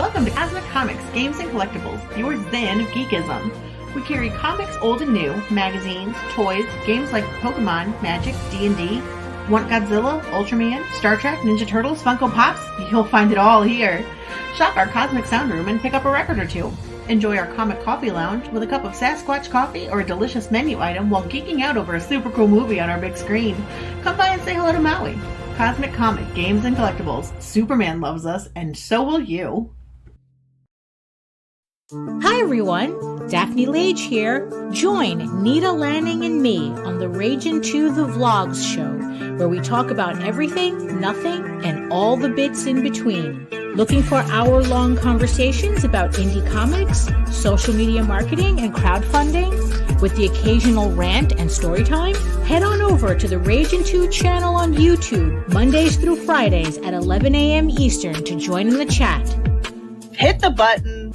Welcome to Cosmic Comics, Games and Collectibles, your zen of geekism. We carry comics old and new, magazines, toys, games like Pokemon, Magic, D&D. Want Godzilla, Ultraman, Star Trek, Ninja Turtles, Funko Pops? You'll find it all here. Shop our Cosmic Sound Room and pick up a record or two. Enjoy our Comic Coffee Lounge with a cup of Sasquatch coffee or a delicious menu item while geeking out over a super cool movie on our big screen. Come by and say hello to Maui. Cosmic Comic, Games and Collectibles. Superman loves us, and so will you. Hi everyone, Daphne Lage here. Join Nita Lanning and me on the Ragin' to the Vlogs show, where we talk about everything, nothing, and all the bits in between. Looking for hour-long conversations about indie comics, social media marketing, and crowdfunding, with the occasional rant and story time? Head on over to the Ragin' 2 channel on YouTube, Mondays through Fridays at 11 a.m. Eastern to join in the chat. Hit the button.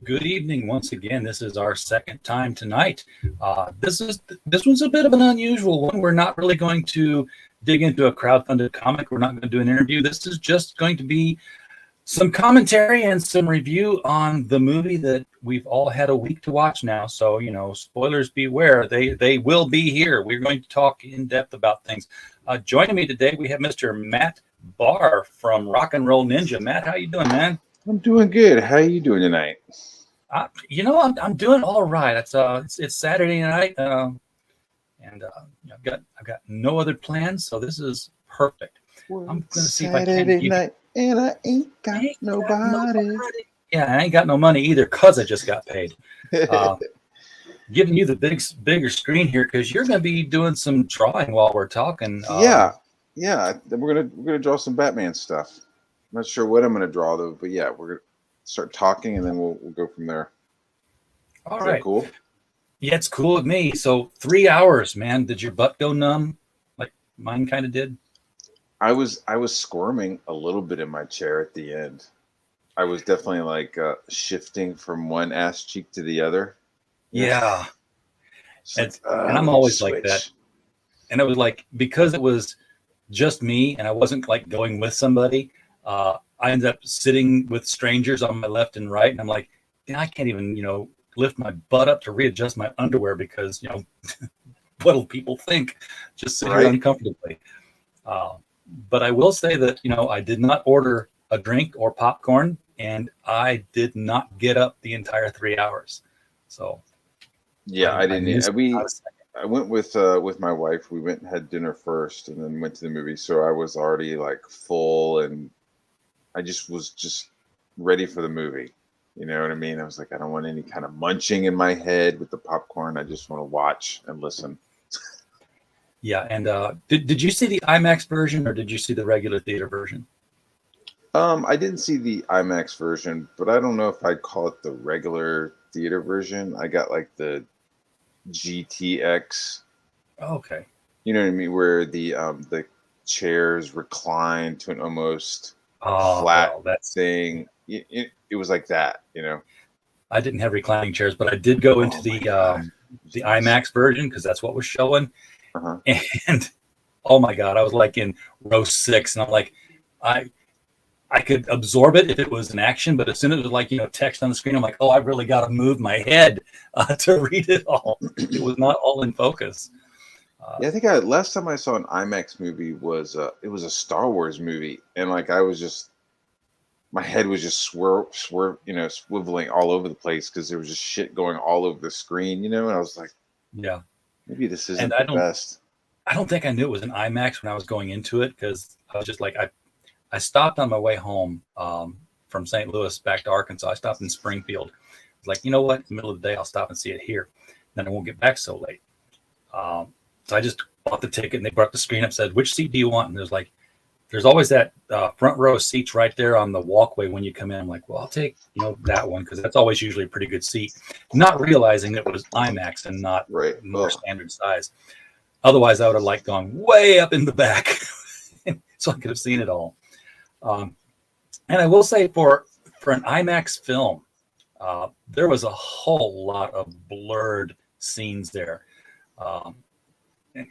Good evening once again. This is our second time tonight. This one's a bit of an unusual one. We're not really going to dig into a crowdfunded comic. We're not going to do an interview. This is just going to be some commentary and some review on the movie that we've all had a week to watch now. So, spoilers beware. They will be here. We're going to talk in depth about things. Joining me today, we have Mr. Matt Bahr from Rock and Roll Ninja. Matt, how you doing, man? I'm doing good. How are you doing tonight? I'm doing all right. It's Saturday night, and I've got no other plans, so this is perfect. I'm going to see if I can. Saturday night, and I ain't got nobody. Yeah, I ain't got no money either because I just got paid. Giving you the bigger screen here because you're going to be doing some drawing while we're talking. Yeah. We're gonna draw some Batman stuff. I'm not sure what I'm going to draw though, but yeah, we're gonna start talking and then we'll go from there. All Is right. that cool? Yeah, it's cool with me. So 3 hours, man. Did your butt go numb like mine kind of did? I was squirming a little bit in my chair at the end. I was definitely like shifting from one ass cheek to the other. Yeah. And I'm always like that. And it was like, because it was just me and I wasn't like going with somebody, I ended up sitting with strangers on my left and right. And I'm like, I can't even, lift my butt up to readjust my underwear because, what'll people think? Just sit here uncomfortably. But I will say that, I did not order a drink or popcorn and I did not get up the entire 3 hours. So yeah, I didn't. I went with my wife. We went and had dinner first and then went to the movie. So I was already like full and I was ready for the movie. You know what I mean? I was like, I don't want any kind of munching in my head with the popcorn. I just want to watch and listen. Yeah. And did you see the IMAX version or did you see the regular theater version? I didn't see the IMAX version, but I don't know if I'd call it the regular theater version. I got like the GTX. Oh, okay. You know what I mean? Where the chairs recline to an almost flat thing. It was like that, I didn't have reclining chairs, but I did go into the IMAX version because that's what was showing. Uh-huh. And oh my God, I was like in row 6, and I'm like, I could absorb it if it was an action, but as soon as it was like, text on the screen, I'm like, oh, I really got to move my head to read it all. It was not all in focus. Yeah, I think last time I saw an IMAX movie was it was a Star Wars movie, and like my head was just swiveling all over the place because there was just shit going all over the screen, and I was like, yeah, maybe this isn't and the best. I don't think I knew it was an IMAX when I was going into it, because I was just like, I stopped on my way home from St. Louis back to Arkansas. I stopped in Springfield. I was like, you know what? In the middle of the day, I'll stop and see it here. Then I won't get back so late. So I just bought the ticket, and they brought the screen up, said, which seat do you want? And there's always that front row of seats right there on the walkway when you come in. I'm like, well, I'll take that one, because that's always usually a pretty good seat. Not realizing it was IMAX and not more standard size. Otherwise, I would have gone way up in the back so I could have seen it all. And I will say, for an IMAX film, there was a whole lot of blurred scenes there.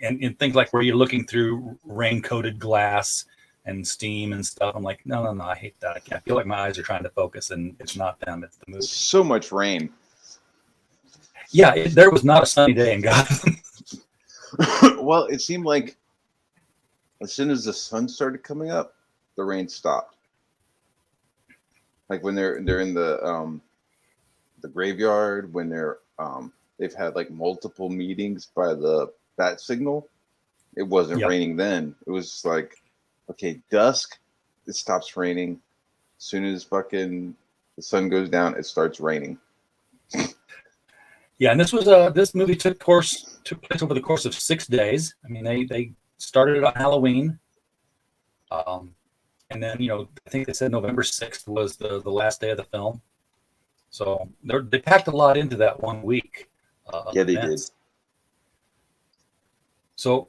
And things like where you're looking through rain-coated glass and steam and stuff. I'm like, no, I hate that. I feel like my eyes are trying to focus, and it's not them, it's the movie. So much rain. Yeah, there was not a sunny day in Gotham. Well, it seemed like as soon as the sun started coming up, the rain stopped. Like when they're in the graveyard, when they've had like multiple meetings by the bat signal, it wasn't raining then. It was like, okay, dusk, it stops raining. As soon as the sun goes down, it starts raining. Yeah, and this movie took place over the course of 6 days. I mean, they started it on Halloween, and then I think they said November 6th was the last day of the film. So they packed a lot into that 1 week. Yeah, they did. So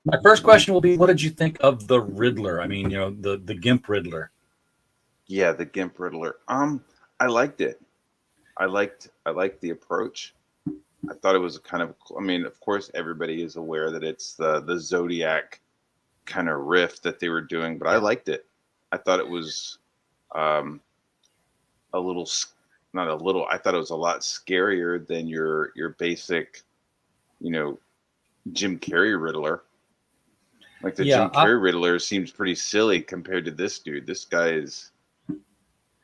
my first question will be, what did you think of the Riddler? I mean, the Gimp Riddler. Yeah, the Gimp Riddler. I liked it. I liked the approach. I thought it was kind of, I mean, of course, everybody is aware that it's the Zodiac kind of riff that they were doing, but I liked it. I thought it was I thought it was a lot scarier than your basic, Jim Carrey Riddler. Like the Jim Carrey Riddler seems pretty silly compared to this dude. This guy is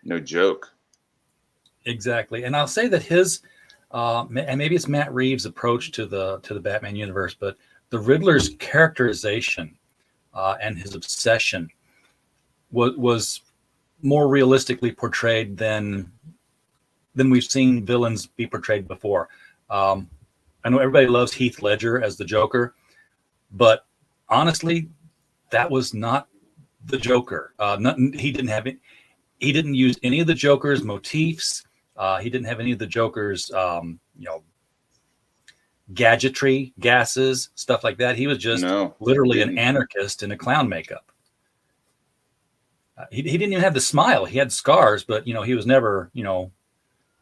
no joke. Exactly, and I'll say that his, and maybe it's Matt Reeves' approach to the Batman universe, but the Riddler's characterization and his obsession was more realistically portrayed than we've seen villains be portrayed before. I know everybody loves Heath Ledger as the Joker, but honestly, that was not the Joker. He didn't use any of the Joker's motifs. He didn't have any of the Joker's, gadgetry, gases, stuff like that. He was just literally an anarchist in a clown makeup. He didn't even have the smile. He had scars, but he was never,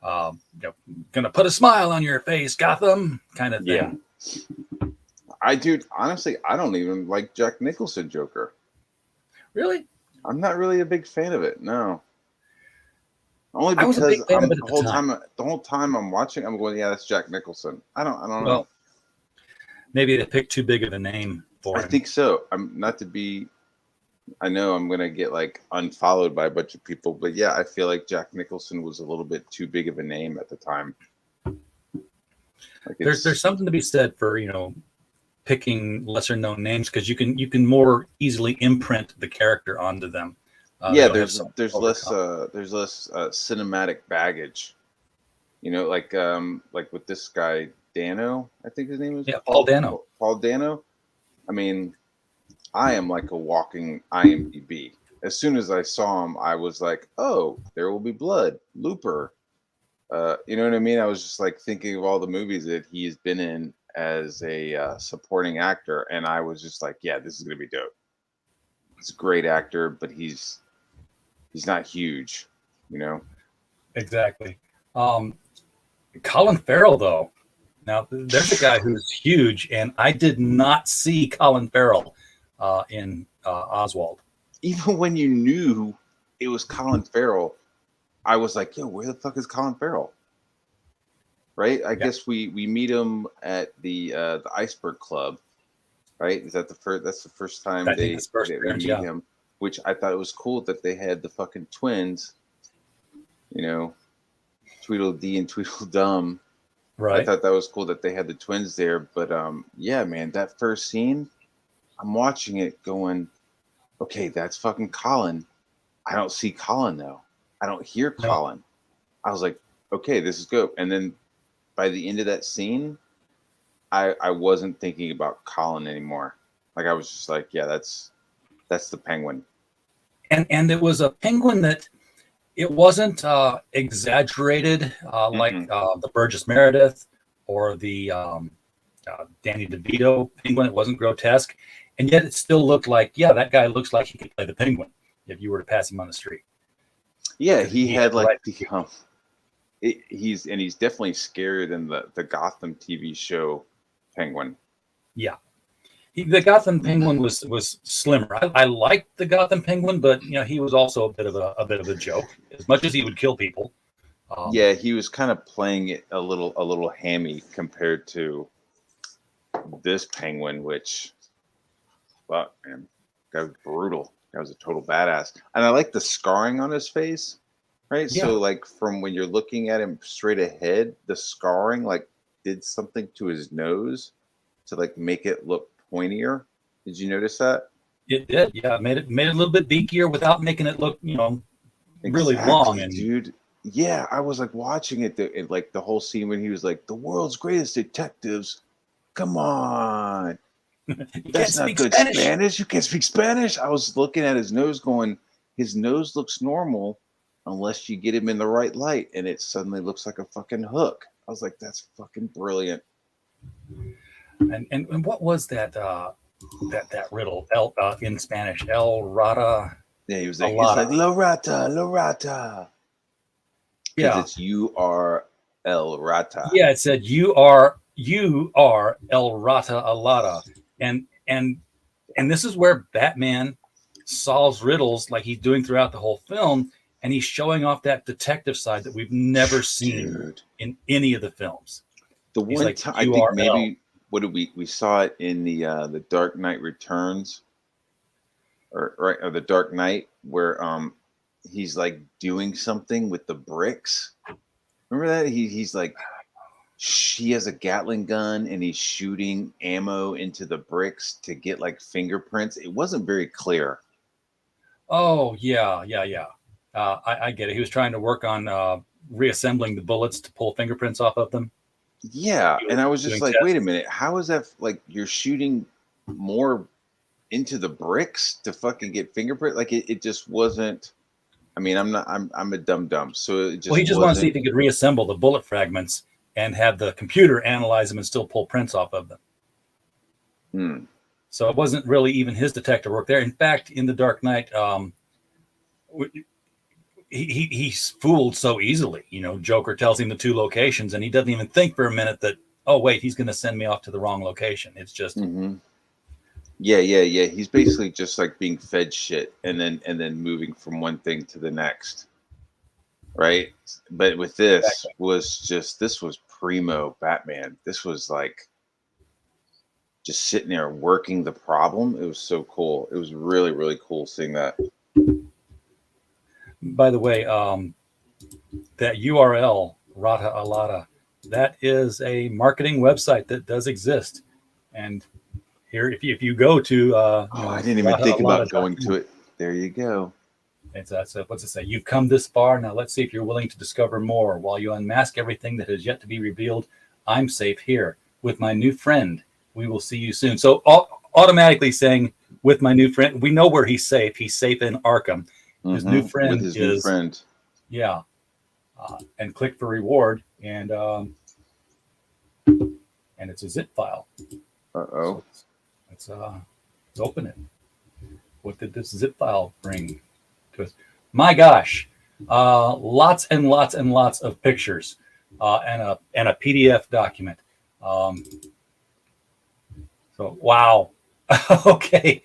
gonna put a smile on your face, Gotham, kind of thing. Yeah. Honestly, I don't even like Jack Nicholson Joker. Really? I'm not really a big fan of it. No. Only because the whole time I'm watching, I'm going, yeah, that's Jack Nicholson. I don't know. Well, maybe they picked too big of a name for him. I think so. I know I'm gonna get unfollowed by a bunch of people, but yeah, I feel like Jack Nicholson was a little bit too big of a name at the time. There's something to be said for picking lesser known names, because you can more easily imprint the character onto them. There's less cinematic baggage. Like with this guy Dano, I think his name is. Yeah, Paul Dano. Paul Dano. I mean, I am like a walking IMDb. As soon as I saw him, I was like, "Oh, There Will Be Blood," Looper. You know what I mean? I was just thinking of all the movies that he's been in as a supporting actor, and I was just like, "Yeah, this is gonna be dope." He's a great actor, but he's not huge, Exactly. Colin Farrell, though, Now, there's a guy who's huge, and I did not see Colin Farrell in Oswald. Even when you knew it was Colin Farrell, I was like, yo, where the fuck is Colin Farrell? Right? I guess we meet him at the Iceberg Club, right? Is that the first? That's the first time we meet him. Which I thought it was cool that they had the fucking twins, Tweedledee and Tweedledum. Right. I thought that was cool that they had the twins there. But yeah, man, that first scene, I'm watching it going, okay, that's fucking Colin. I don't see Colin though. I don't hear Colin. I was like, okay, this is good. And then by the end of that scene, I wasn't thinking about Colin anymore. Like I was just like, yeah, that's the Penguin. And it was a Penguin that it wasn't exaggerated like the Burgess Meredith or the Danny DeVito Penguin. It wasn't grotesque. And yet it still looked like, yeah, that guy looks like he could play the Penguin if you were to pass him on the street. Yeah, he had like he's definitely scarier than the Gotham TV show Penguin. Yeah. The Gotham Penguin was slimmer. I liked the Gotham Penguin, but he was also a bit of a joke. As much as he would kill people. Yeah, he was kind of playing it a little hammy compared to this Penguin, which, fuck, man, that was brutal. That was a total badass, and I like the scarring on his face. Right, yeah. So like from when you're looking at him straight ahead, the scarring like did something to his nose to like make it look pointier. Did you notice that? It did, yeah. It made it a little bit beakier without making it look, really long. And dude, yeah, I was like watching it, like the whole scene when he was like, "The world's greatest detectives, come on, that's not good Spanish. You can't speak Spanish." I was looking at his nose, going, his nose looks normal unless you get him in the right light, and it suddenly looks like a fucking hook. I was like, that's fucking brilliant. And what was that that riddle in Spanish? El Rata. Yeah, he's like La Rata. Yeah, it's you are El Rata. Yeah, it said you are El Rata Alada, and this is where Batman solves riddles like he's doing throughout the whole film. And he's showing off that detective side that we've never seen in any of the films. The one time I think maybe we saw it in the Dark Knight Returns, or the Dark Knight, where he's like doing something with the bricks. Remember that he's like he has a Gatling gun and he's shooting ammo into the bricks to get like fingerprints. It wasn't very clear. Oh yeah. I get it. He was trying to work on reassembling the bullets to pull fingerprints off of them. Yeah, and I was just like, wait a minute, how is that? Like, you're shooting more into the bricks to fucking get fingerprint? Like, it just wasn't. I mean, I'm a dum-dum, so it just. Well, he just wanted to see if he could reassemble the bullet fragments and have the computer analyze them and still pull prints off of them. So it wasn't really even his detective work there. In fact, in the Dark Knight, he's fooled so easily. Joker tells him the two locations and he doesn't even think for a minute that, oh wait, he's going to send me off to the wrong location. It's just yeah he's basically just like being fed shit and then moving from one thing to the next, right? But with this was primo Batman. This was like just sitting there working the problem. It was so cool. It was really, really cool seeing that. By the way, that URL, Rata Alada, that is a marketing website that does exist. And here, if you go to... I didn't even think about going to it. There you go. It's what's it say? You've come this far. Now let's see if you're willing to discover more. While you unmask everything that has yet to be revealed, I'm safe here with my new friend. We will see you soon. So automatically saying with my new friend, we know where he's safe. He's safe in Arkham. His new friend new friend. Yeah. And click for reward, and it's a zip file. So let's open it. What did this zip file bring to us? My gosh, lots and lots and lots of pictures, and a PDF document. So wow. Okay.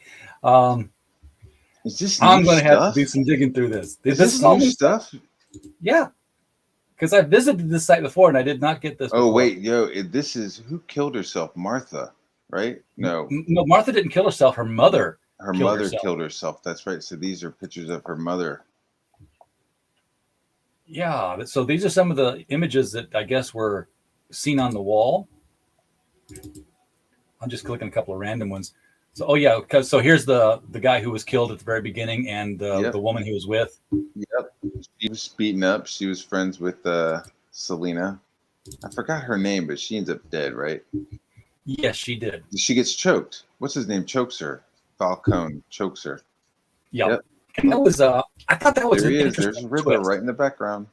Is this I'm new going to have to stuff? do some digging through this. This is new all stuff? Yeah, because I visited this site before and I did not get this. Oh before. wait, this is who killed herself? Martha, right? No, No, Martha didn't kill herself. Her mother. her mother killed herself. That's right. So these are pictures of her mother. Yeah. So these are some of the images that I guess were seen on the wall. I'm just clicking a couple of random ones. So, so here's the guy who was killed at the very beginning, and the woman he was with. Yep, she was beaten up. She was friends with Selena. I forgot her name, but she ends up dead, right? Yes, she did. She gets choked. What's his name? Chokes her. Falcone chokes her. Yep. And that was I thought that was there an he is. interesting There's Riddler twist. right in the background.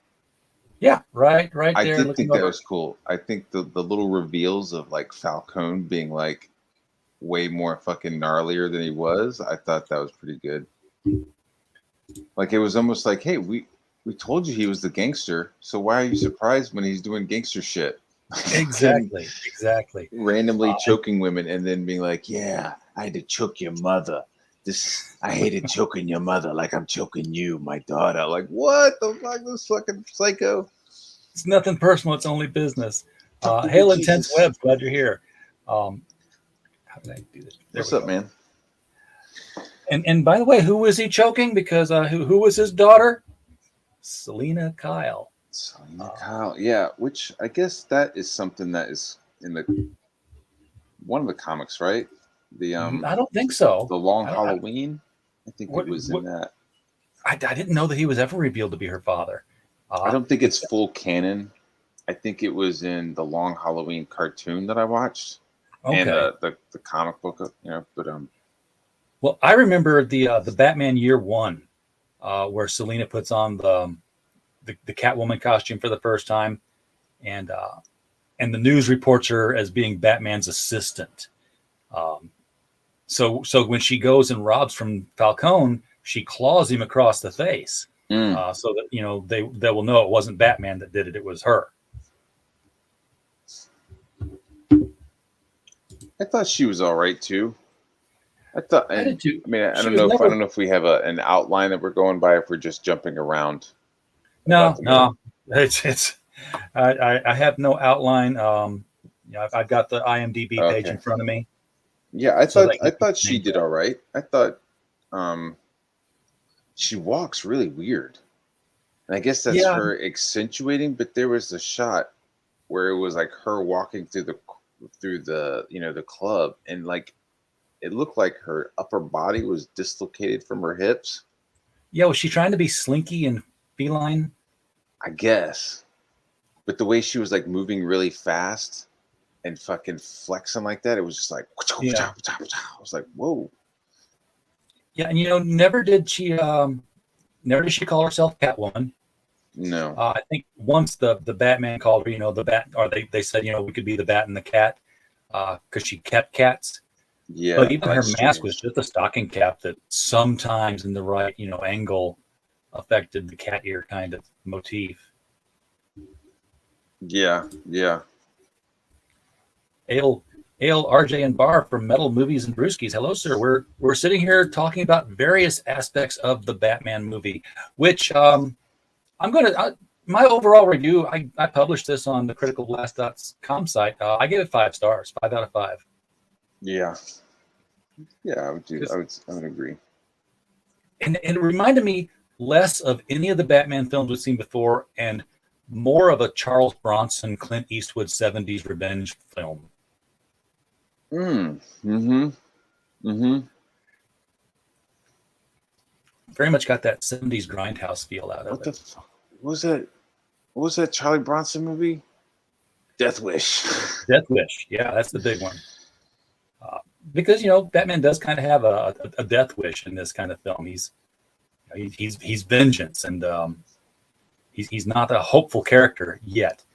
Yeah, right there. I did think that was cool. I think the little reveals of like Falcone being like way more fucking gnarlier than he was. I thought that was pretty good. Like it was almost like, hey, we told you he was the gangster, so why are you surprised when he's doing gangster shit? Exactly. Randomly choking women and then being like, yeah, I had to choke your mother. I hated choking your mother like I'm choking you, my daughter. Like, what the fuck? This fucking psycho. It's nothing personal. It's only business. Hail Intense Webs. Glad you're here. How did I do this? What's up, man? And by the way, who was he choking? Because who was his daughter? Selena Kyle. Selena Kyle. Yeah, which I guess that is something that is in one of the comics, right? I don't think so. The Long Halloween. I think it was in that. I didn't know that he was ever revealed to be her father. I don't think it's full canon. I think it was in the Long Halloween cartoon that I watched, and the comic book. But Well, I remember the Batman Year One, where Selena puts on the Catwoman costume for the first time, and the news reports her as being Batman's assistant. So when she goes and robs from Falcone, she claws him across the face, so that they will know it wasn't Batman that did it; it was her. I thought she was all right too. I did too. I mean, I don't know if we have an outline that we're going by, if we're just jumping around. No, it's. I have no outline. I've got the IMDb page in front of me. Yeah, I thought she did all right. I thought she walks really weird, and I guess that's her accentuating. But there was a shot where it was like her walking through the the club, and like it looked like her upper body was dislocated from her hips. Yeah, was she trying to be slinky and feline? I guess, but the way she was like moving really fast and fucking flexing like that, it was just like, I was like, whoa. Yeah, and never did she call herself Catwoman. No. I think once the Batman called her, the Bat, or they said, we could be the Bat and the Cat, because she kept cats. Yeah. But even her mask was just a stocking cap that sometimes in the right, angle affected the cat ear kind of motif. Yeah. Ale, RJ, and Bahr from Metal Movies and Brewskis. Hello, sir. We're sitting here talking about various aspects of the Batman movie, which I'm gonna. My overall review, I published this on the criticalblast.com site. I gave it 5 stars, 5 out of 5. Yeah, I would agree. And it reminded me less of any of the Batman films we've seen before, and more of a Charles Bronson, Clint Eastwood 70s revenge film. Very much got that 70s grindhouse feel out of it. What was that Charlie Bronson movie? Death Wish. Death Wish. Yeah, that's the big one. Because Batman does kind of have a death wish in this kind of film. He's vengeance, and he's not a hopeful character yet.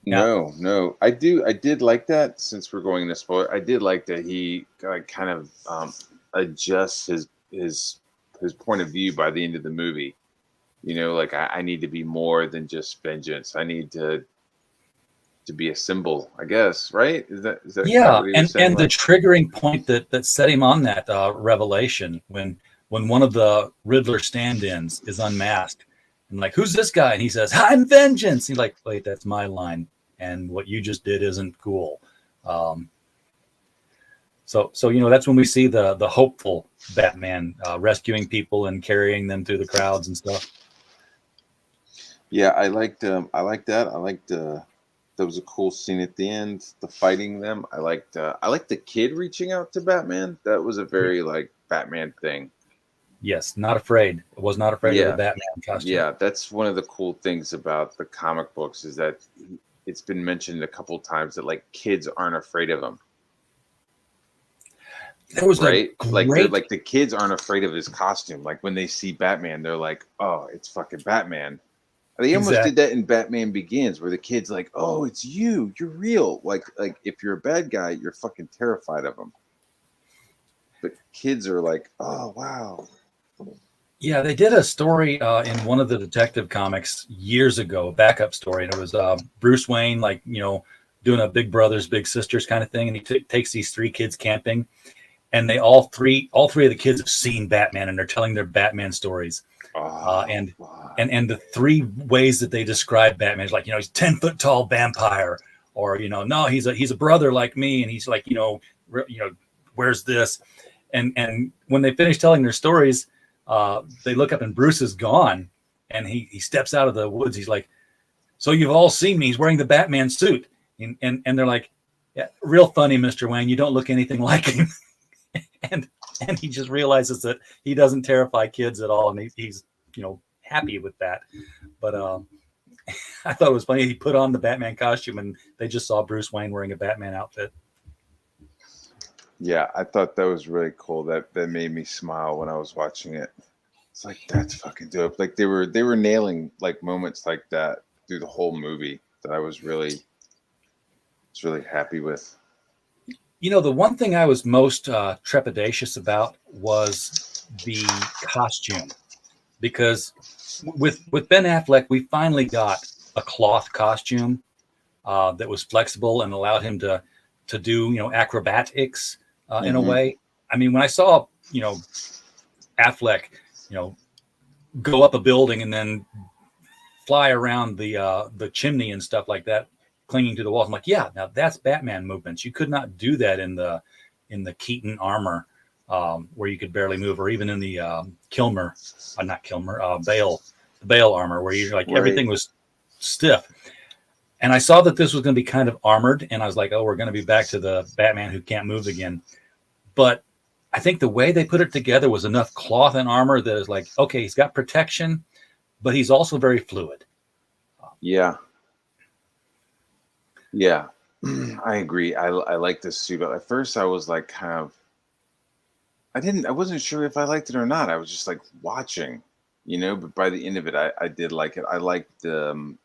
Now, no. I did like that. Since we're going to spoil, I did like that he kind of adjusts his point of view by the end of the movie. Like I need to be more than just vengeance. I need to to be a symbol, I guess, right? Is that Yeah, what he was saying? and the triggering point that set him on that revelation when one of the Riddler stand-ins is unmasked and like, who's this guy? And he says, I'm vengeance. He's like, wait, that's my line, and what you just did isn't cool. So that's when we see the hopeful Batman rescuing people and carrying them through the crowds and stuff. Yeah, I liked that. I liked that was a cool scene at the end, the fighting them. I liked the kid reaching out to Batman. That was a very like Batman thing. Yes, not afraid. Was not afraid of the Batman costume. Yeah, that's one of the cool things about the comic books is that it's been mentioned a couple times that like kids aren't afraid of him. There was like the kids aren't afraid of his costume. Like when they see Batman, they're like, "Oh, it's fucking Batman." They almost did that in Batman Begins, where the kid's like, "Oh, it's you. You're real." Like if you're a bad guy, you're fucking terrified of him. But kids are like, "Oh, wow." Yeah, they did a story in one of the detective comics years ago, a backup story, and it was Bruce Wayne, like doing a big brothers, big sisters kind of thing, and he takes these 3 kids camping, and they all three of the kids have seen Batman, and they're telling their Batman stories. And the 3 ways that they describe Batman is like, he's 10-foot tall vampire, or no, he's a brother like me, and he's like, where's this? And when they finish telling their stories, they look up and Bruce is gone, and he steps out of the woods. He's like, so you've all seen me. He's wearing the Batman suit, and they're like, yeah, real funny, Mr. Wayne. You don't look anything like him. and he just realizes that he doesn't terrify kids at all, and he's happy with that. But I thought it was funny. He put on the Batman costume, and they just saw Bruce Wayne wearing a Batman outfit. Yeah, I thought that was really cool. That made me smile when I was watching it. It's like, that's fucking dope. Like they were nailing like moments like that through the whole movie that I was really happy with. The one thing I was most trepidatious about was the costume, because with Ben Affleck, we finally got a cloth costume that was flexible and allowed him to do acrobatics in a way. I mean, when I saw Affleck go up a building and then fly around the chimney and stuff like that, clinging to the walls, I'm like, yeah, now that's Batman movements. You could not do that in the Keaton armor, where you could barely move, or even in the Bale armor, where you're like, right, everything was stiff. And I saw that this was going to be kind of armored, and I was like, oh, we're going to be back to the Batman who can't move again. But I think the way they put it together was enough cloth and armor that is like, okay, he's got protection, but he's also very fluid. Yeah. Yeah, I agree. I like this suit. At first, I was like, I wasn't sure if I liked it or not. I was just like watching, but by the end of it, I did like it. I liked the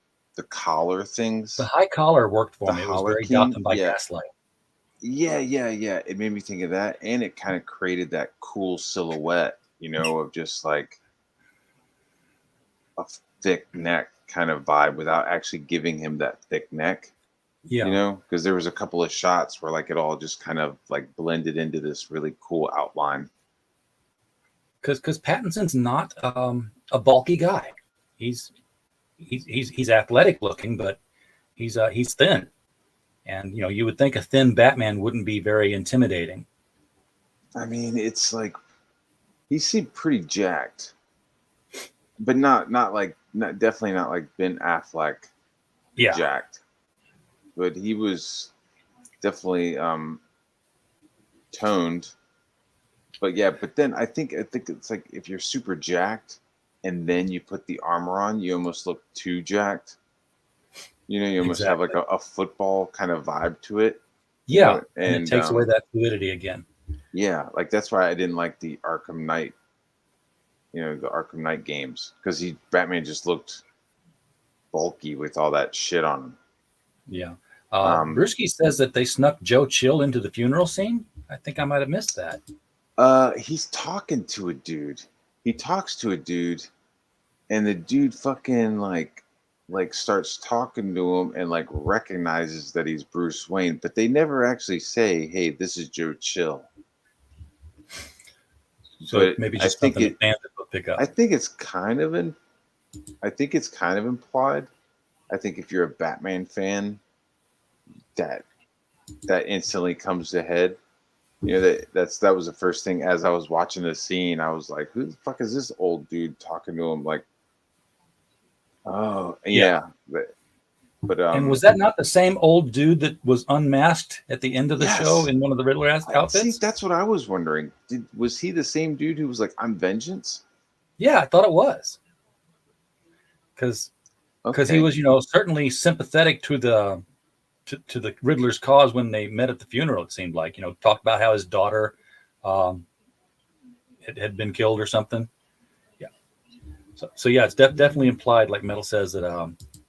collar things. The high collar worked for me. It was very Gotham by Gaslight. Yeah. It made me think of that, and it kind of created that cool silhouette, of just like a thick neck kind of vibe without actually giving him that thick neck. Yeah. Because there was a couple of shots where like it all just kind of like blended into this really cool outline. Because Pattinson's not a bulky guy. He's athletic looking, but he's thin. And you would think a thin Batman wouldn't be very intimidating. I mean, it's like he seemed pretty jacked, but definitely not like Ben Affleck jacked. But he was definitely toned. But then I think it's like if you're super jacked and then you put the armor on, you almost look too jacked. You almost have like a football kind of vibe to it. Yeah, and it takes away that fluidity again. Yeah, like that's why I didn't like the Arkham Knight, the Arkham Knight games, because Batman just looked bulky with all that shit on him. Yeah. Brewski says that they snuck Joe Chill into the funeral scene. I think I might have missed that. He's talking to a dude. He talks to a dude, and the dude fucking like like starts talking to him and like recognizes that he's Bruce Wayne, but they never actually say, "Hey, this is Joe Chill." So But maybe just something the fans will pick up. I think it's kind of implied. I think if you're a Batman fan, that instantly comes to head. You know, that was the first thing as I was watching the scene. I was like, "Who the fuck is this old dude talking to him?" Like, oh yeah. But and was that not the same old dude that was unmasked at the end of the show in one of the Riddler outfits? See, that's what I was wondering. Was he the same dude who was like, "I'm vengeance"? Yeah, I thought it was. Because he was, certainly sympathetic to the Riddler's cause when they met at the funeral. It seemed like, talked about how his daughter had been killed or something. Yeah. So yeah, it's definitely implied, like Metal says,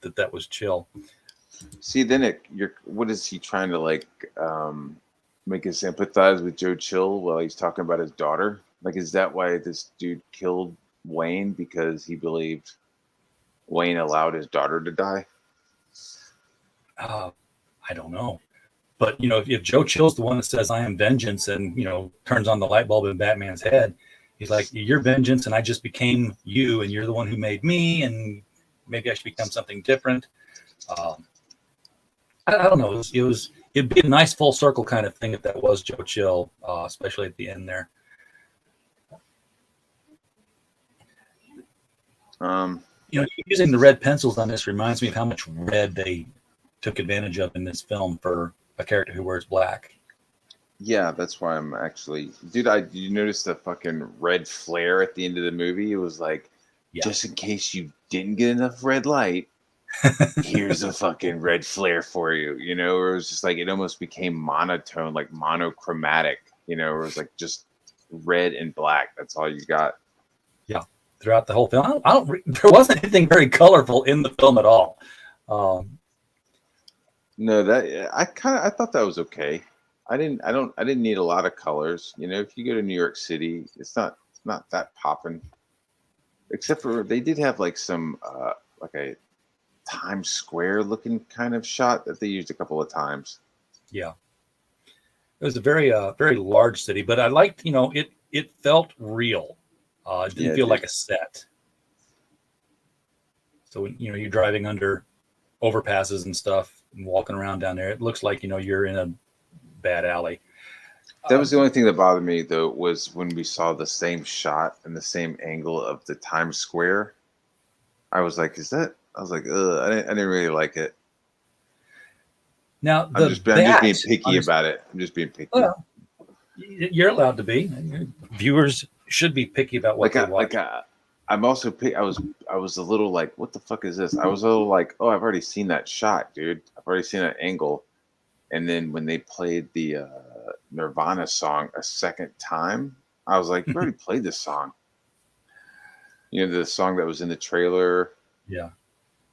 that that was Chill. See, then what is he trying to like make us sympathize with Joe Chill while he's talking about his daughter? Like, is that why this dude killed Wayne, because he believed Wayne allowed his daughter to die? I don't know. But, if Joe Chill's the one that says, "I am vengeance," and, turns on the light bulb in Batman's head, he's like, "You're vengeance, and I just became you, and you're the one who made me, and maybe I should become something different." I don't know. It'd be a nice full circle kind of thing if that was Joe Chill, especially at the end there. Using the red pencils on this reminds me of how much red they took advantage of in this film for a character who wears black. Yeah, that's why I'm actually, dude. You notice the fucking red flare at the end of the movie? It was like, just in case you didn't get enough red light, here's a fucking red flare for you. Or it was just like, it almost became monotone, like monochromatic. Or it was like just red and black. That's all you got. Yeah, throughout the whole film, there wasn't anything very colorful in the film at all. No, that I thought that was okay. I didn't need a lot of colors. If you go to New York City, it's not that popping. Except for they did have like some like a Times Square looking kind of shot that they used a couple of times. Yeah, it was a very very large city, but I liked, it felt real. It didn't feel like a set. So you're driving under overpasses and stuff and walking around down there, it looks like you're in a bad alley. That was the only thing that bothered me, though, was when we saw the same shot and the same angle of the Times Square. I was like, "Is that?" I was like, "Ugh," I didn't really like it. Now I'm just being picky about it. I'm just being picky. Well, you're allowed to be. Viewers should be picky about what they watch. I'm also I was a little like, "What the fuck is this?" I was a little like, "Oh, I've already seen that shot, dude. I've already seen that angle." And then when they played the Nirvana song a second time, I was like, "You already played this song." The song that was in the trailer. Yeah.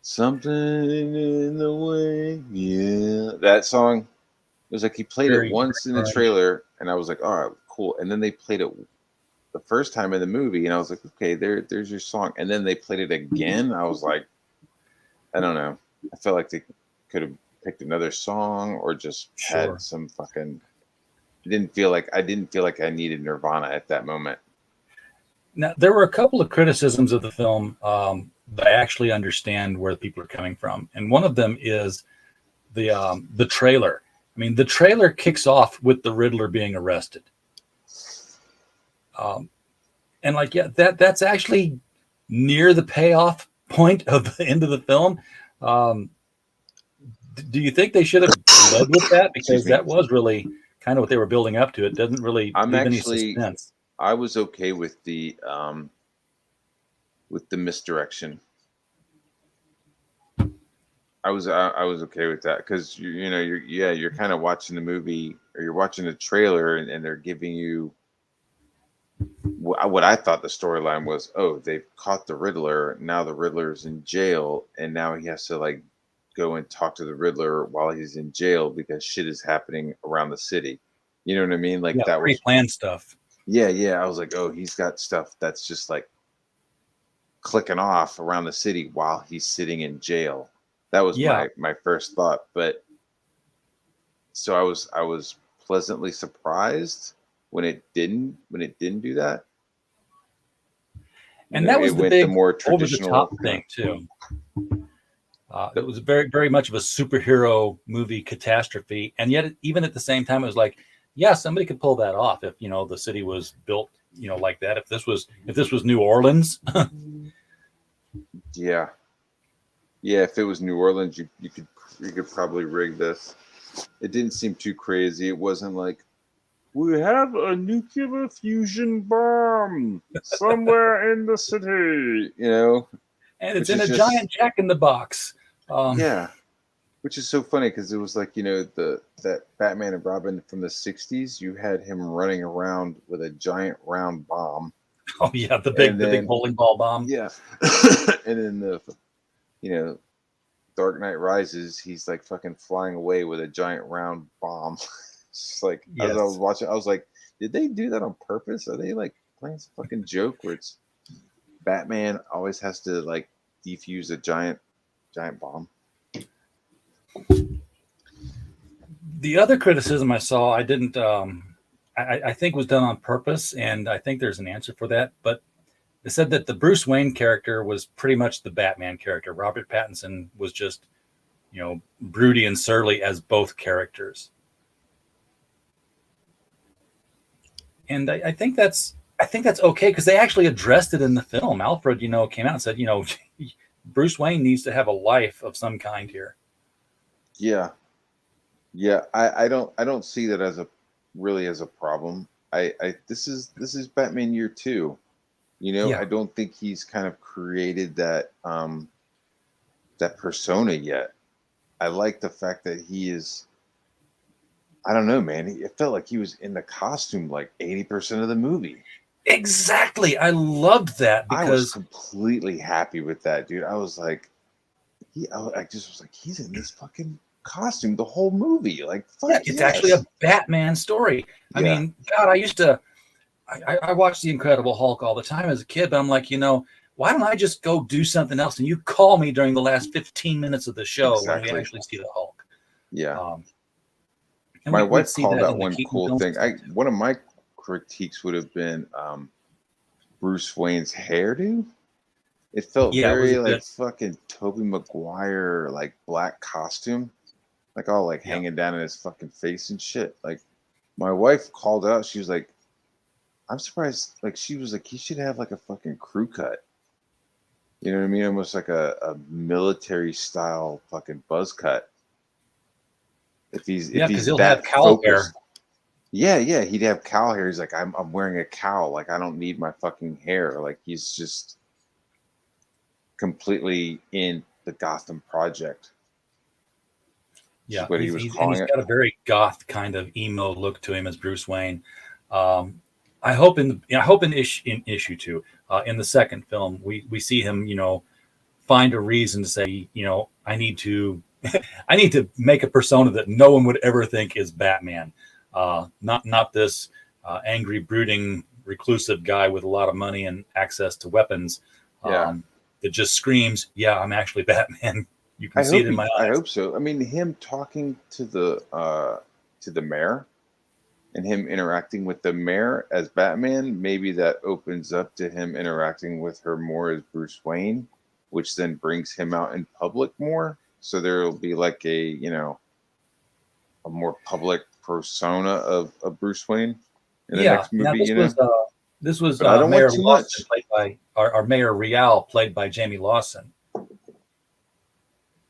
Something in the way. Yeah. That song. It was like he played it once in the trailer, and I was like, "All right, cool." And then they played it the first time in the movie, and I was like, "Okay, there's your song." And then they played it again. I was like, I don't know. I felt like they could have picked another song or just had some fucking. I didn't feel like I needed Nirvana at that moment. Now, there were a couple of criticisms of the film that I actually understand where people are coming from, and one of them is the trailer. I mean, the trailer kicks off with the Riddler being arrested, and like, that's actually near the payoff point of the end of the film. Do you think they should have led with that? Because that was really kind of what they were building up to. It doesn't really leave any suspense. I was okay with the misdirection. I was okay with that because you're kind of watching the movie or you're watching the trailer and they're giving you what I thought the storyline was. Oh, they've caught the Riddler. Now the Riddler's in jail, and now he has to like go and talk to the Riddler while he's in jail because shit is happening around the city. You know what I mean? Like that was pre-planned stuff. Yeah. I was like, oh, he's got stuff that's just like clicking off around the city while he's sitting in jail. That was my first thought. But so I was pleasantly surprised when it didn't do that. And that was the went big the more traditional over the top thing too. It was very, very much of a superhero movie catastrophe, and yet even at the same time, it was like, yeah, somebody could pull that off if the city was built like that. If this was New Orleans, yeah. If it was New Orleans, you could probably rig this. It didn't seem too crazy. It wasn't like, we have a nuclear fusion bomb somewhere in the city, and it's in a giant Jack in the Box. Which is so funny because it was like that Batman and Robin from the 60s. You had him running around with a giant round bomb. Oh yeah, the big bowling ball bomb. Yeah, and then the Dark Knight Rises, he's like fucking flying away with a giant round bomb. It's just like as I was watching, I was like, did they do that on purpose? Are they like playing some fucking joke where it's Batman always has to like defuse a giant bomb? The other criticism I saw, I didn't, I think was done on purpose, and I think there's an answer for that. But they said that the Bruce Wayne character was pretty much the Batman character. Robert Pattinson was just, broody and surly as both characters. And I think that's okay because they actually addressed it in the film. Alfred, came out and said, Bruce Wayne needs to have a life of some kind here. Yeah. I don't see that as a problem. This is Batman year 2. I don't think he's kind of created that that persona yet. I like the fact that he is. I don't know, man. It felt like he was in the costume like 80% of the movie. Exactly. I loved that because I was completely happy with that, dude. I was like, I just was like, he's in this fucking costume the whole movie. Like, fuck it's actually a Batman story. I mean, God, I watched The Incredible Hulk all the time as a kid, but I'm like, why don't I just go do something else? And you call me during the last 15 minutes of the show when we actually see the Hulk. Yeah. My wife called out one cool thing. One of my critiques would have been Bruce Wayne's hairdo. It felt very like fucking Tobey Maguire, like black costume, like all like hanging down in his fucking face and shit. Like my wife called out. She was like, "I'm surprised." Like she was like, "He should have like a fucking crew cut." You know what I mean? Almost like a military style fucking buzz cut. If he's he'll that have cowl focused. Hair. Yeah, he'd have cowl hair. He's like, I'm wearing a cowl. Like I don't need my fucking hair. Like he's just completely in the Gotham Project. Yeah, what he was calling it. He's got a very goth kind of emo look to him as Bruce Wayne. I hope in issue 2, in the second film, we see him, find a reason to say, I need to make a persona that no one would ever think is Batman. Not this angry, brooding, reclusive guy with a lot of money and access to weapons. That just screams, "Yeah, I'm actually Batman." You can see it in my eyes. I hope so. I mean, him talking to the mayor and him interacting with the mayor as Batman, maybe that opens up to him interacting with her more as Bruce Wayne, which then brings him out in public more. So there will be like a more public persona of Bruce Wayne in the next movie. This was Mayor Lawson played by our Mayor Real, played by Jamie Lawson.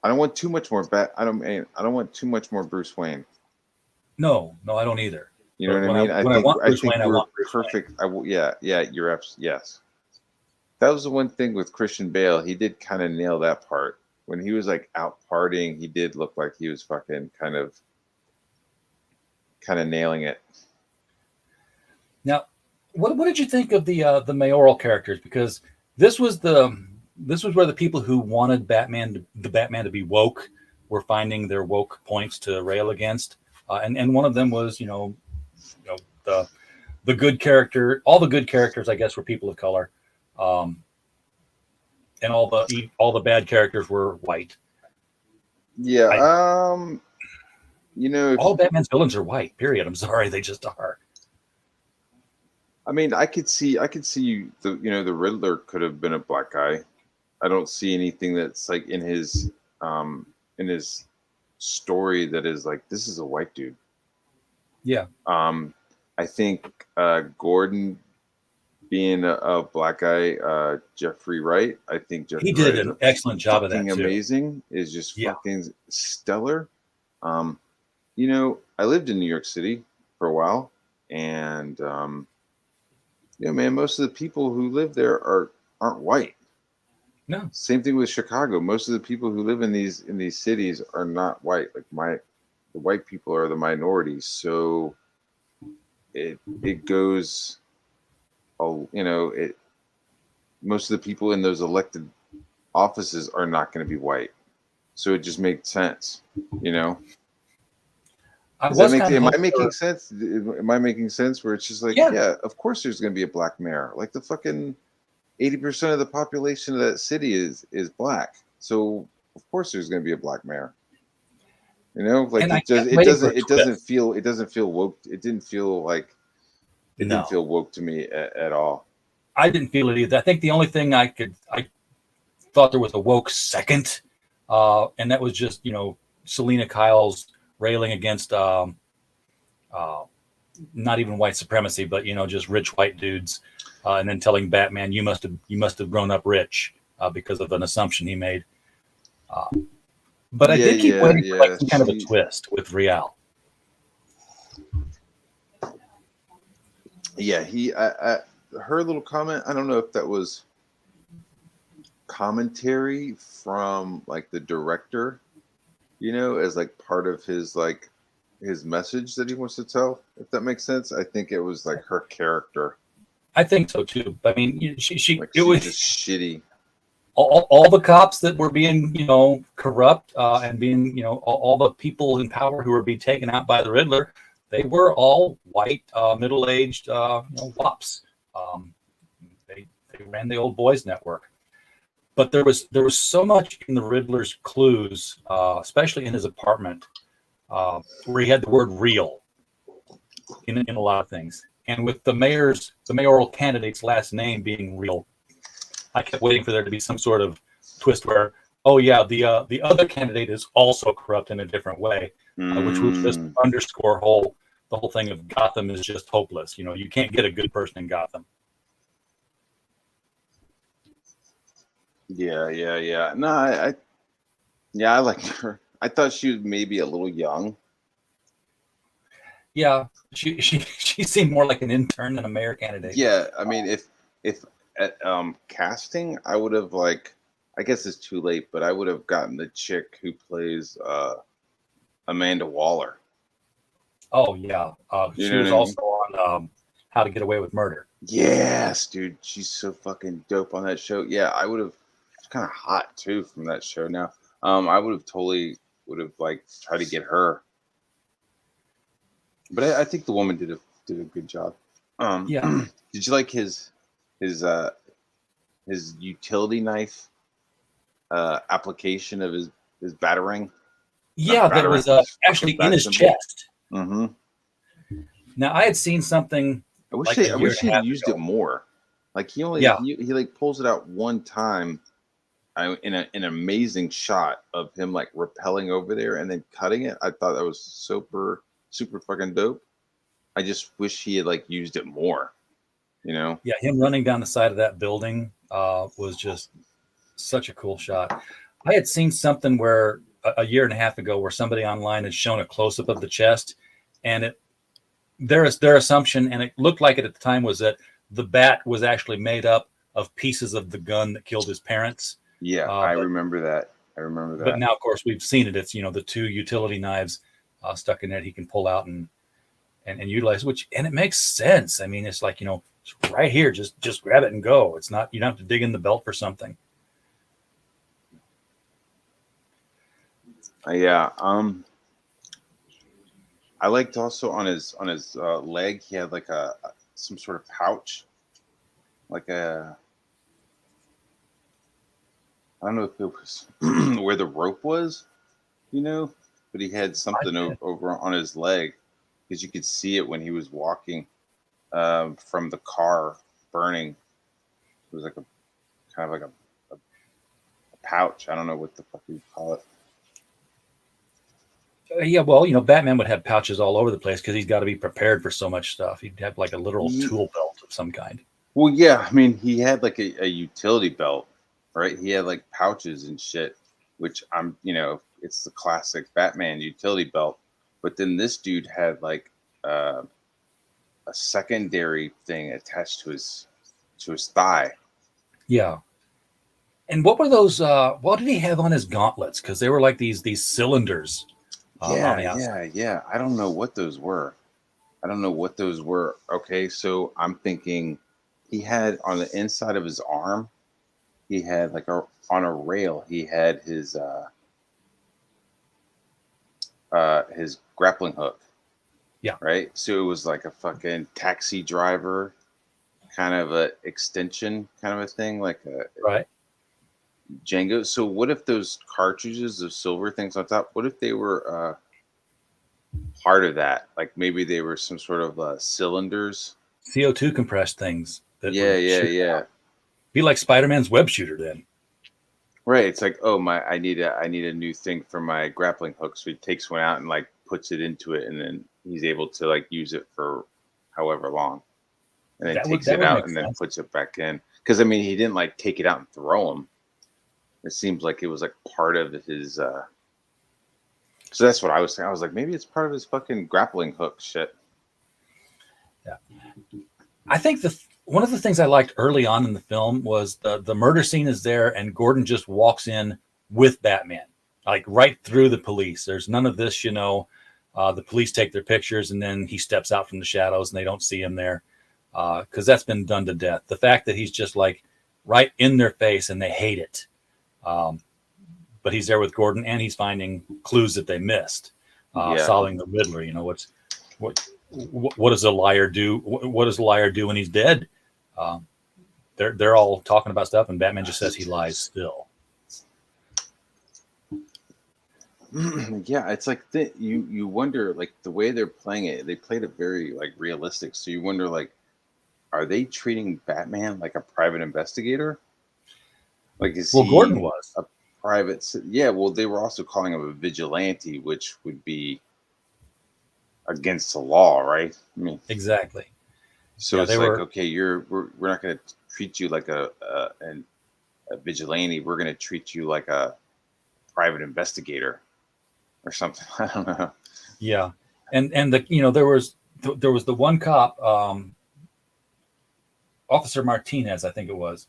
I don't want too much more I don't want too much more Bruce Wayne. No, I don't either. You know what I mean? I think we're perfect. Yes. That was the one thing with Christian Bale. He did kind of nail that part. When he was like out partying, he did look like he was fucking kind of nailing it. Now, what did you think of the mayoral characters? Because this was where the people who wanted the Batman to be woke were finding their woke points to rail against, and one of them was the good character. All the good characters, I guess, were people of color. and all the bad characters were white. Yeah. All Batman's villains are white. Period. I'm sorry, they just are. I mean, I could see the Riddler could have been a black guy. I don't see anything that's like in his story that is like, this is a white dude. Yeah. I think Gordon being a black guy, Jeffrey Wright. I think Jeffrey he did Wright an excellent job of that too. Amazing, is just fucking stellar. I lived in New York City for a while, and man, most of the people who live there aren't white. No. Same thing with Chicago. Most of the people who live in these cities are not white. Like the white people are the minority. So it goes, most of the people in those elected offices are not going to be white. So it just makes sense, Am I making sense? Am I making sense? Where it's just like, yeah, of course there's going to be a black mayor. Like the fucking 80% of the population of that city is black. So of course there's going to be a black mayor. Like it doesn't feel woke. It didn't feel woke to me at all. I didn't feel it either. I think the only thing I thought there was a woke second, and that was just Selena Kyle's railing against not even white supremacy, but just rich white dudes, and then telling Batman, you must have grown up rich because of an assumption he made. But I did keep waiting for some kind of a twist with Real. Yeah, her little comment, I don't know if that was commentary from like the director, as like part of his message that he wants to tell, if that makes sense. I think it was like her character. I think so too. I mean, it was just shitty. All the cops that were being, corrupt and being, all the people in power who were being taken out by the Riddler, they were all white, middle-aged, wops. They ran the old boys network. But there was so much in the Riddler's clues, especially in his apartment, where he had the word "real" in a lot of things. And with the mayoral candidate's last name being Real, I kept waiting for there to be some sort of twist where, oh yeah, the other candidate is also corrupt in a different way, which would just underscore the whole thing of Gotham is just hopeless. You can't get a good person in Gotham. Yeah. No, I liked her. I thought she was maybe a little young. Yeah, she seemed more like an intern than a mayor candidate. Yeah, I mean, if at casting, I would have I guess it's too late, but I would have gotten the chick who plays Amanda Waller. Oh yeah, she was also on How to Get Away with Murder. Yes, dude, she's so fucking dope on that show. Yeah, I would have. It's kind of hot too from that show. Now, I would have tried to get her. But I think the woman did a good job. Yeah. Did you like his utility knife application of his batarang? Yeah, that was actually in his chest. Mm-hmm. Now I had seen something. I wish he had used it more. Like he pulls it out one time. In an amazing shot of him like rappelling over there and then cutting it. I thought that was super fucking dope. I just wish he had used it more, Yeah, him running down the side of that building was just such a cool shot. I had seen something where a year and a half ago where somebody online had shown a close-up of the chest, and their assumption, and it looked like it at the time, was that the bat was actually made up of pieces of the gun that killed his parents. Yeah, I remember that. But now, of course, we've seen it. It's the two utility knives stuck in it. He can pull out and utilize, and it makes sense. I mean, it's like it's right here. Just grab it and go. It's not, you don't have to dig in the belt for something. Yeah. I liked also on his leg. He had some sort of pouch, like a. I don't know if it was where the rope was, but he had something over on his leg because you could see it when he was walking from the car burning. It was like a kind of like a pouch. I don't know what the fuck you call it. Yeah, well, Batman would have pouches all over the place because he's got to be prepared for so much stuff. He'd have like a literal tool belt of some kind. Well, yeah, I mean, he had like a utility belt, right? He had like pouches and shit, which it's the classic Batman utility belt. But then this dude had like a secondary thing attached to his thigh. Yeah. And what were those? What did he have on his gauntlets? Because they were like these cylinders. Yeah. I don't know what those were. Okay, so I'm thinking he had on the inside of his arm, he had like on a rail, he had his grappling hook. Yeah. Right. So it was like a fucking taxi driver kind of a extension kind of a thing, like a right. Django. So what if those cartridges of silver things on top, what if they were part of that? Like maybe they were some sort of cylinders. CO2 compressed things. Yeah. Be like Spider-Man's web shooter then. Right. It's like, I need a new thing for my grappling hook. So he takes one out and like puts it into it, and then he's able to like use it for however long. And then takes it out and then puts it back in. Because I mean, he didn't like take it out and throw them. It seems like it was like part of his. So that's what I was saying. I was like, maybe it's part of his fucking grappling hook shit. Yeah, I think one of the things I liked early on in the film was the murder scene is there, and Gordon just walks in with Batman, like right through the police. There's none of this, the police take their pictures and then he steps out from the shadows and they don't see him there, because that's been done to death. The fact that he's just like right in their face and they hate it. But he's there with Gordon and he's finding clues that they missed, solving the Riddler. What does a liar do? What does a liar do when he's dead? They're all talking about stuff, and Batman just says he lies still. Yeah, it's like you wonder, like the way they're playing it. They played it very like realistic. So you wonder, like, are they treating Batman like a private investigator? Like, Gordon was a private? Yeah. Well, they were also calling him a vigilante, which would be against the law, right? I mean, exactly. So it's like, okay, we're not going to treat you like a vigilante. We're going to treat you like a private investigator or something. I don't know. Yeah, and there was the one cop, Officer Martinez, I think it was,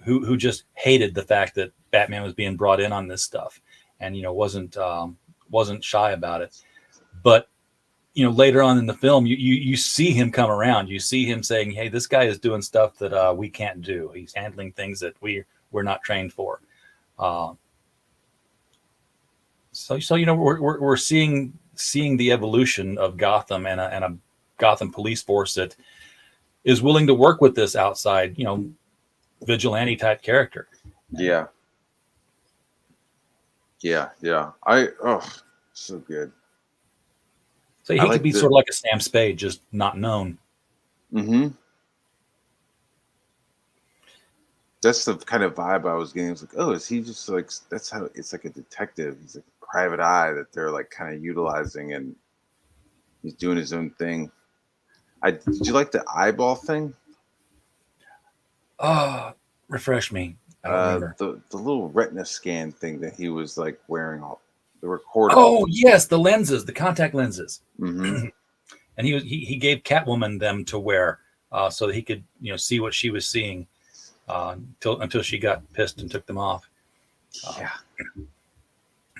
who just hated the fact that Batman was being brought in on this stuff, and wasn't shy about it. But later on in the film, you see him come around. You see him saying, "Hey, this guy is doing stuff that we can't do. He's handling things that we're not trained for." So we're seeing the evolution of Gotham and a Gotham police force that is willing to work with this outside, vigilante type character. Yeah. So good. So he could be sort of like a Sam Spade, just not known. Mm-hmm. That's the kind of vibe I was getting. It's like, is he just like, that's how it's like a detective. He's like a private eye that they're like kind of utilizing, and he's doing his own thing. Did you like the eyeball thing? Refresh me. I don't remember. The little retina scan thing that he was like wearing all the recorder. Oh yes, the lenses, the contact lenses. Mm-hmm. And he gave Catwoman them to wear, so that he could see what she was seeing, until she got pissed and took them off.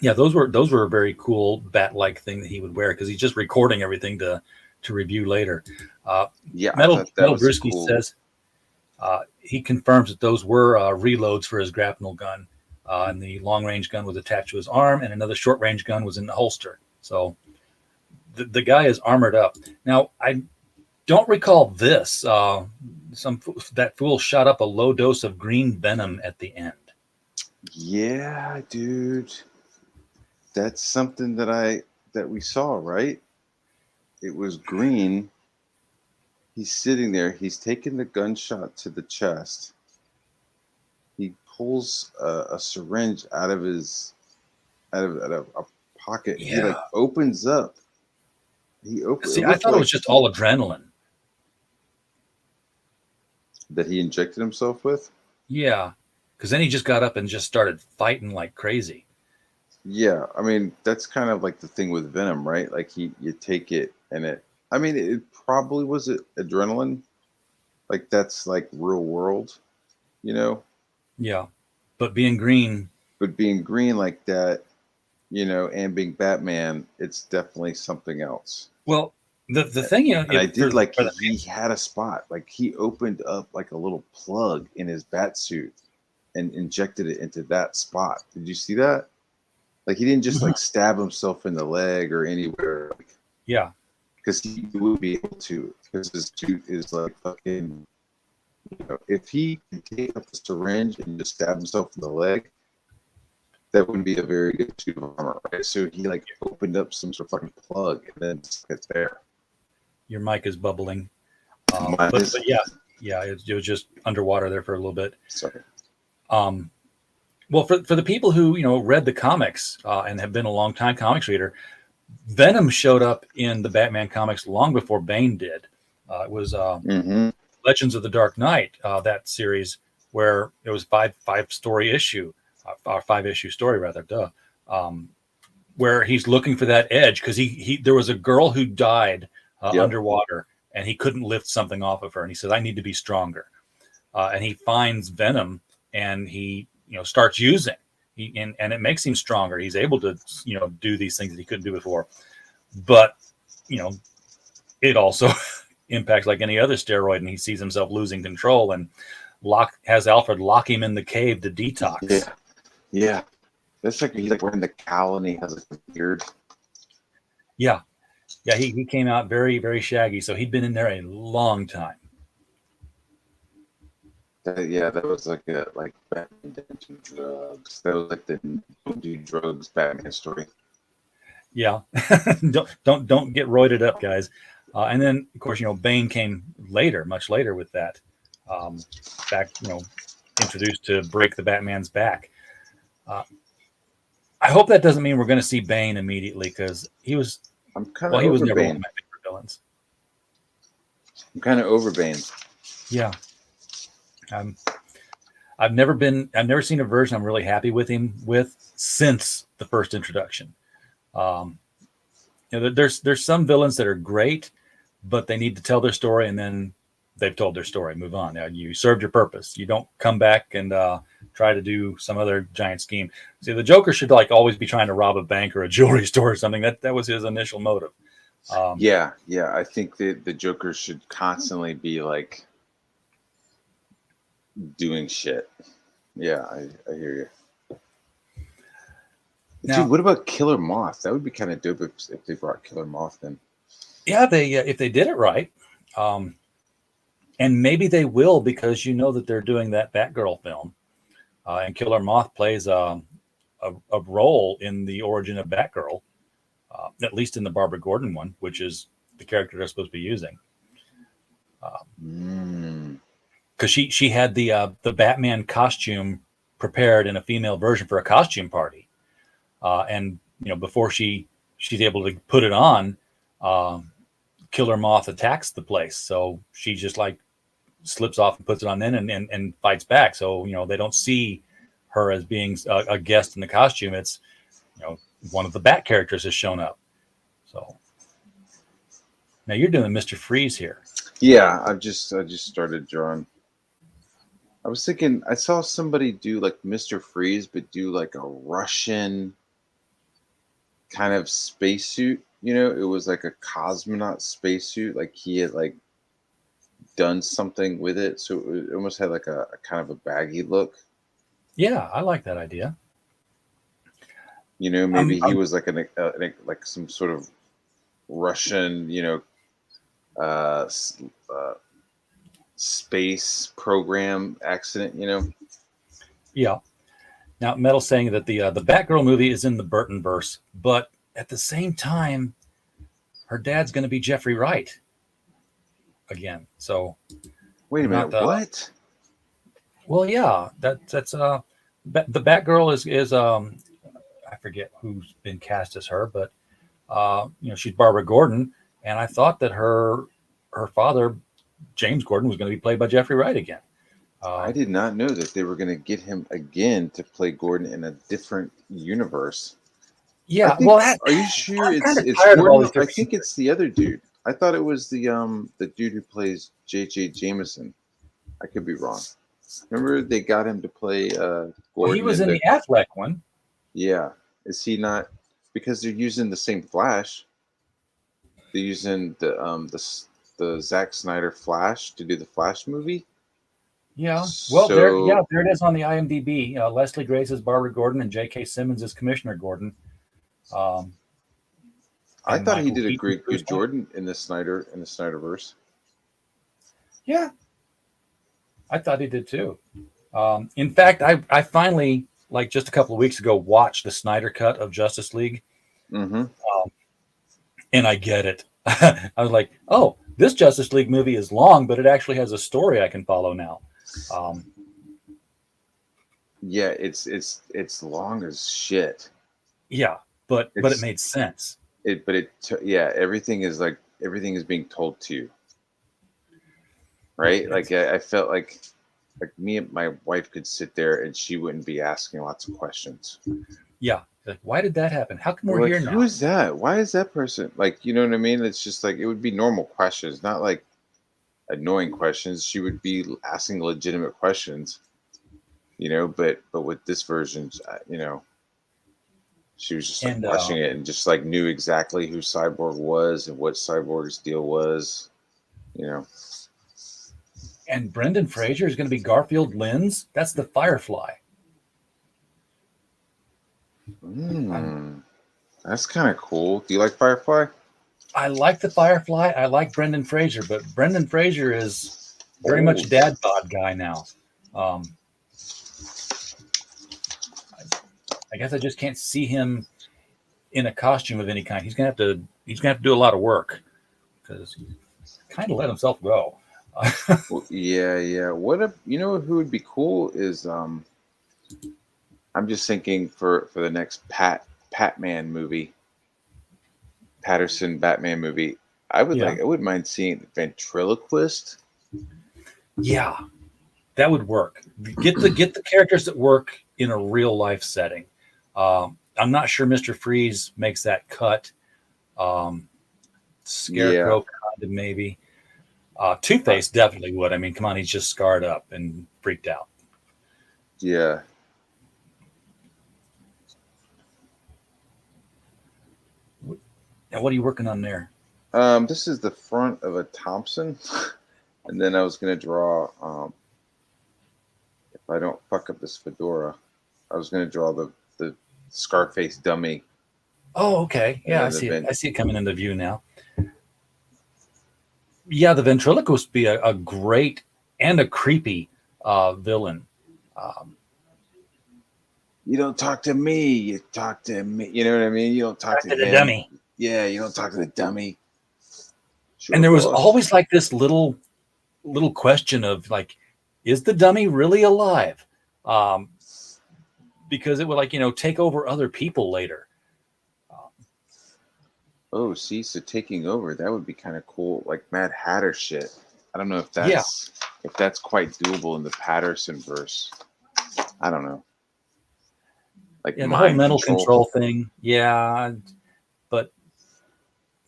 Yeah, those were a very cool bat-like thing that he would wear, because he's just recording everything to review later. Metal Brewski cool. Says he confirms that those were reloads for his grapnel gun, and the long-range gun was attached to his arm, and another short-range gun was in the holster. So the guy is armored up. Now, I don't recall this. That fool shot up a low dose of green venom at the end. Yeah, dude. That's something that we saw, right? It was green. He's sitting there. He's taking the gunshot to the chest. He pulls a syringe out of a pocket. Yeah. He like opens up. See, I thought it was just all adrenaline that he injected himself with. Yeah, because then he just got up and just started fighting like crazy. Yeah, I mean that's kind of like the thing with Venom, right? Like you take it and it probably was adrenaline. Like that's like real world, you know? Yeah. But being green. But being green like that, and being Batman, it's definitely something else. Well, the thing, and I did like he had a spot. Like he opened up like a little plug in his bat suit and injected it into that spot. Did you see that? Like he didn't just like stab himself in the leg or anywhere. Like, yeah. Because he would be able to, because his suit is like fucking, if he could take up the syringe and just stab himself in the leg, that wouldn't be a very good suit of armor, right? So he like opened up some sort of fucking plug and then it's there. Your mic is bubbling. But yeah, it was just underwater there for a little bit. Sorry. Well, for the people who read the comics and have been a long time comics reader, Venom showed up in the Batman comics long before Bane did. It was Legends of the Dark Knight, that series where it was five-issue story rather, where he's looking for that edge because there was a girl who died underwater and he couldn't lift something off of her, and he says, "I need to be stronger," and he finds Venom and he starts using. And it makes him stronger. He's able to, do these things that he couldn't do before. But, it also impacts like any other steroid, and he sees himself losing control and has Alfred lock him in the cave to detox. Yeah. That's like he's like wearing the cowl and he has like a beard. Yeah. Yeah, he came out very, very shaggy. So he'd been in there a long time. That was like Batman didn't do drugs. That was like the don't do drugs Batman story. Yeah, don't get roided up, guys. And then of course Bane came later, much later with that. Back introduced to break the Batman's back. I hope that doesn't mean we're going to see Bane immediately because he was. He was never one of my favorite villains. I'm kind of over Bane. Yeah. I've never seen a version I'm really happy with him since the first introduction. There's some villains that are great, but they need to tell their story and then they've told their story. Move on. Now you served your purpose. You don't come back and try to do some other giant scheme. See, the Joker should always be trying to rob a bank or a jewelry store or something. That was his initial motive. Yeah. I think the Joker should constantly be doing shit. Yeah, I hear you. Now, dude, what about Killer Moth? That would be kind of dope if they brought Killer Moth in. Yeah, if they did it right, and maybe they will because that they're doing that Batgirl film, and Killer Moth plays a role in the origin of Batgirl, at least in the Barbara Gordon one, which is the character they're supposed to be using. Because she had the Batman costume prepared in a female version for a costume party, and before she's able to put it on, Killer Moth attacks the place. So she just slips off and puts it on then and fights back. So they don't see her as being a guest in the costume. It's one of the Bat characters has shown up. So now you're doing Mr. Freeze here. Yeah, I just started drawing. I was thinking I saw somebody do Mr. Freeze, but do a Russian kind of spacesuit. It was a cosmonaut spacesuit. He had done something with it, so it almost had a kind of a baggy look. Yeah, I like that idea. Maybe he was some sort of Russian, space program accident. Yeah. Now, Metal's saying that the Batgirl movie is in the Burtonverse, but at the same time, her dad's going to be Jeffrey Wright again. So, wait a minute, what? Well, yeah, that's the Batgirl is I forget who's been cast as her, but she's Barbara Gordon, and I thought that her father, James Gordon, was going to be played by Jeffrey Wright again. I did not know that they were going to get him again to play Gordon in a different universe. Yeah, are you sure it's Gordon? I think it's the other dude. I thought it was the dude who plays J.J. Jameson. I could be wrong. Remember they got him to play Gordon? Well, he was in the Affleck one. Yeah. Is he not? Because they're using the same Flash. They're using the Zack Snyder Flash to do the Flash movie. Yeah. Well, there it is on the IMDb. Leslie Grace is Barbara Gordon and J.K. Simmons is Commissioner Gordon. I thought he did a great good Jordan in the Snyderverse. Yeah, I thought he did too. In fact, I finally, like just a couple of weeks ago, watched the Snyder cut of Justice League. Mm-hmm. And I get it. I was like, oh, this Justice League movie is long, but it actually has a story I can follow now. Yeah, it's long as shit. Yeah, but it made sense. Everything is being told to you, right? Like I felt like me and my wife could sit there and she wouldn't be asking lots of questions. Yeah, like, why did that happen? How come we're here now? Who is that? Why is that person? Like, you know what I mean? It's just like it would be normal questions, not like annoying questions. She would be asking legitimate questions, But with this version, she was just watching it and just like knew exactly who Cyborg was and what Cyborg's deal was, And Brendan Fraser is going to be Garfield Lynns. That's the Firefly. That's kind of cool. Do you like Firefly? I like the Firefly. I like Brendan Fraser, but Brendan Fraser is very much dad bod guy now. I guess I just can't see him in a costume of any kind. He's gonna have to do a lot of work because he kind of let himself go. Yeah. Who would be cool is I'm just thinking for the next Patman movie, Patterson Batman movie. I wouldn't mind seeing Ventriloquist. Yeah, that would work. Get the characters that work in a real life setting. I'm not sure Mr. Freeze makes that cut. Scarecrow kind of maybe. Two-Face definitely would. I mean, come on, he's just scarred up and freaked out. Yeah. Now, what are you working on there? This is the front of a Thompson, and then I was going to draw. If I don't fuck up this fedora, I was going to draw the Scarface dummy. Oh, okay. Yeah, I see it. I see it coming into view now. Yeah, the ventriloquist would be a great and a creepy villain. You don't talk to me. You talk to me. You know what I mean? You don't talk to the dummy. Yeah, you don't talk to the dummy. Sure, and there was always like this little question of like, is the dummy really alive? Because it would take over other people later. So taking over, that would be kind of cool, like Mad Hatter shit. I don't know if that's quite doable in the Patterson verse. I don't know. Like the whole mental control thing. Yeah. But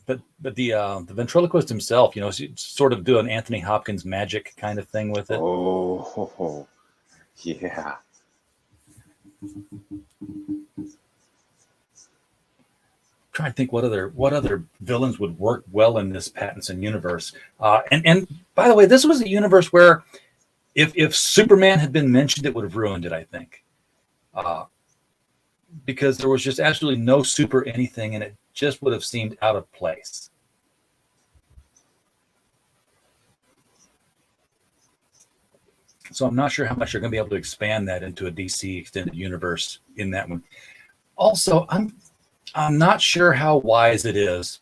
the ventriloquist himself, sort of do an Anthony Hopkins magic kind of thing with it. Oh, yeah. Trying to think what other villains would work well in this Pattinson universe. And by the way, this was a universe where if Superman had been mentioned, it would have ruined it, I think. Because there was just absolutely no super anything, and it just would have seemed out of place. So I'm not sure how much they're going to be able to expand that into a DC extended universe in that one. Also, I'm not sure how wise it is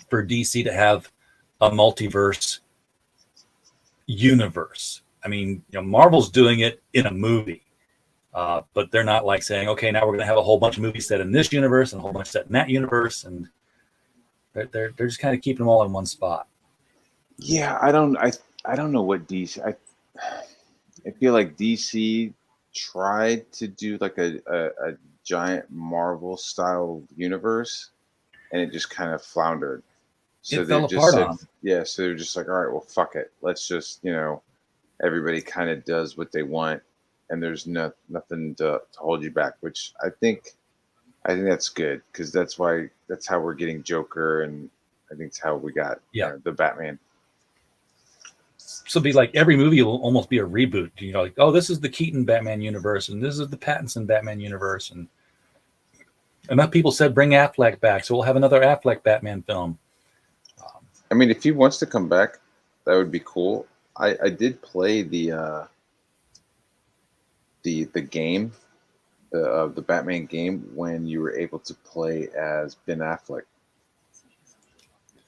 for DC to have a multiverse universe. I mean, Marvel's doing it in a movie, but they're not like saying, okay, now we're going to have a whole bunch of movies set in this universe and a whole bunch set in that universe, and they're just kind of keeping them all in one spot. Yeah, I don't know what DC. I feel like DC tried to do like a giant Marvel style universe, and it just kind of floundered. So it fell apart on them. Yeah, so they're just like, all right, well, fuck it. Let's just, everybody kind of does what they want, and there's nothing to hold you back. Which I think that's good, because that's how we're getting Joker, and I think it's how we got the Batman. So it'll be like every movie will almost be a reboot. Like, oh, this is the Keaton Batman universe, and this is the Pattinson Batman universe, and enough people said bring Affleck back, so we'll have another Affleck Batman film. I mean, if he wants to come back, that would be cool. I did play the game of the Batman game when you were able to play as Ben Affleck.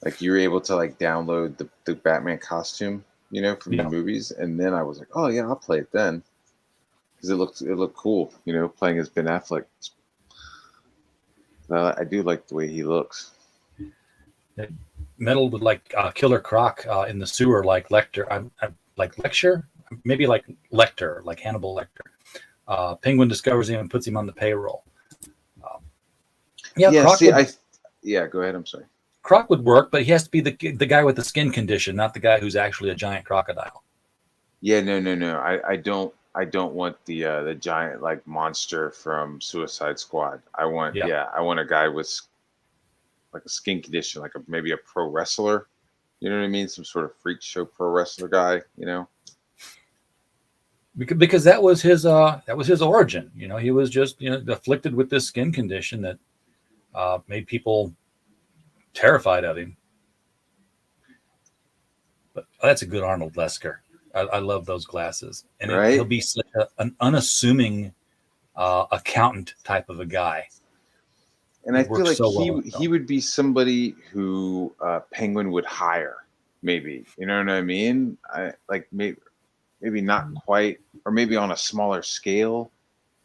Like, you were able to like download the Batman costume, from the movies, and then I was like, oh yeah, I'll play it then, because it looked cool, playing as Ben Affleck. I do like the way he looks. It meddled with like Killer Croc in the sewer, like Lecter. I'm like Lecture, maybe like Lecter, like Hannibal Lecter. Penguin discovers him and puts him on the payroll. Croc go ahead. I'm sorry. Croc would work, but he has to be the guy with the skin condition, not the guy who's actually a giant crocodile. Yeah, no. I don't want the giant like monster from Suicide Squad. I want a guy with like a skin condition, like maybe a pro wrestler. You know what I mean? Some sort of freak show pro wrestler guy. Because that was his origin. He was just afflicted with this skin condition that made people terrified of him. But that's a good Arnold Lesker. I love those glasses, and he'll be such an unassuming accountant type of a guy. And I feel like he would be somebody who Penguin would hire, maybe. You know what I mean? Maybe not quite, or maybe on a smaller scale,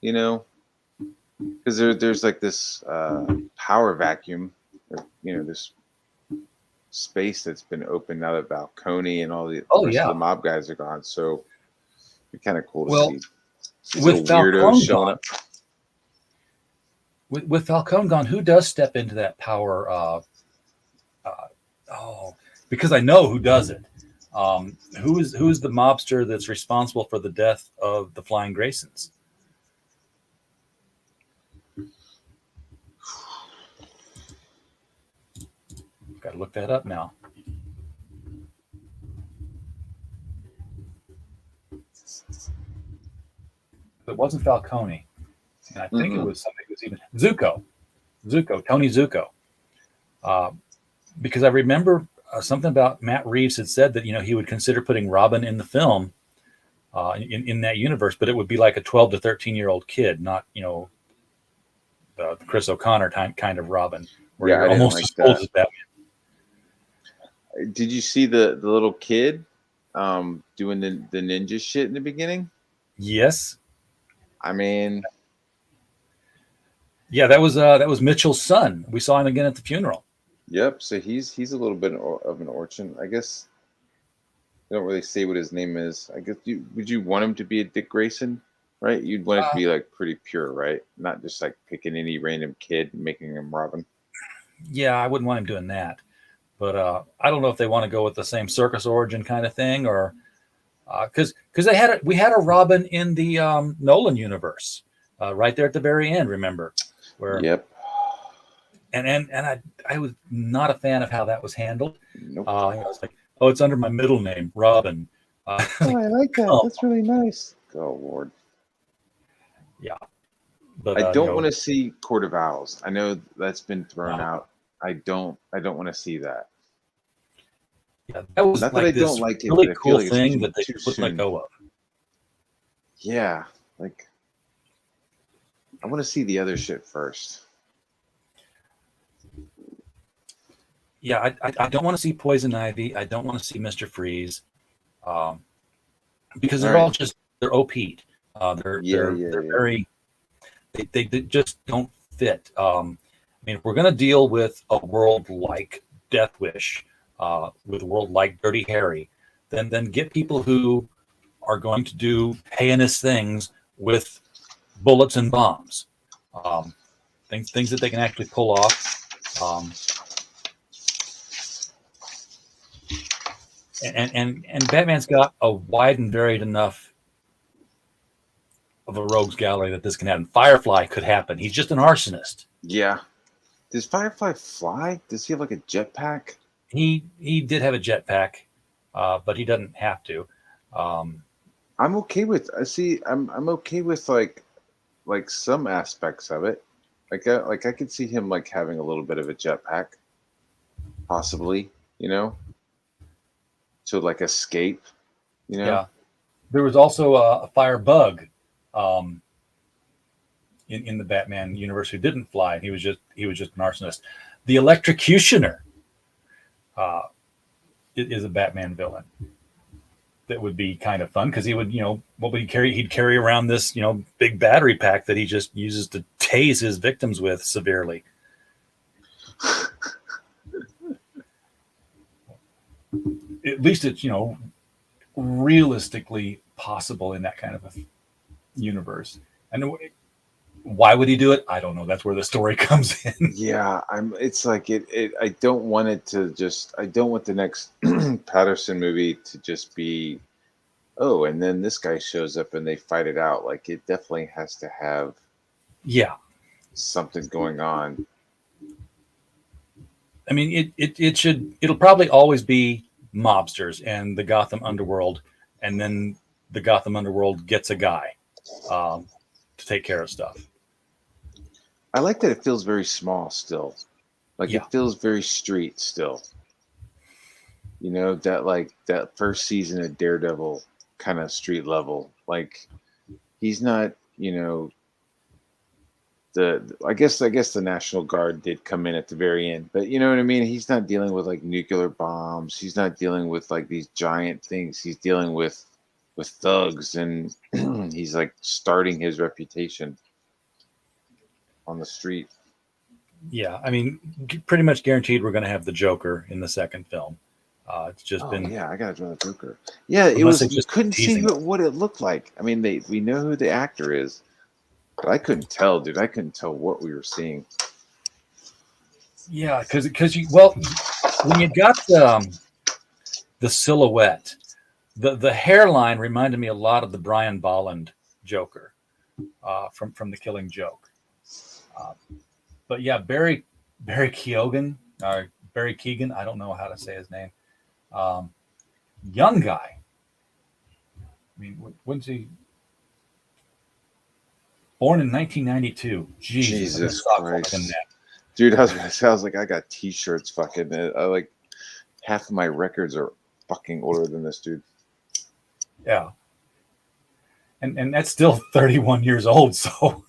because there's like this power vacuum, or, this space that's been opened now that Falcone and all the rest of the mob guys are gone. So it'd be kind of cool to see. With Falcone showing up. With Falcone gone, who does step into that power? Because I know who does it. Who's the mobster that's responsible for the death of the Flying Graysons? Got to look that up now. It wasn't Falcone. And I think it was something that was even Tony Zuko. Because I remember something about Matt Reeves had said that, he would consider putting Robin in the film in that universe, but it would be like a 12 to 13-year-old kid, not, the Chris O'Connor kind of Robin, where you're almost as old as Batman. Did you see the little kid doing the ninja shit in the beginning? Yes. I mean, yeah, that was Mitchell's son. We saw him again at the funeral. Yep. So he's a little bit of an orphan, I guess. They don't really say what his name is. I guess would you want him to be a Dick Grayson, right? You'd want it to be like pretty pure, right? Not just like picking any random kid and making him Robin. Yeah, I wouldn't want him doing that. But I don't know if they want to go with the same circus origin kind of thing, or because we had a Robin in the Nolan universe right there at the very end. Remember? Yep. And I was not a fan of how that was handled. Nope. I was like, oh, it's under my middle name, Robin. I like that. That's really nice. Oh Lord. Yeah. But I don't want to see Court of Owls. I know that's been thrown out. I don't want to see that. Yeah, that was not like that I this don't like it, really but cool like thing that they couldn't let go of. Yeah, like I want to see the other shit first. Yeah, I don't want to see Poison Ivy. I don't want to see Mr. Freeze, because they're all just they're OP'd. They're very they just don't fit. I mean, if we're gonna deal with a world like Death Wish, with a world like Dirty Harry, then get people who are going to do heinous things with bullets and bombs, things that they can actually pull off. And Batman's got a wide and varied enough of a rogues gallery that this can happen. Firefly could happen. He's just an arsonist. Yeah. Does Firefly fly? Does he have like a jetpack? He did have a jetpack, but he doesn't have to. I'm okay with. I'm okay with like some aspects of it. Like I could see him like having a little bit of a jetpack, possibly. To like escape. Yeah. There was also a firebug in the Batman universe who didn't fly, and he was just an arsonist. The Electrocutioner is a Batman villain that would be kind of fun, because he would, what would he carry? He'd carry around this, big battery pack that he just uses to tase his victims with severely. At least it's, realistically possible in that kind of a universe. And why would he do it? I don't know. That's where the story comes in. Yeah, it's like it I don't want it to just, I don't want the next Patterson movie to just be, oh, and then this guy shows up and they fight it out. Like, it definitely has to have something going on. I mean, it'll probably always be mobsters and the Gotham underworld, and then the Gotham underworld gets a guy to take care of stuff. I like that it feels very small still. Like, it feels very street still. That first season of Daredevil kind of street level. Like, he's not, I guess the National Guard did come in at the very end, but you know what I mean? He's not dealing with like nuclear bombs. He's not dealing with like these giant things. He's dealing with thugs, and he's like starting his reputation on the street. Yeah, I mean, pretty much guaranteed we're going to have the Joker in the second film. It's just been. Yeah, I got to draw the Joker. Yeah, it was. You couldn't see what it looked like. I mean, we know who the actor is. But I couldn't tell, dude. I couldn't tell what we were seeing. Yeah, because when you got the silhouette, the hairline reminded me a lot of the Brian Bolland Joker from The Killing Joke. But yeah, Barry Keoghan, or Barry Keoghan, I don't know how to say his name. Young guy. I mean, when's he? Born in 1992. Jesus Christ. Dude, I was like, I got t-shirts fucking. I like half of my records are fucking older than this dude. Yeah. And that's still 31 years old. So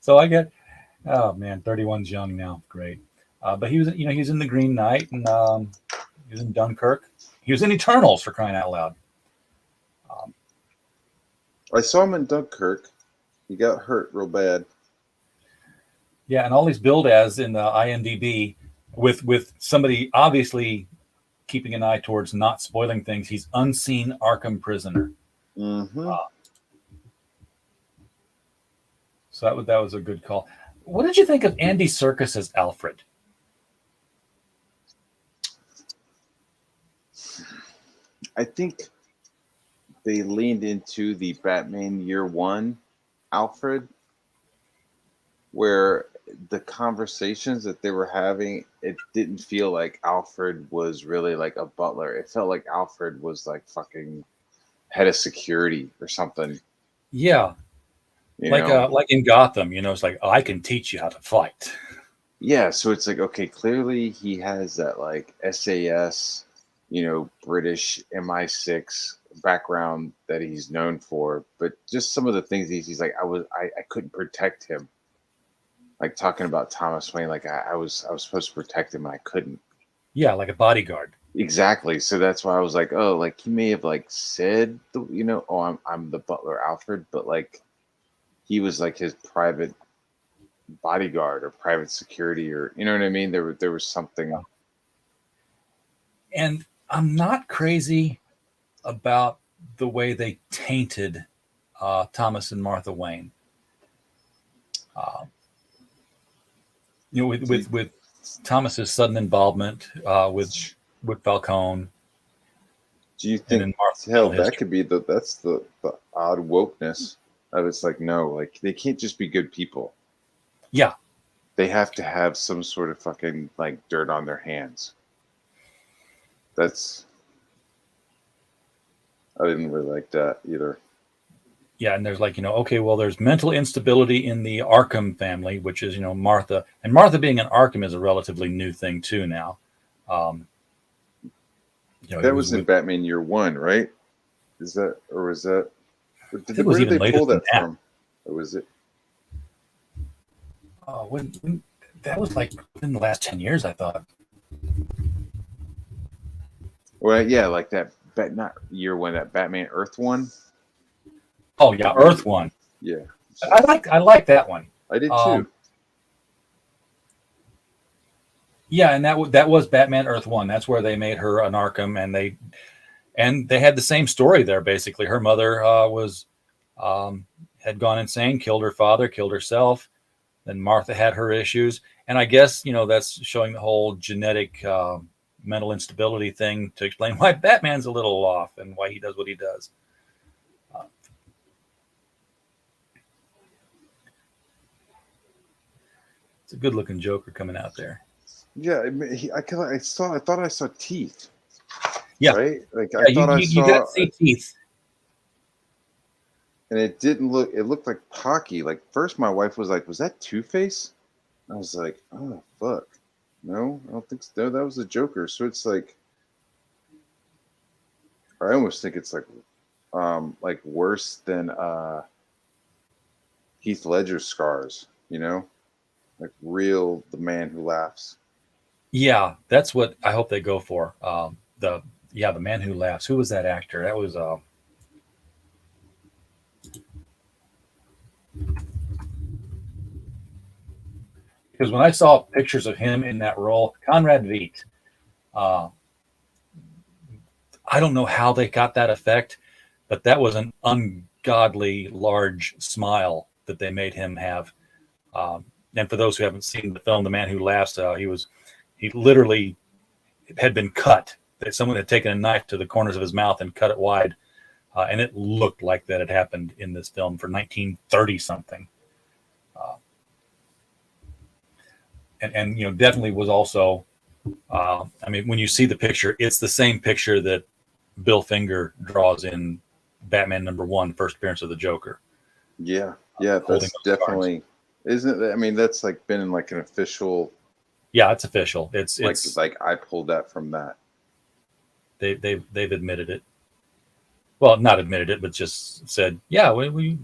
I get, oh man, 31's young now. Great. But he was in The Green Knight, and he was in Dunkirk. He was in Eternals, for crying out loud. I saw him in Dunkirk. He got hurt real bad. Yeah, and all these billed as in the IMDb with somebody obviously keeping an eye towards not spoiling things. He's unseen Arkham prisoner. Mm-hmm. So that was a good call. What did you think of Andy Serkis as Alfred? I think they leaned into the Batman Year One Alfred, where the conversations that they were having, it didn't feel like Alfred was really like a butler. It felt like Alfred was like fucking head of security or something. Yeah. Like in Gotham, it's like, I can teach you how to fight. Yeah, so it's like, okay, clearly he has that like SAS, British MI6 background that he's known for, but just some of the things he's like, I couldn't protect him. Like talking about Thomas Wayne, like I was supposed to protect him and I couldn't. Yeah, like a bodyguard. Exactly. So that's why I was like, oh, like he may have like said, oh, I'm the butler Alfred, but like he was like his private bodyguard or private security, or you know what I mean? There was something. And I'm not crazy about the way they tainted Thomas and Martha Wayne. With Thomas's sudden involvement with Falcone. Do you think that could be that's the odd wokeness of it's like, no, like they can't just be good people. Yeah. They have to have some sort of fucking like dirt on their hands. I didn't really like that either. Yeah, and there's like, okay, well, there's mental instability in the Arkham family, which is, Martha. And Martha being an Arkham is a relatively new thing, too, now. That was in Batman Year One, right? Is that, or was that? Where did they pull that from? Or was it? When that was like in the last 10 years, I thought. Well, yeah, like that, not Year One, that Batman Earth one. Oh yeah, Earth one. Yeah, I like that one. I did too. Yeah, and that was Batman Earth one. That's where they made her an Arkham, and they had the same story there. Basically, her mother had gone insane, killed her father, killed herself. Then Martha had her issues, and I guess that's showing the whole genetic mental instability thing to explain why Batman's a little off and why he does what he does. It's a good-looking Joker coming out there. Yeah, I thought I saw teeth. Yeah, right. Like I thought you got to see teeth, and it didn't look. It looked like Pocky. Like first, my wife was like, "Was that Two-Face?" I was like, "Oh fuck, no, I don't think so. No, that was the Joker." So it's like, I almost think it's like worse than Heath Ledger's scars. Like real, the man who laughs. Yeah, that's what I hope they go for. The man who laughs. Who was that actor? That was because when I saw pictures of him in that role, Conrad Veidt. I don't know how they got that effect, but that was an ungodly large smile that they made him have. And for those who haven't seen the film, The Man Who Laughs, he literally had been cut. That someone had taken a knife to the corners of his mouth and cut it wide, and it looked like that had happened in this film for 1930 something. And definitely was also. When you see the picture, it's the same picture that Bill Finger draws in Batman #1, first appearance of the Joker. Yeah, that's definitely. Cards. Isn't it? That's like been in like an official. Yeah, it's official. It's like I pulled that from that. They've admitted it. Well, not admitted it, but just said, yeah, we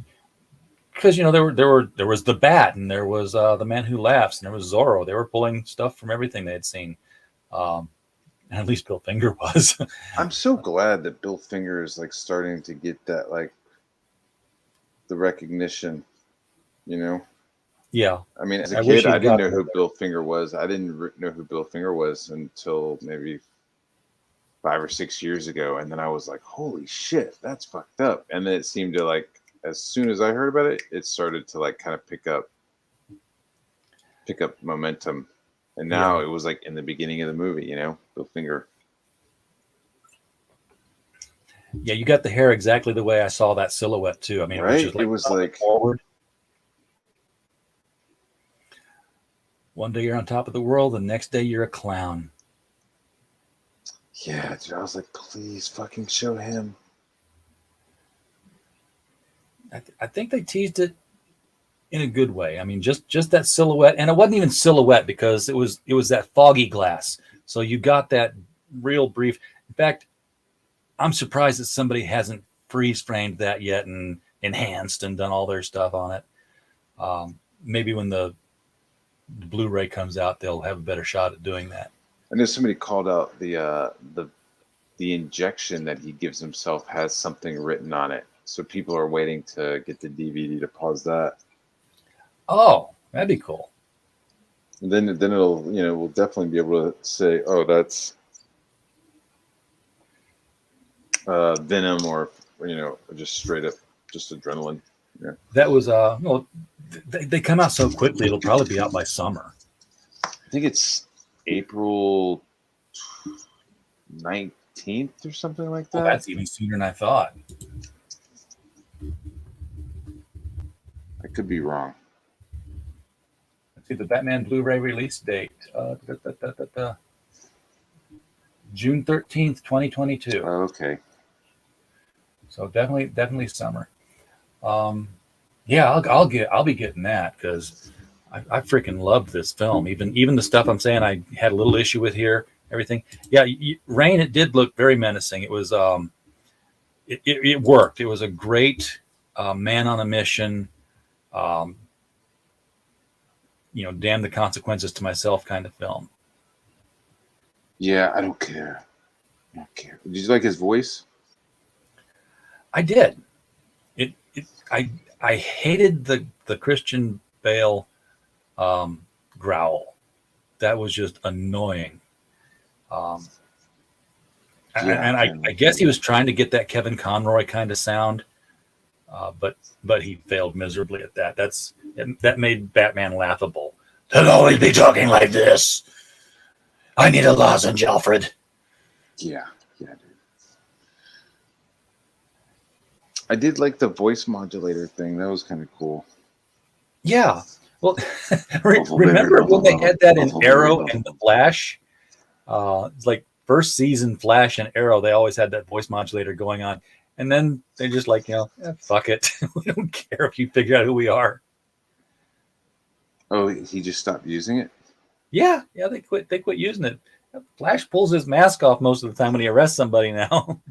because there was the Bat and there was the Man Who Laughs and there was Zorro. They were pulling stuff from everything they had seen. And at least Bill Finger was. I'm so glad that Bill Finger is like starting to get that like the recognition, Yeah. As a kid, I didn't know who Bill Finger was. I didn't know who Bill Finger was until maybe 5 or 6 years ago. And then I was like, holy shit, that's fucked up. And then it seemed to like, as soon as I heard about it, it started to like kind of pick up momentum. And now it was like in the beginning of the movie, Bill Finger. Yeah, you got the hair exactly the way I saw that silhouette too. Right? It was like forward. One day you're on top of the world, the next day you're a clown. Yeah, dude, I was like, please fucking show him. I think they teased it in a good way. Just that silhouette, and it wasn't even silhouette because it was that foggy glass. So you got that real brief. In fact, I'm surprised that somebody hasn't freeze framed that yet and enhanced and done all their stuff on it. Maybe when the Blu-ray comes out, they'll have a better shot at doing that. I know somebody called out the injection that he gives himself has something written on it, so people are waiting to get the DVD to pause that. Oh, that'd be cool. And then it'll, we'll definitely be able to say, oh, that's venom, or just straight up just adrenaline. Yeah. That was they come out so quickly. It'll probably be out by summer. I think it's April 19th or something like that. Oh, that's even sooner than I thought. I could be wrong. Let's see the Batman Blu-ray release date. June 13th, 2022. Okay. So definitely summer. Yeah, I'll be getting that because I freaking loved this film. Even the stuff I'm saying I had a little issue with here, everything. Yeah, Rain, it did look very menacing. It was it worked. It was a great man on a mission. Damn the consequences to myself kind of film. Yeah, I don't care. Did you like his voice? I did. I hated the Christian Bale growl. That was just annoying. And I guess he was trying to get that Kevin Conroy kind of sound, but he failed miserably at that. That made Batman laughable. He'll always be talking like this. I need a lozenge, Alfred. Yeah, dude. I did like the voice modulator thing. That was kind of cool. Yeah. Well, remember when they had that in Arrow and the Flash? It's like first season Flash and Arrow, they always had that voice modulator going on. And then they're just like, fuck it. We don't care if you figure out who we are. Oh, he just stopped using it? Yeah, they quit using it. Flash pulls his mask off most of the time when he arrests somebody now.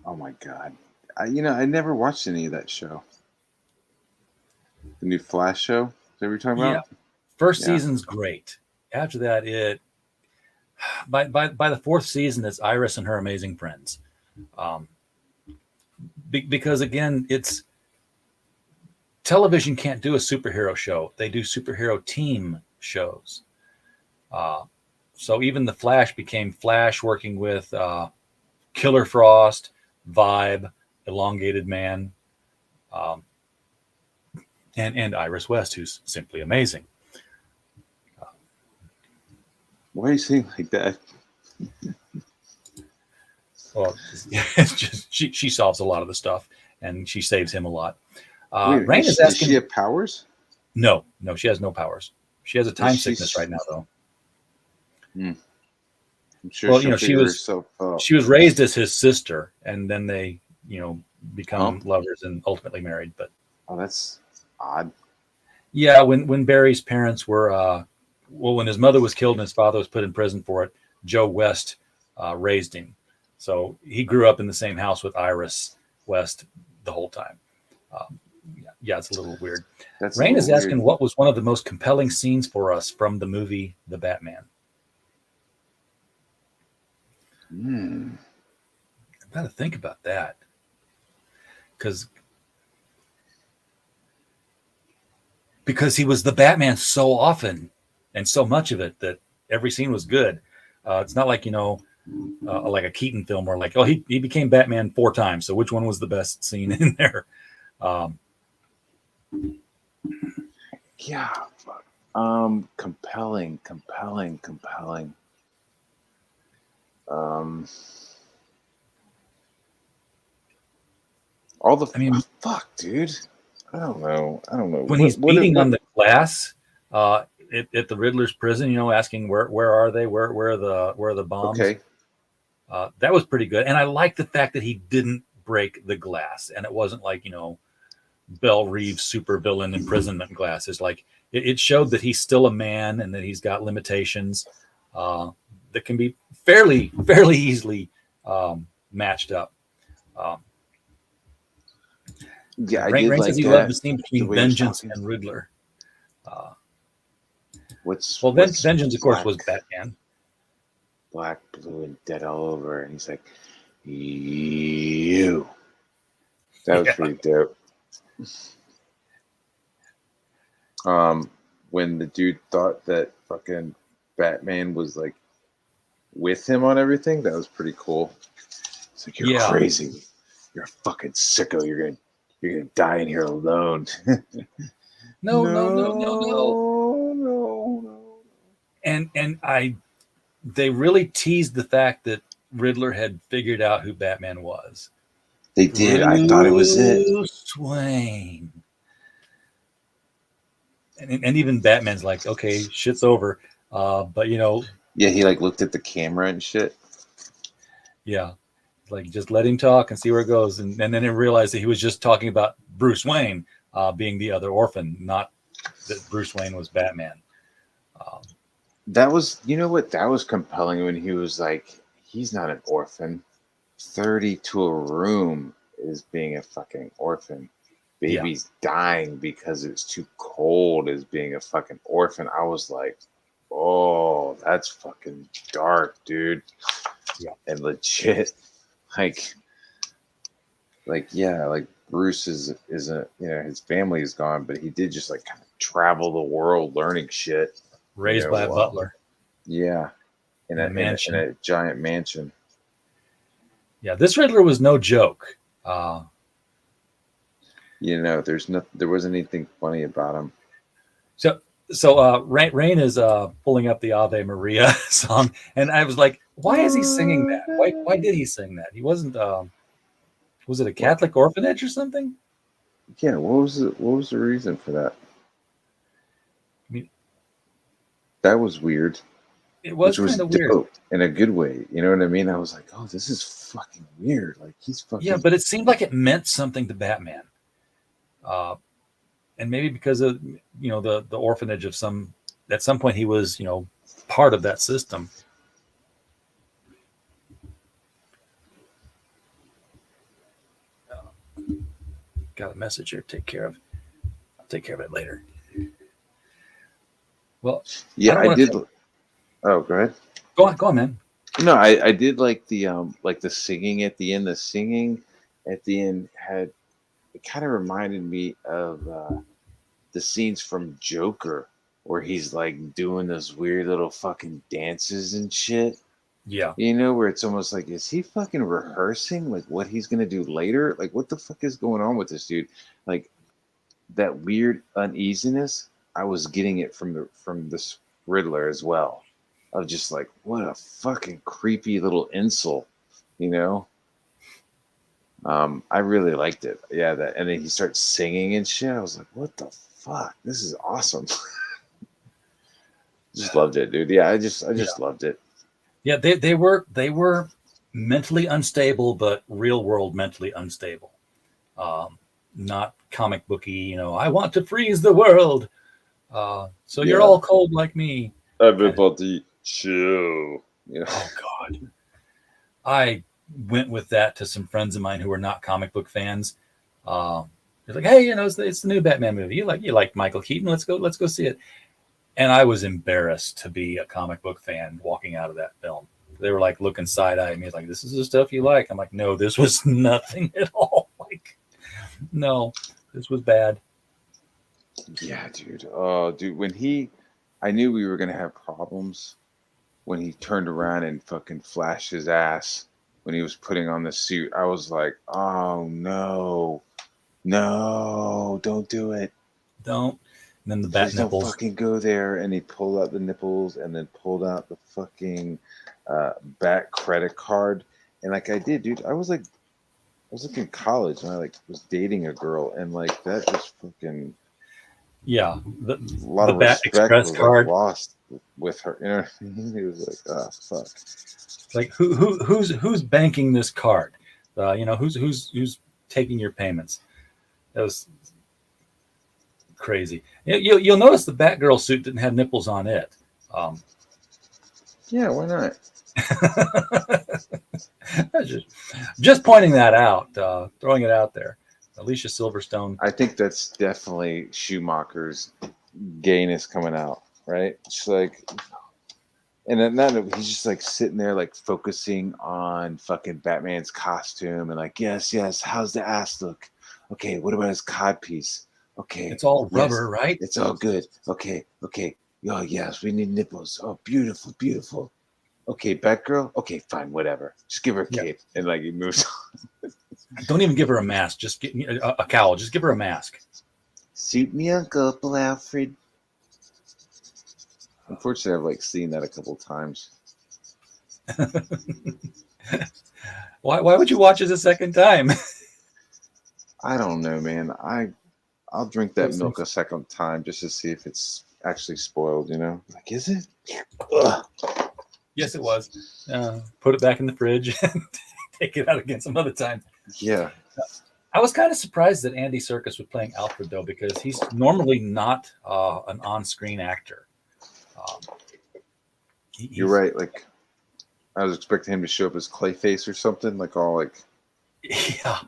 Oh my God. I never watched any of that show. The new Flash show? Is that what you're talking about? Yeah. First season's great. After that, by the fourth season, it's Iris and her amazing friends. Because again, it's television can't do a superhero show. They do superhero team shows. So even the Flash became Flash working with Killer Frost, Vibe, Elongated Man, and Iris West, who's simply amazing. Why are you saying like that? Well, it's just she solves a lot of the stuff, and she saves him a lot. Rain is asking. Does she have powers? No, she has no powers. She has a time sickness right now, though. I'm sure. Well, she was raised as his sister, and then they, become lovers and ultimately married. But that's odd. Yeah, when Barry's parents were, when his mother was killed and his father was put in prison for it, Joe West raised him. So he grew up in the same house with Iris West the whole time. Yeah, it's a little weird. Rain is asking, what was one of the most compelling scenes for us from the movie The Batman? I've got to think about that. Because he was the Batman so often and so much of it that every scene was good. It's not like, like a Keaton film where like, he became Batman 4 times. So which one was the best scene in there? Yeah. Compelling. Fuck, dude. I don't know. When he's beating on the glass at the Riddler's prison, asking where are they? Where are the bombs? Okay. That was pretty good. And I like the fact that he didn't break the glass. And it wasn't like, Belle Reeves supervillain imprisonment glass. It's like it showed that he's still a man and that he's got limitations. that can be fairly easily matched up. Yeah, I Rain, did Rain like says he that. loved the scene The between way he was Vengeance talking. and Riddler. What's Vengeance, of course, black, was Batman. black, blue, and dead all over, and he's like, you. That was pretty dope. When the dude thought that fucking Batman was like with him on everything, that was pretty cool. It's like, you're crazy. You're a fucking sicko. You're gonna die in here alone. No. No. And they really teased the fact that Riddler had figured out who Batman was. They did. I thought it was it. Bruce Wayne. And even Batman's like, okay, shit's over. But yeah, he like looked at the camera and shit. Yeah, like just let him talk and see where it goes. And then it realized that he was just talking about Bruce Wayne being the other orphan, not that Bruce Wayne was Batman. That was, you know what? That was compelling when he was like, he's not an orphan. 30 to a room is being a fucking orphan. Baby's dying because it's too cold is being a fucking orphan. I was like, oh, that's fucking dark, dude. Yeah. And legit, like Bruce is a, his family is gone, but he did just like kind of travel the world learning shit. Raised by a butler. Yeah. In a giant mansion. Yeah, this Riddler was no joke. There wasn't anything funny about him. So Rain is pulling up the Ave Maria song, and I was like, why is he singing that? Why did he sing that? He wasn't. Was it a Catholic orphanage or something? Yeah. What was the reason for that? I mean, that was weird. It was kind of weird in a good way. You know what I mean? I was like, oh, this is fucking weird. Like he's fucking. Yeah, but it seemed like it meant something to Batman. And maybe because of the orphanage at some point he was part of that system. Got a message here. Take care of. I'll take care of it later. Well, yeah, I did. Oh, go ahead. Go on, man. No, I did like the singing at the end. The singing at the end it kind of reminded me of the scenes from Joker where he's like doing those weird little fucking dances and shit. Yeah. Where it's almost like, is he fucking rehearsing like what he's gonna do later? Like what the fuck is going on with this dude? Like that weird uneasiness, I was getting it from this Riddler as well. Of just like, what a fucking creepy little insult, I really liked it. Yeah, and then he starts singing and shit. I was like, what the fuck? This is awesome. Just loved it, dude. Yeah, I just loved it. Yeah, they were mentally unstable, but real world mentally unstable. Not comic booky, I want to freeze the world. So you're all cold like me. Everybody chill. Oh God. I went with that to some friends of mine who were not comic book fans. They're like, hey, it's the new Batman movie. You like Michael Keaton? Let's go see it. And I was embarrassed to be a comic book fan walking out of that film. They were like looking side-eye at me, like, this is the stuff you like. I'm like, no, this was nothing at all. Like, no, this was bad. Yeah, dude. Oh, dude, I knew we were gonna have problems when he turned around and fucking flashed his ass when he was putting on the suit. I was like, oh no, don't do it. Don't. And then the bat nipples. Don't fucking go there. And he pulled out the nipples and then pulled out the fucking bat credit card. And like I did, dude, I was in college and I was dating a girl and like that just fucking. Yeah, a lot of Bat respect Express was card lost with her. He was like, "Ah, fuck." Like who's banking this card? Who's taking your payments? That was crazy. You'll notice the Batgirl suit didn't have nipples on it. Yeah, why not? just pointing that out, throwing it out there. Alicia Silverstone. I think that's definitely Schumacher's gayness coming out, right? It's like, and then he's just like sitting there, like focusing on fucking Batman's costume and like, yes, how's the ass look? Okay, what about his codpiece? Okay, it's all rubber, right? It's all good. Okay. Oh yes, we need nipples. Oh, beautiful. Okay, Batgirl. Okay, fine, whatever. Just give her a cape, and like he moves on. Don't even give her a mask. Just get a cowl. Just give her a mask. Suit me, Uncle Alfred. Unfortunately, I've like seen that a couple times. Why would you watch it a second time? I don't know, man. I'll drink that milk a second time just to see if it's actually spoiled. You know, like is it? Ugh. Yes, it was. Put it back in the fridge and take it out again some other time. Yeah. I was kind of surprised that Andy Serkis was playing Alfred, though, because he's normally not an on-screen actor. You're right. Like, I was expecting him to show up as Clayface or something, like all like. Yeah,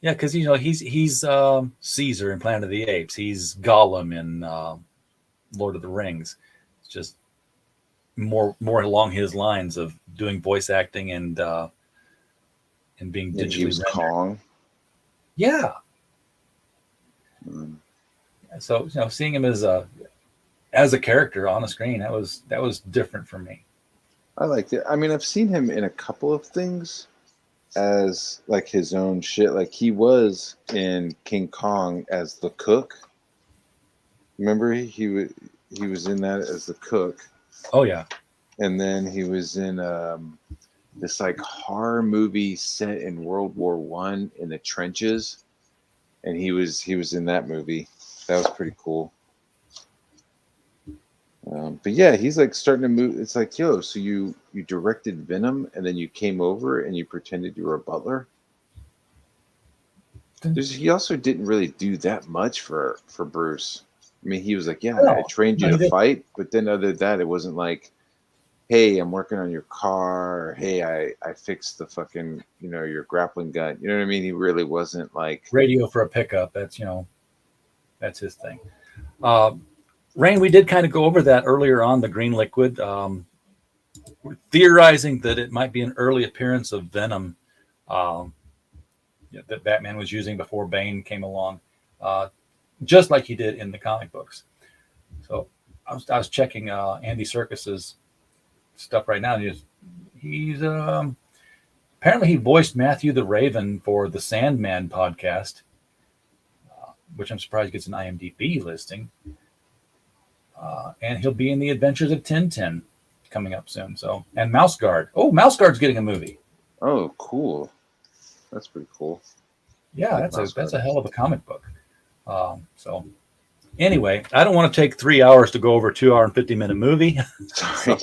because he's Caesar in Planet of the Apes. He's Gollum in Lord of the Rings. It's just more along his lines of doing voice acting and being digitally he was Kong. Yeah. So seeing him as a character on the screen, that was different for me. I liked it. I mean, I've seen him in a couple of things as like his own shit. Like he was in King Kong as the cook. Remember he was in that as the cook. Oh yeah. And then he was in this like horror movie set in World War I in the trenches, and he was in that movie. That was pretty cool. But yeah, he's like starting to move. It's like, yo, so you directed Venom, and then you came over and you pretended you were a butler. He also didn't really do that much for Bruce. I mean, he was like, yeah, I trained you to fight, but then other than that, it wasn't like, hey, I'm working on your car, or hey, I fixed the fucking, your grappling gun. You know what I mean? He really wasn't like radio for a pickup. That's his thing. Rain, we did kind of go over that earlier on, the green liquid. We're theorizing that it might be an early appearance of Venom that Batman was using before Bane came along, just like he did in the comic books. So I was checking Andy Serkis's stuff right now. He's apparently he voiced Matthew the Raven for the Sandman podcast, which I'm surprised gets an IMDb listing. And he'll be in the Adventures of Tintin coming up soon. So, and Mouse Guard. Oh, Mouse Guard's getting a movie. Oh, cool. That's pretty cool. Yeah, that's a hell of a comic book. So anyway, I don't want to take 3 hours to go over a 2 hour and 50-minute movie. Sorry.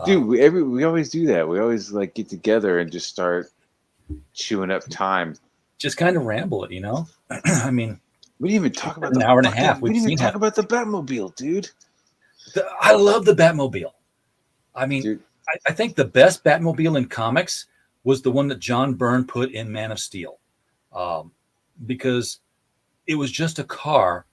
Dude, we always do that. We always like get together and just start chewing up time. Just kind of ramble it, I mean, we didn't even talk about an hour and a half. We didn't even talk about the Batmobile, dude. I love the Batmobile. I mean, dude. I think the best Batmobile in comics was the one that John Byrne put in Man of Steel, because it was just a car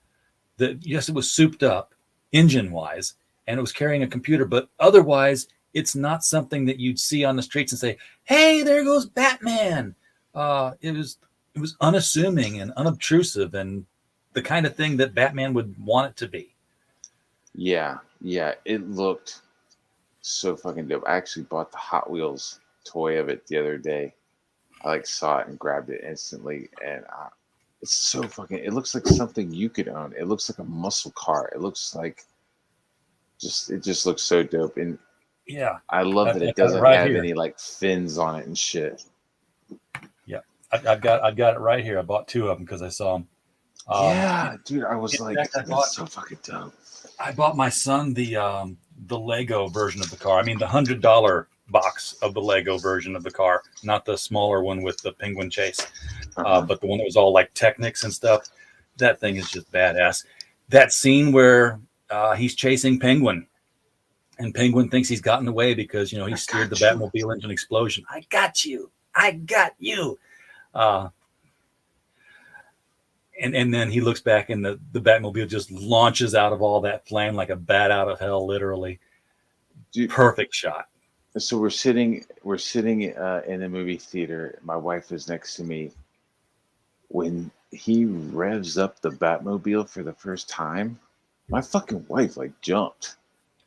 that, yes, it was souped up engine-wise, and it was carrying a computer, but otherwise, it's not something that you'd see on the streets and say, "Hey, there goes Batman." It was unassuming and unobtrusive, and the kind of thing that Batman would want it to be. Yeah, it looked so fucking dope. I actually bought the Hot Wheels toy of it the other day. I saw it and grabbed it instantly, and it's so fucking. It looks like something you could own. It looks like a muscle car. It looks like it just looks so dope, and yeah, I love that it doesn't have any fins on it and shit. Yeah, I've got it right here. I bought 2 of them because I saw them. Yeah, dude, I was like, that's so fucking dope. I bought my son the Lego version of the car. I mean, the $100 box of the Lego version of the car, not the smaller one with the penguin chase, but the one that was all like Technics and stuff. That thing is just badass. That scene where he's chasing Penguin And Penguin thinks he's gotten away because, you know, he steered the Batmobile into an explosion. I got you. I got you. And then he looks back and the Batmobile just launches out of all that flame like a bat out of hell, literally. Dude, perfect shot. So we're sitting in the movie theater. My wife is next to me. When he revs up the Batmobile for the first time, my fucking wife like jumped.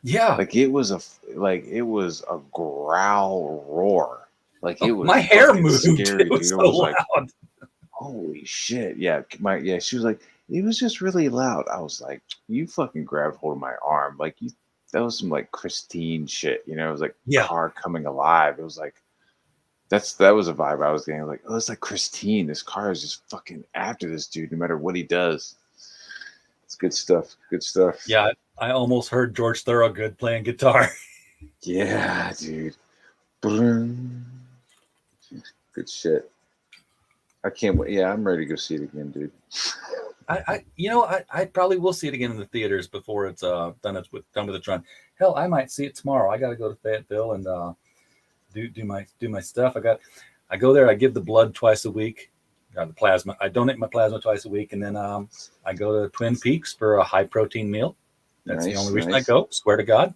Yeah, like it was a growl roar. Like it was my hair moved. Scary, it was dude. so I was loud. like, holy shit. Yeah, she was like, it was just really loud. I was like, you fucking grabbed hold of my arm. Like that was some like Christine shit, you know. It was like car coming alive. It was like that was a vibe I was getting. Like, oh, it's like Christine. This car is just fucking after this dude, no matter what he does. It's good stuff. Good stuff. Yeah, I almost heard George Thorogood playing guitar. Yeah, dude. Good shit. I can't wait. Yeah, I'm ready to go see it again, dude. I probably will see it again in the theaters before it's done with its run. Hell, I might see it tomorrow. I got to go to Fayetteville and do my stuff. I go there. I give the blood twice a week. The plasma. I donate my plasma twice a week, and then I go to Twin Peaks for a high protein meal. That's the only reason I go. Swear to God.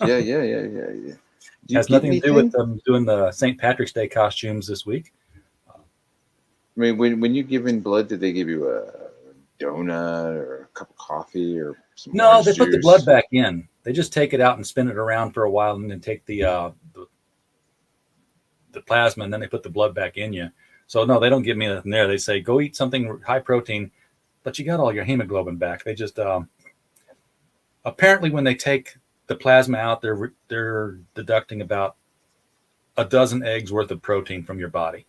Yeah. Has nothing to do with them doing the St. Patrick's Day costumes this week. I mean, when you give in blood, did they give you a donut or a cup of coffee or some? No, they put the blood back in. They just take it out and spin it around for a while, and then take the plasma, and then they put the blood back in you. So no, they don't give me nothing there. They say go eat something high protein, but you got all your hemoglobin back. They just apparently when they take the plasma out, they're deducting about a dozen eggs worth of protein from your body.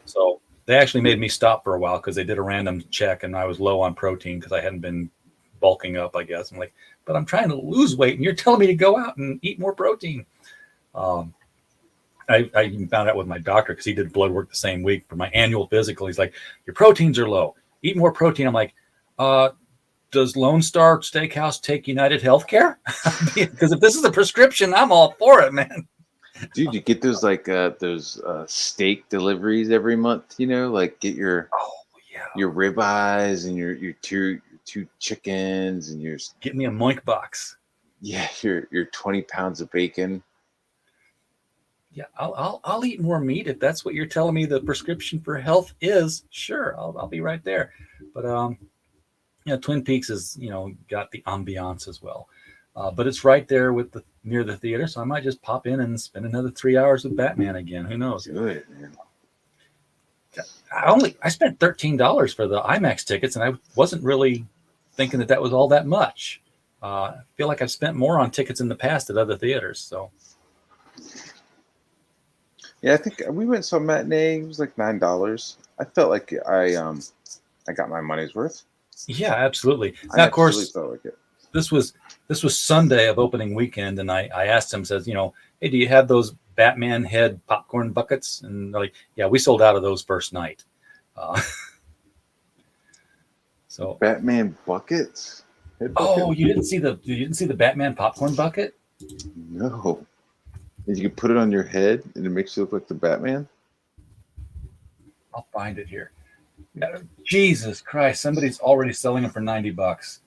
So they actually made me stop for a while because they did a random check and I was low on protein because I hadn't been bulking up, I guess. I'm like, but I'm trying to lose weight and you're telling me to go out and eat more protein. I even found out with my doctor because he did blood work the same week for my annual physical. He's like, your proteins are low. Eat more protein. I'm like, does Lone Star Steakhouse take United Healthcare? Because if this is a prescription, I'm all for it, man. Dude, you get those those steak deliveries every month, you know, like get your ribeyes and your two chickens and your get me a moink box. Yeah, your 20 pounds of bacon. Yeah, I'll eat more meat if that's what you're telling me the prescription for health is. Sure, I'll be right there. But Twin Peaks is got the ambiance as well. But it's right there near the theater, so I might just pop in and spend another 3 hours with Batman again. Who knows? Good, man. I spent $13 for the IMAX tickets, and I wasn't really thinking that was all that much. I feel like I've spent more on tickets in the past at other theaters. So, yeah, I think we went and saw matinee. It was like $9. I felt like I got my money's worth. Yeah, absolutely. Now, of course, felt like it. This was Sunday of opening weekend, and I asked him, says, hey, do you have those Batman head popcorn buckets? And they're like, yeah, we sold out of those first night. So Batman buckets. Oh, you didn't see the Batman popcorn bucket? No. You can put it on your head, and it makes you look like the Batman. I'll find it here. Jesus Christ! Somebody's already selling them for $90.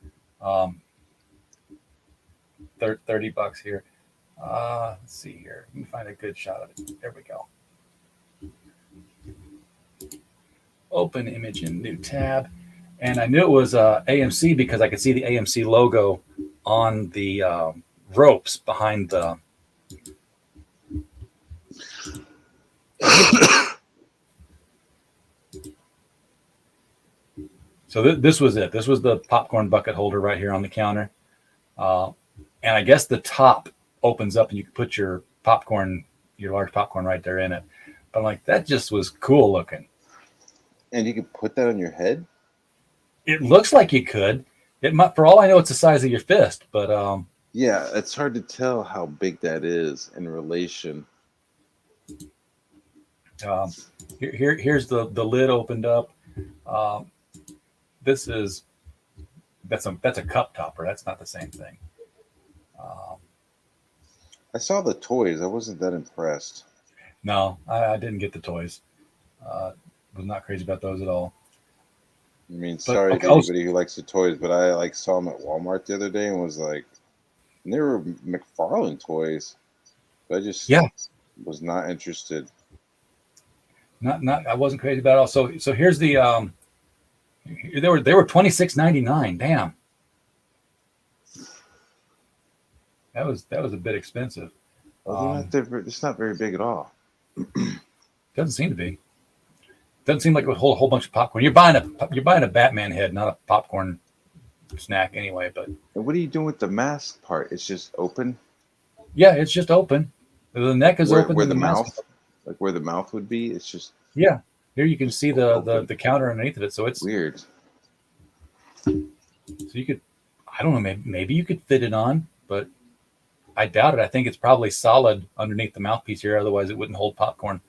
$30 here. Let's see here. Let me find a good shot of it. There we go. Open image in new tab. And I knew it was AMC because I could see the AMC logo on the ropes behind the... So this was it. This was the popcorn bucket holder right here on the counter. And I guess the top opens up and you can put your large popcorn right there in it. But I'm like, that just was cool looking. And you can put that on your head? It looks like you could. It might, for all I know, it's the size of your fist. But yeah, it's hard to tell how big that is in relation. Here's the lid opened up. That's a cup topper. That's not the same thing. I saw the toys. I wasn't that impressed. No, I didn't get the toys. Was not crazy about those at all. I mean, sorry to anybody who likes the toys, but I like saw them at Walmart the other day and was like, and they were McFarlane toys. But I just was not interested. Not. I wasn't crazy about it all. So here's the they were $26.99. Damn. That was a bit expensive. Well, it's not very big at all. Doesn't seem to be. Doesn't seem like a whole bunch of popcorn. You're buying a Batman head, not a popcorn snack anyway. But and what are you doing with the mask part? It's just open. Yeah, it's just open. The neck is open. Where the mouth, like where the mouth would be, it's just. Yeah, here you can see the counter underneath of it. So it's weird. So you could, I don't know, maybe you could fit it on, but I doubt it. I think it's probably solid underneath the mouthpiece here. Otherwise, it wouldn't hold popcorn.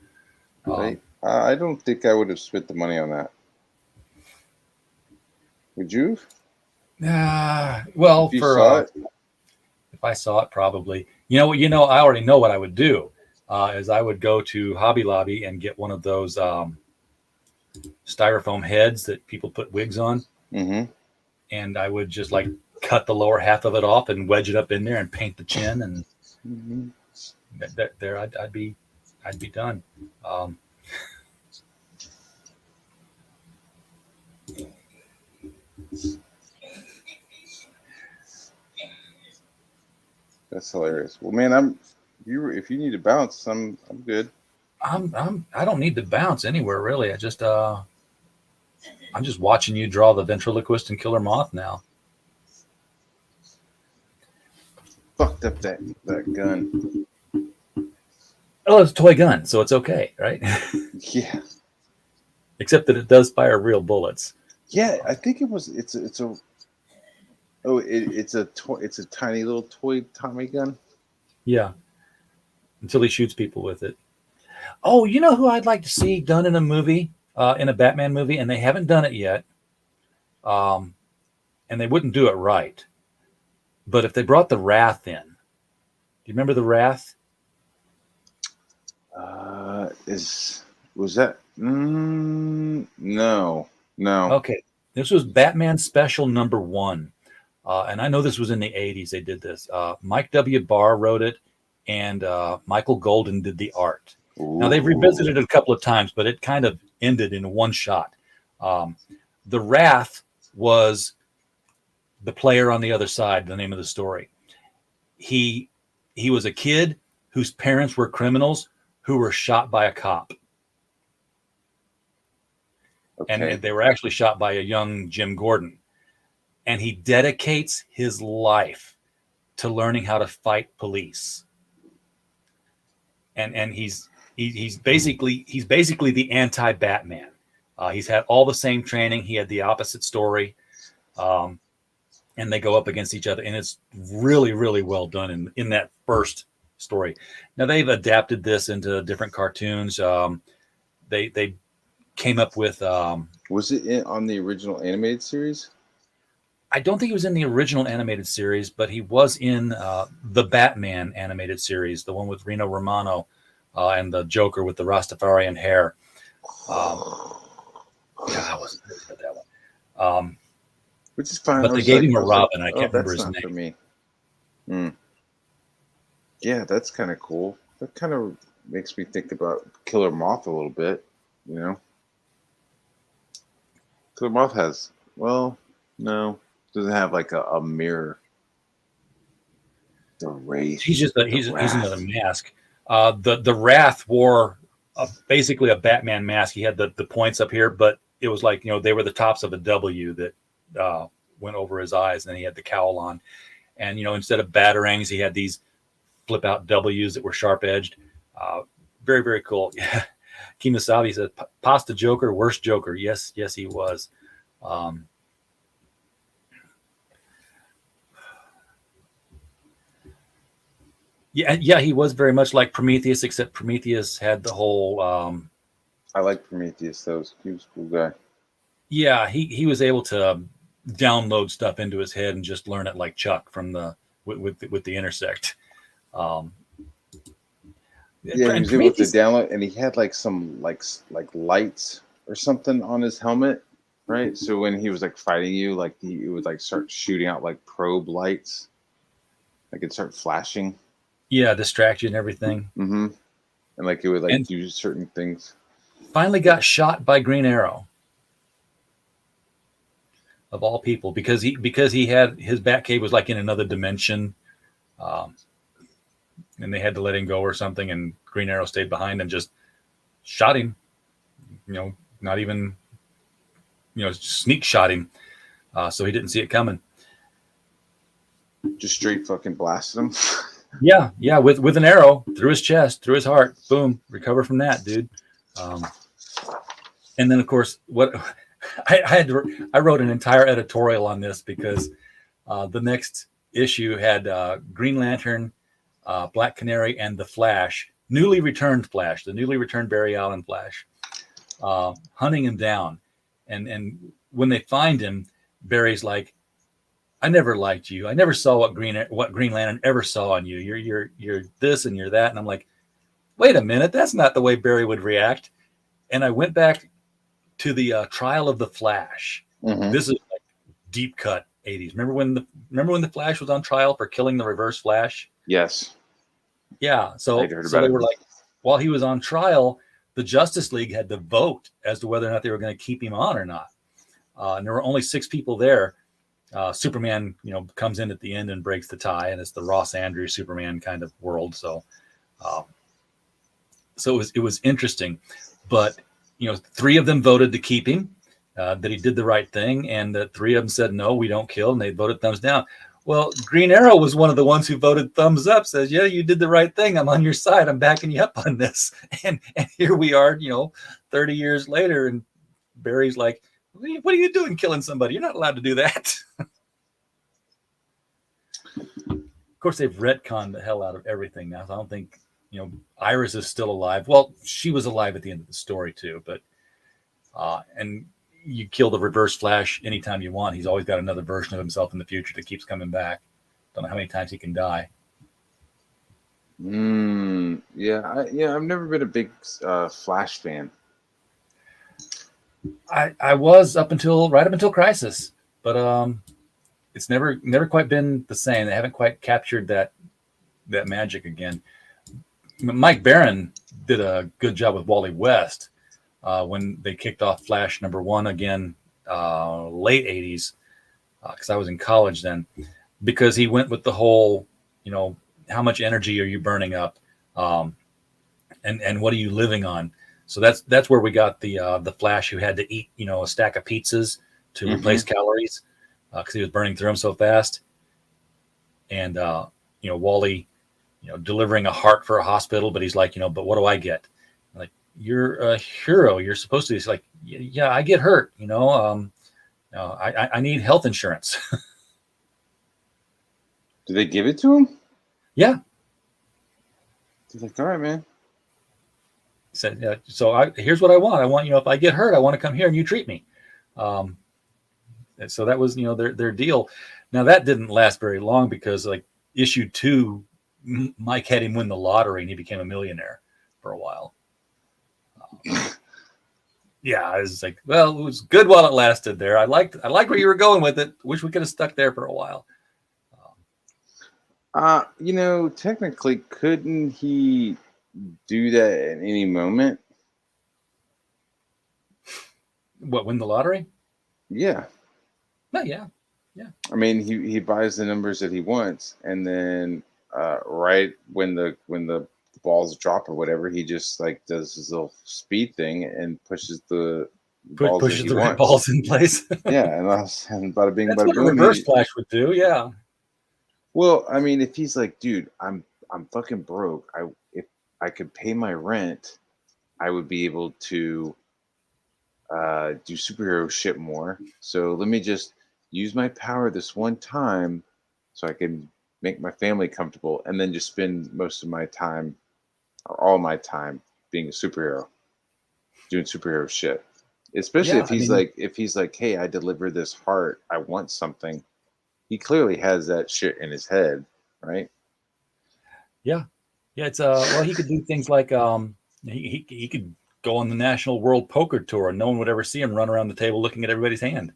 Right. I don't think I would have spent the money on that. Would you? Well, if I saw it, probably. I already know what I would do. Is I would go to Hobby Lobby and get one of those styrofoam heads that people put wigs on, and I would just like cut the lower half of it off and wedge it up in there and paint the chin, and I'd be done. That's hilarious. Well, man, if you need to bounce, I'm good. I don't need to bounce anywhere really. I'm just watching you draw the ventriloquist and Killer Moth now. Fucked up that gun. Oh, it's a toy gun, so it's okay, right? Yeah. Except that it does fire real bullets. Yeah, I think it's a tiny little toy Tommy gun. Yeah. Until he shoots people with it. Oh, you know who I'd like to see done in a movie, in a Batman movie, and they haven't done it yet. And they wouldn't do it right. But if they brought the Wrath in, do you remember the Wrath? Was that? No. Okay. This was Batman Special #1. And I know this was in the 80s. They did this. Mike W. Bahr wrote it, and Michael Golden did the art. Ooh. Now, they've revisited it a couple of times, but it kind of ended in one shot. The Wrath was the player on the other side, the name of the story. He was a kid whose parents were criminals who were shot by a cop. Okay. And they were actually shot by a young Jim Gordon. And he dedicates his life to learning how to fight police. And he's basically the anti-Batman. He's had all the same training. He had the opposite story. And they go up against each other. And it's really, really well done in that first story. Now, they've adapted this into different cartoons. They came up with... was it on the original animated series? I don't think he was in the original animated series, but he was in the Batman animated series, the one with Rino Romano and the Joker with the Rastafarian hair. I wasn't good at that one. Which is fine. But they gave him a Robin. I can't remember his name. For me. Yeah, that's kind of cool. That kind of makes me think about Killer Moth a little bit, you know? Killer Moth has, well, no. Doesn't have like a mirror. The Wraith. He's another mask. The Wrath wore basically a Batman mask. He had the points up here, but it was like, they were the tops of a W that went over his eyes, and then he had the cowl on. And instead of batarangs, he had these flip out W's that were sharp edged. Very, very cool. Yeah. Kimasabi says, "Pasta Joker, worst Joker." Yes, he was. Yeah, he was very much like Prometheus, except Prometheus had the whole. I like Prometheus, though. He was a cool guy. Yeah, he was able to download stuff into his head and just learn it like Chuck from the with the intersect. Yeah, he was able to download, and he had like some like lights or something on his helmet, right? So when he was like fighting you, like it would like start shooting out like probe lights, like it'd start flashing. Yeah, distract you and everything. Mm-hmm. And like it would like do certain things. Finally got shot by Green Arrow, of all people, because he had his Batcave was like in another dimension. And they had to let him go or something, and Green Arrow stayed behind and just shot him. Not even, sneak shot him, so he didn't see it coming. Just straight fucking blasted him. Yeah, with an arrow through his chest, through his heart. Boom, recover from that, dude. And then, of course, what I wrote an entire editorial on this because the next issue had Green Lantern, Black Canary, and the Flash, newly returned Flash, the newly returned Barry Allen Flash, hunting him down. And when they find him, Barry's like, I never liked you. I never saw what Green Lantern ever saw on you. You're this and you're that. And I'm like, wait a minute, that's not the way Barry would react. And I went back to the Trial of the Flash. Mm-hmm. This is like deep cut 80s. Remember when the Flash was on trial for killing the Reverse Flash? Yes. Yeah. So they were like, while he was on trial, the Justice League had to vote as to whether or not they were going to keep him on or not. And there were only 6 people there. Superman, comes in at the end and breaks the tie, and it's the Ross Andrews Superman kind of world. So it was interesting, but 3 of them voted to keep him, that he did the right thing, and the 3 of them said no, we don't kill, and they voted thumbs down. Well, Green Arrow was one of the ones who voted thumbs up, says, yeah, you did the right thing. I'm on your side. I'm backing you up on this. And here we are, 30 years later, and Barry's like, what are you doing killing somebody? You're not allowed to do that. Of course, they've retconned the hell out of everything now. So I don't think, Iris is still alive. Well, she was alive at the end of the story too, but and you kill the Reverse Flash anytime you want. He's always got another version of himself in the future that keeps coming back. Don't know how many times he can die. Yeah, I've never been a big Flash fan. I was right up until Crisis, but it's never quite been the same. They haven't quite captured that magic again. Mike Baron did a good job with Wally West when they kicked off Flash #1 again, late 80s, because I was in college then, because he went with the whole, how much energy are you burning up, and what are you living on? So that's where we got the Flash who had to eat, a stack of pizzas to replace calories because he was burning through them so fast. And, Wally, delivering a heart for a hospital, but he's like, but what do I get? Like, you're a hero. You're supposed to. He's like, yeah, I get hurt. I need health insurance. Do they give it to him? Yeah. He's like, all right, man. He said, here's what I want. I want, if I get hurt, I want to come here and you treat me. So that was, their deal. Now that didn't last very long because like issue 2, Mike had him win the lottery and he became a millionaire for a while. Yeah, I was like, well, it was good while it lasted there. I liked where you were going with it. Wish we could have stuck there for a while. Technically, couldn't he do that at any moment? What, win the lottery? Yeah. Oh, yeah. I mean, he buys the numbers that he wants, and then right when the balls drop or whatever, he just like does his little speed thing and pushes the balls pushes the right balls in place. Yeah, and bada bing, that's bada what boom. A Reverse Flash would do. Yeah. Well, I mean, if he's like, dude, I'm fucking broke. If I could pay my rent, I would be able to do superhero shit more. So let me just use my power this one time so I can make my family comfortable and then just spend most of my time or all my time being a superhero, doing superhero shit. Especially if he's like, hey, I delivered this heart. I want something. He clearly has that shit in his head. right? Yeah. It's well, he could do things like he could go on the National World Poker Tour and no one would ever see him run around the table looking at everybody's hand.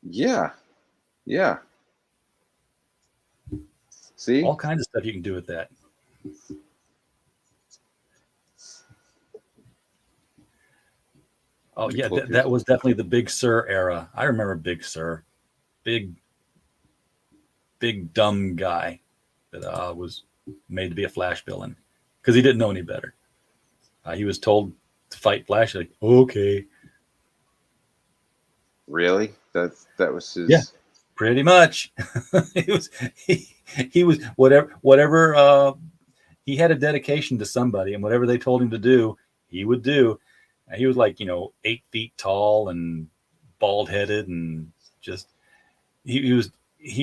Yeah. See? All kinds of stuff you can do with that. Oh yeah, that was definitely the Big Sur era. I remember Big Sur, big dumb guy that was made to be a Flash villain because he didn't know any better. He was told to fight Flash, like okay. Really? That was his. Yeah, pretty much. he was whatever. He had a dedication to somebody, and whatever they told him to do, he would do. He was like, 8 feet tall and bald headed, and just he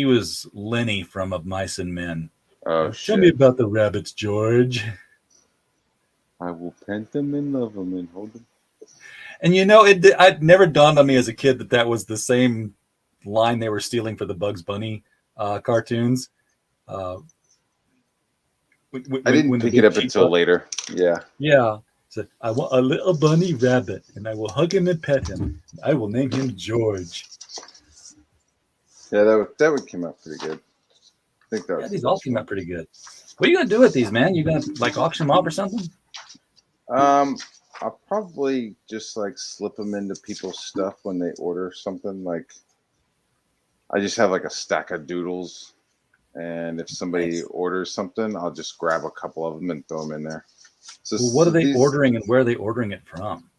was Lenny from Of Mice and Men. Oh, Tell me about the rabbits, George. I will pet them and love them and hold them. And it never dawned on me as a kid that was the same line they were stealing for the Bugs Bunny cartoons. I didn't pick it up until later. Yeah. Yeah. Said, I want a little bunny rabbit, and I will hug him and pet him. I will name him George. Yeah, that would come out pretty good. I think that was. These all came out pretty good. What are you gonna do with these, man? You gonna like auction them off or something? I'll probably just like slip them into people's stuff when they order something. Like, I just have like a stack of doodles, and if somebody orders something, I'll just grab a couple of them and throw them in there. So what are they ordering, and where are they ordering it from?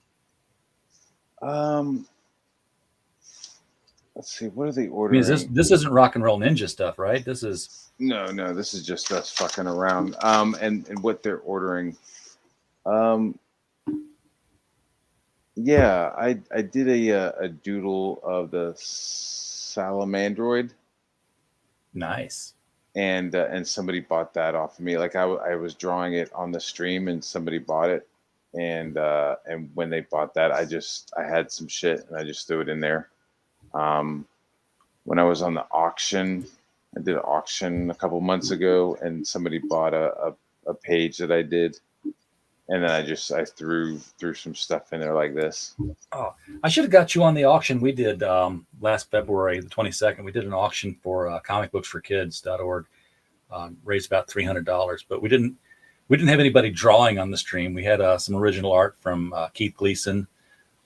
Let's see. What are they ordering? I mean, this isn't Rock and Roll Ninja stuff, right? This is no. This is just us fucking around. And what they're ordering. Yeah, I did a doodle of the Salamandroid. Nice. And somebody bought that off of me. Like I was drawing it on the stream, and somebody bought it. And when they bought that, I had some shit, and I just threw it in there. When I was on the auction, I did an auction a couple months ago, and somebody bought a page that I did, and then I threw some stuff in there like this. Oh, I should have got you on the auction we did last February the 22nd. We did an auction for comicbooksforkids.org. Raised about $300, but we didn't have anybody drawing on the stream. We had some original art from Keith Gleason,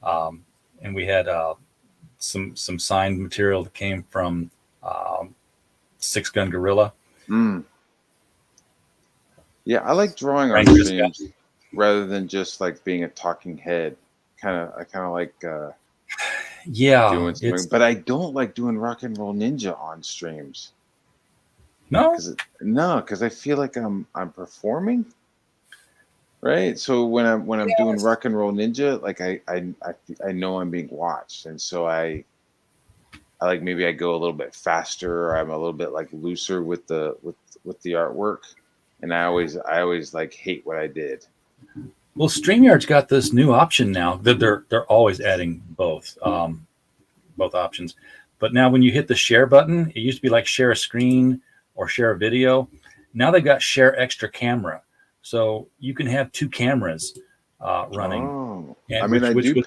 and we had some signed material that came from Six Gun Gorilla. Yeah, I like drawing on streams rather than just like being a talking head. I kind of like doing something, but I don't like doing Rock and Roll Ninja on streams. No, because I feel like I'm performing, right? So when I'm doing Rock and Roll Ninja, like I know I'm being watched, and so I like maybe I go a little bit faster, or I'm a little bit like looser with the artwork, and I always like hate what I did. Well, StreamYard's got this new option now that they're always adding both options, but now when you hit the share button, it used to be like share a screen or share a video. Now they've got share extra camera, so you can have 2 cameras running. Oh, I mean, I do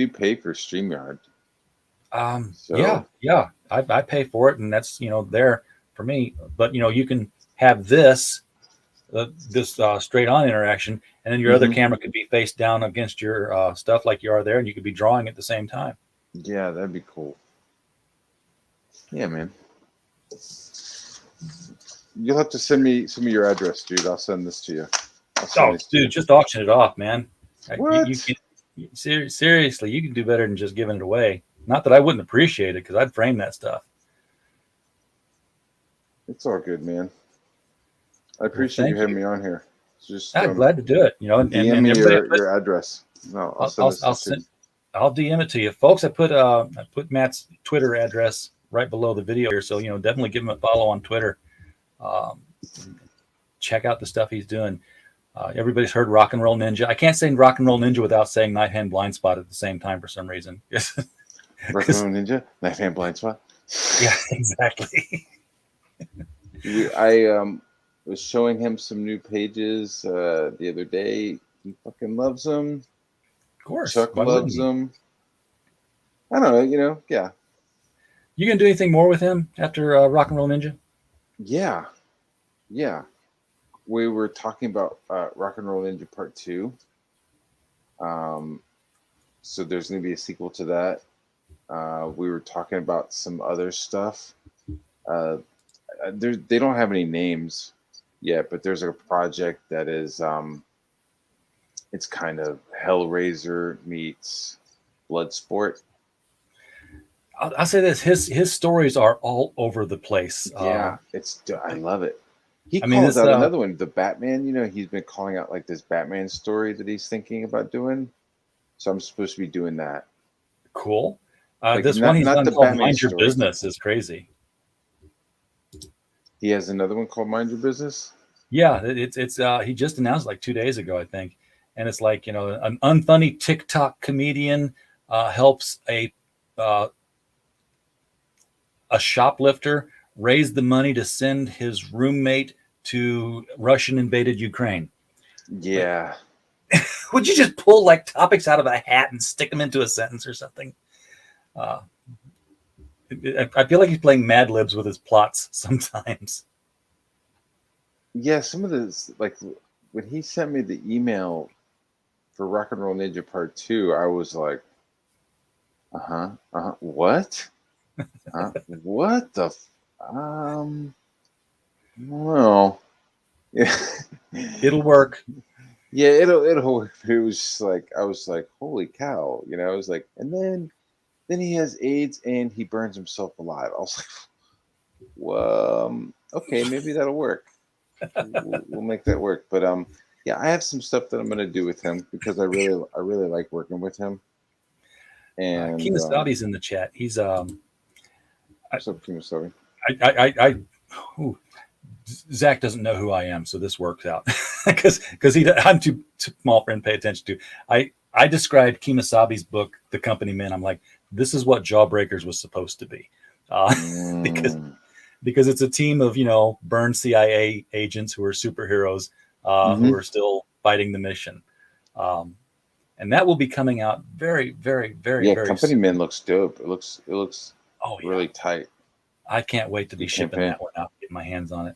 pay for StreamYard. Yeah, I pay for it, and that's there for me. But you can have this straight on interaction, and then your other camera could be face down against your stuff like you are there, and you could be drawing at the same time. Yeah, that'd be cool. Yeah, man. You'll have to send me some of your address, dude. I'll send this to you. Just auction it off, man. What? Seriously, you can do better than just giving it away. Not that I wouldn't appreciate it, because I'd frame that stuff. It's all good, man. I appreciate you having me on here. I'm glad to do it. And DM me your address. No, I'll DM it to you, folks. I put Matt's Twitter address right below the video here, so definitely give him a follow on Twitter. Check out the stuff he's doing. Everybody's heard Rock and Roll Ninja. I can't say Rock and Roll Ninja without saying Knife Hand Blind Spot at the same time for some reason. Rock and Roll Ninja, Knife Hand Blind Spot. Yeah, exactly. I was showing him some new pages the other day. He fucking loves them. Of course. Chuck loves them. I don't know, yeah. You gonna do anything more with him after Rock and Roll Ninja? Yeah. We were talking about Rock and Roll Ninja Part 2. So there's going to be a sequel to that. We were talking about some other stuff. They don't have any names yet, but there's a project that is it's kind of Hellraiser meets Bloodsport. I'll say this: his stories are all over the place. Yeah, I love it. He calls out another one, the Batman. He's been calling out like this Batman story that he's thinking about doing. So I'm supposed to be doing that. Cool. This one he's done called Mind Your Business is crazy. He has another one called Mind Your Business? Yeah, it's he just announced like 2 days ago, I think. And it's like, an unfunny TikTok comedian helps a shoplifter raise the money to send his roommate to Russian invaded Ukraine. Yeah. Would you just pull like topics out of a hat and stick them into a sentence or something? I feel like he's playing Mad Libs with his plots sometimes. Yeah, some of this, like when he sent me the email for Rock and Roll Ninja Part 2, I was like, what? What the? Well, yeah. It'll work. Yeah, it'll work. It was just like, I was like, holy cow, I was like, and then he has AIDS and he burns himself alive. I was like, well, okay, maybe that'll work. We'll make that work. But yeah, I have some stuff that I'm gonna do with him because I really like working with him. And Kemosabe's in the chat. He's what's up, Kemosabe? Zach doesn't know who I am, so this works out because I'm too small for him to pay attention to. I described Kemosabe's book, The Company Men. I'm like, this is what Jawbreakers was supposed to be, because it's a team of burned CIA agents who are superheroes who are still fighting the mission, and that will be coming out very, very, very, very Company soon. Men looks dope. It looks really tight. I can't wait to be shipping that one out, get my hands on it.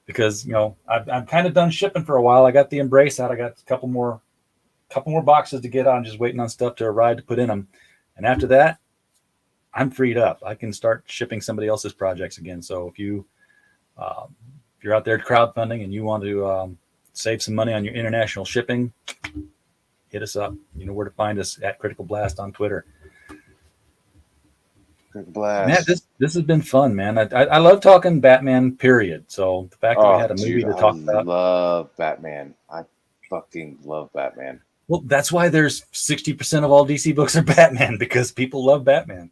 Because I'm kind of done shipping for a while. I got the Embrace out. I got a couple more boxes to get on, just waiting on stuff to arrive to put in them. And after that, I'm freed up. I can start shipping somebody else's projects again. So if you're out there crowdfunding and you want to save some money on your international shipping, hit us up. You know where to find us at Critical Blast on Twitter. Blast. Matt, this has been fun, man. I love talking Batman, period. So the fact that we had a movie to talk about. I love Batman. I fucking love Batman. Well, that's why there's 60% of all DC books are Batman, because people love Batman.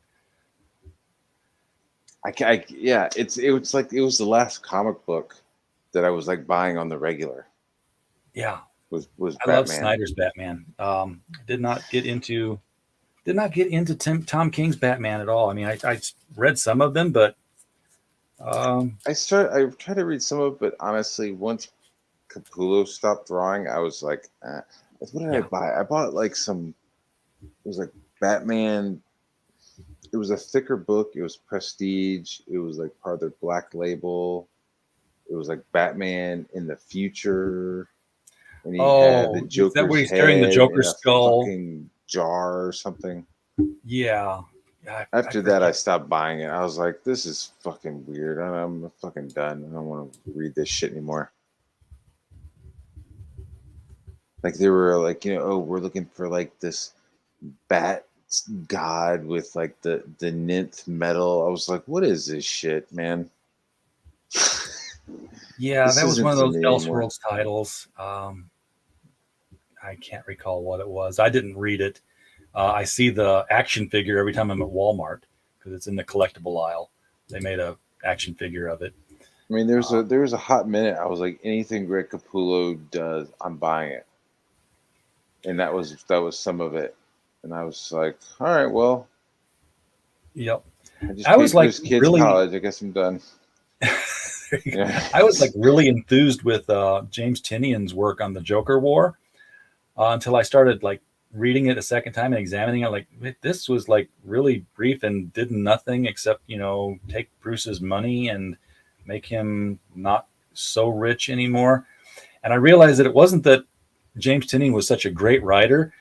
It's like it was the last comic book that I was like buying on the regular. Yeah. Was I love Snyder's Batman. Did not get into Tom King's Batman at all. I mean, I read some of them, but I tried to read some of it, but honestly, once Capullo stopped drawing, I was like, what did I buy? I bought like it was like Batman. It was a thicker book. It was prestige. It was like part of their Black Label. It was like Batman in the future. And he had the Joker's is that where he's carrying the Joker's skull? Fucking jar or something. Yeah. After that, I stopped buying it. I was like, this is fucking weird. I'm fucking done. I don't want to read this shit anymore. Like they were like, we're looking for like this bat god with like the nth metal. I was like, what is this shit, man? Yeah, that was one of those Elseworlds titles. I can't recall what it was. I didn't read it. I see the action figure every time I'm at Walmart because it's in the collectible aisle. They made a action figure of it. I mean, there was a hot minute. I was like, anything Greg Capullo does, I'm buying it. And that was some of it. And I was like, all right, well. Yep. I just I paid was for like his kids' really, college. I guess I'm done. Yeah. I was like really enthused with James Tinian's work on the Joker War until I started like reading it a second time and examining it. Like this was like really brief and did nothing except take Bruce's money and make him not so rich anymore. And I realized that it wasn't that James Tinian was such a great writer,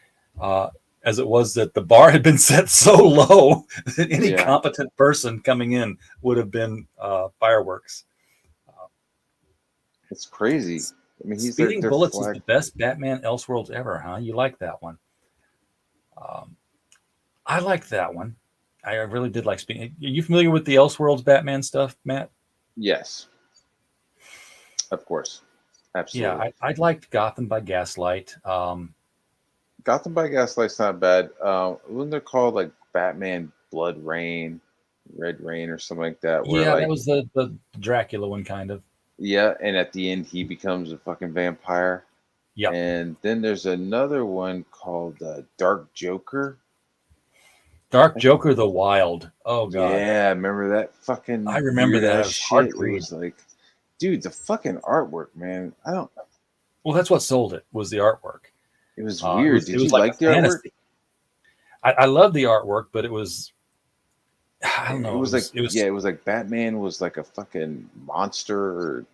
as it was that the bar had been set so low that any competent person coming in would have been fireworks. It's crazy. I mean, he's Speeding their Bullets is flag. the best Batman Elseworlds ever, huh? You like that one? I like that one. I really did like Speeding. Are you familiar with the Elseworlds Batman stuff, Matt? Yes, of course, absolutely. Yeah, I liked Gotham by Gaslight. Gotham by Gaslight's not bad. Wasn't there called like Batman Blood Rain, Red Rain, or something like that? Where Yeah, that like, was the Dracula one, kind of. yeah, and at the end he becomes a fucking vampire. Yep. And then there's another one called Dark Joker. Dark Joker the Wild. Oh god. Yeah, remember that fucking I remember weird that. ass It was hard shit? to It read. was like, dude, the fucking artwork, man. Well, that's what sold it, was the artwork. It was weird. Did it you was like like a the fantasy. artwork? I love the artwork, but it was, I don't know. It was like Batman was like a fucking monster, or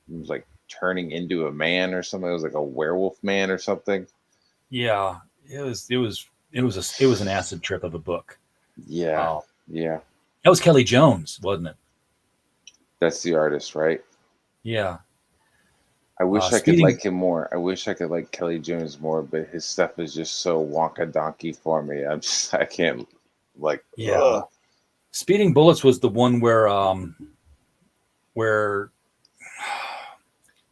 he was like turning into a man or something. It was like a werewolf man or something. Yeah, it was an acid trip of a book. Yeah, yeah. That was Kelly Jones, wasn't it? That's the artist, right? Yeah. I wish I could like him more. I wish I could like Kelly Jones more, but his stuff is just so wonka donkey for me. I can't like. Yeah. Ugh. Speeding Bullets was the one where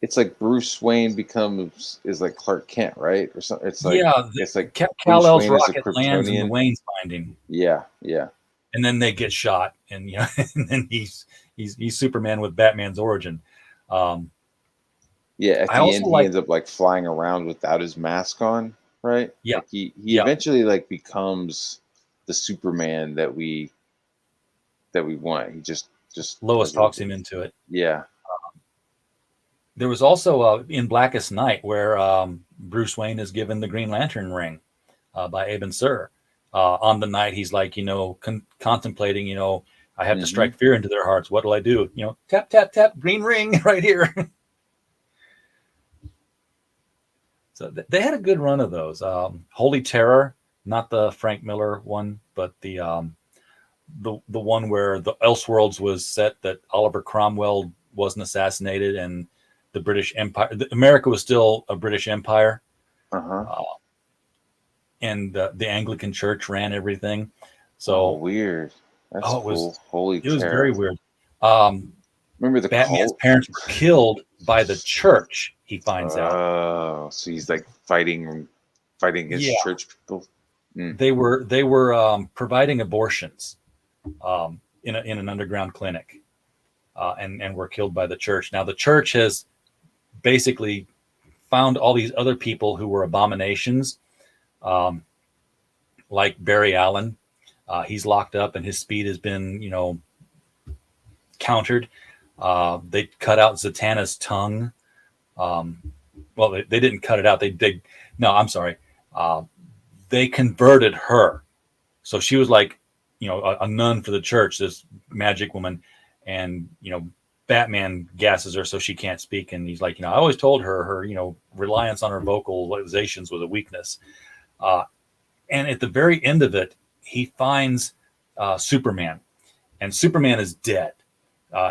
it's like Bruce Wayne is like Clark Kent, right? Or something. It's like it's like Kal-El's rocket lands and the Waynes find him. Yeah, yeah. And then they get shot, and and then he's Superman with Batman's origin. Yeah, at the end he ends up like flying around without his mask on, right? Yeah. Like he eventually like becomes the Superman that we want. He just Lois talks him into it. Yeah. There was also in Blackest Night where Bruce Wayne is given the Green Lantern ring by Aben Sur. On the night he's like, contemplating, I have to strike fear into their hearts. What'll I do? Tap, tap, tap, green ring right here. So they had a good run of those. Holy Terror, not the Frank Miller one, but the one where the Elseworlds was set that Oliver Cromwell wasn't assassinated and the British Empire, America was still a British Empire. And the Anglican Church ran everything. So weird. That's cool. Holy Terror. It was very weird. Remember the Batman's parents were killed by the church. He finds out. Oh, so he's like fighting against church people. They were providing abortions in an underground clinic, and were killed by the church. Now the church has basically found all these other people who were abominations, like Barry Allen. He's locked up and his speed has been countered. They cut out Zatanna's tongue. Well, they didn't cut it out. They converted her. So she was like, a nun for the church, this magic woman. And, Batman gasses her so she can't speak. And he's like, I always told her, reliance on her vocalizations was a weakness. And at the very end of it, he finds Superman. And Superman is dead.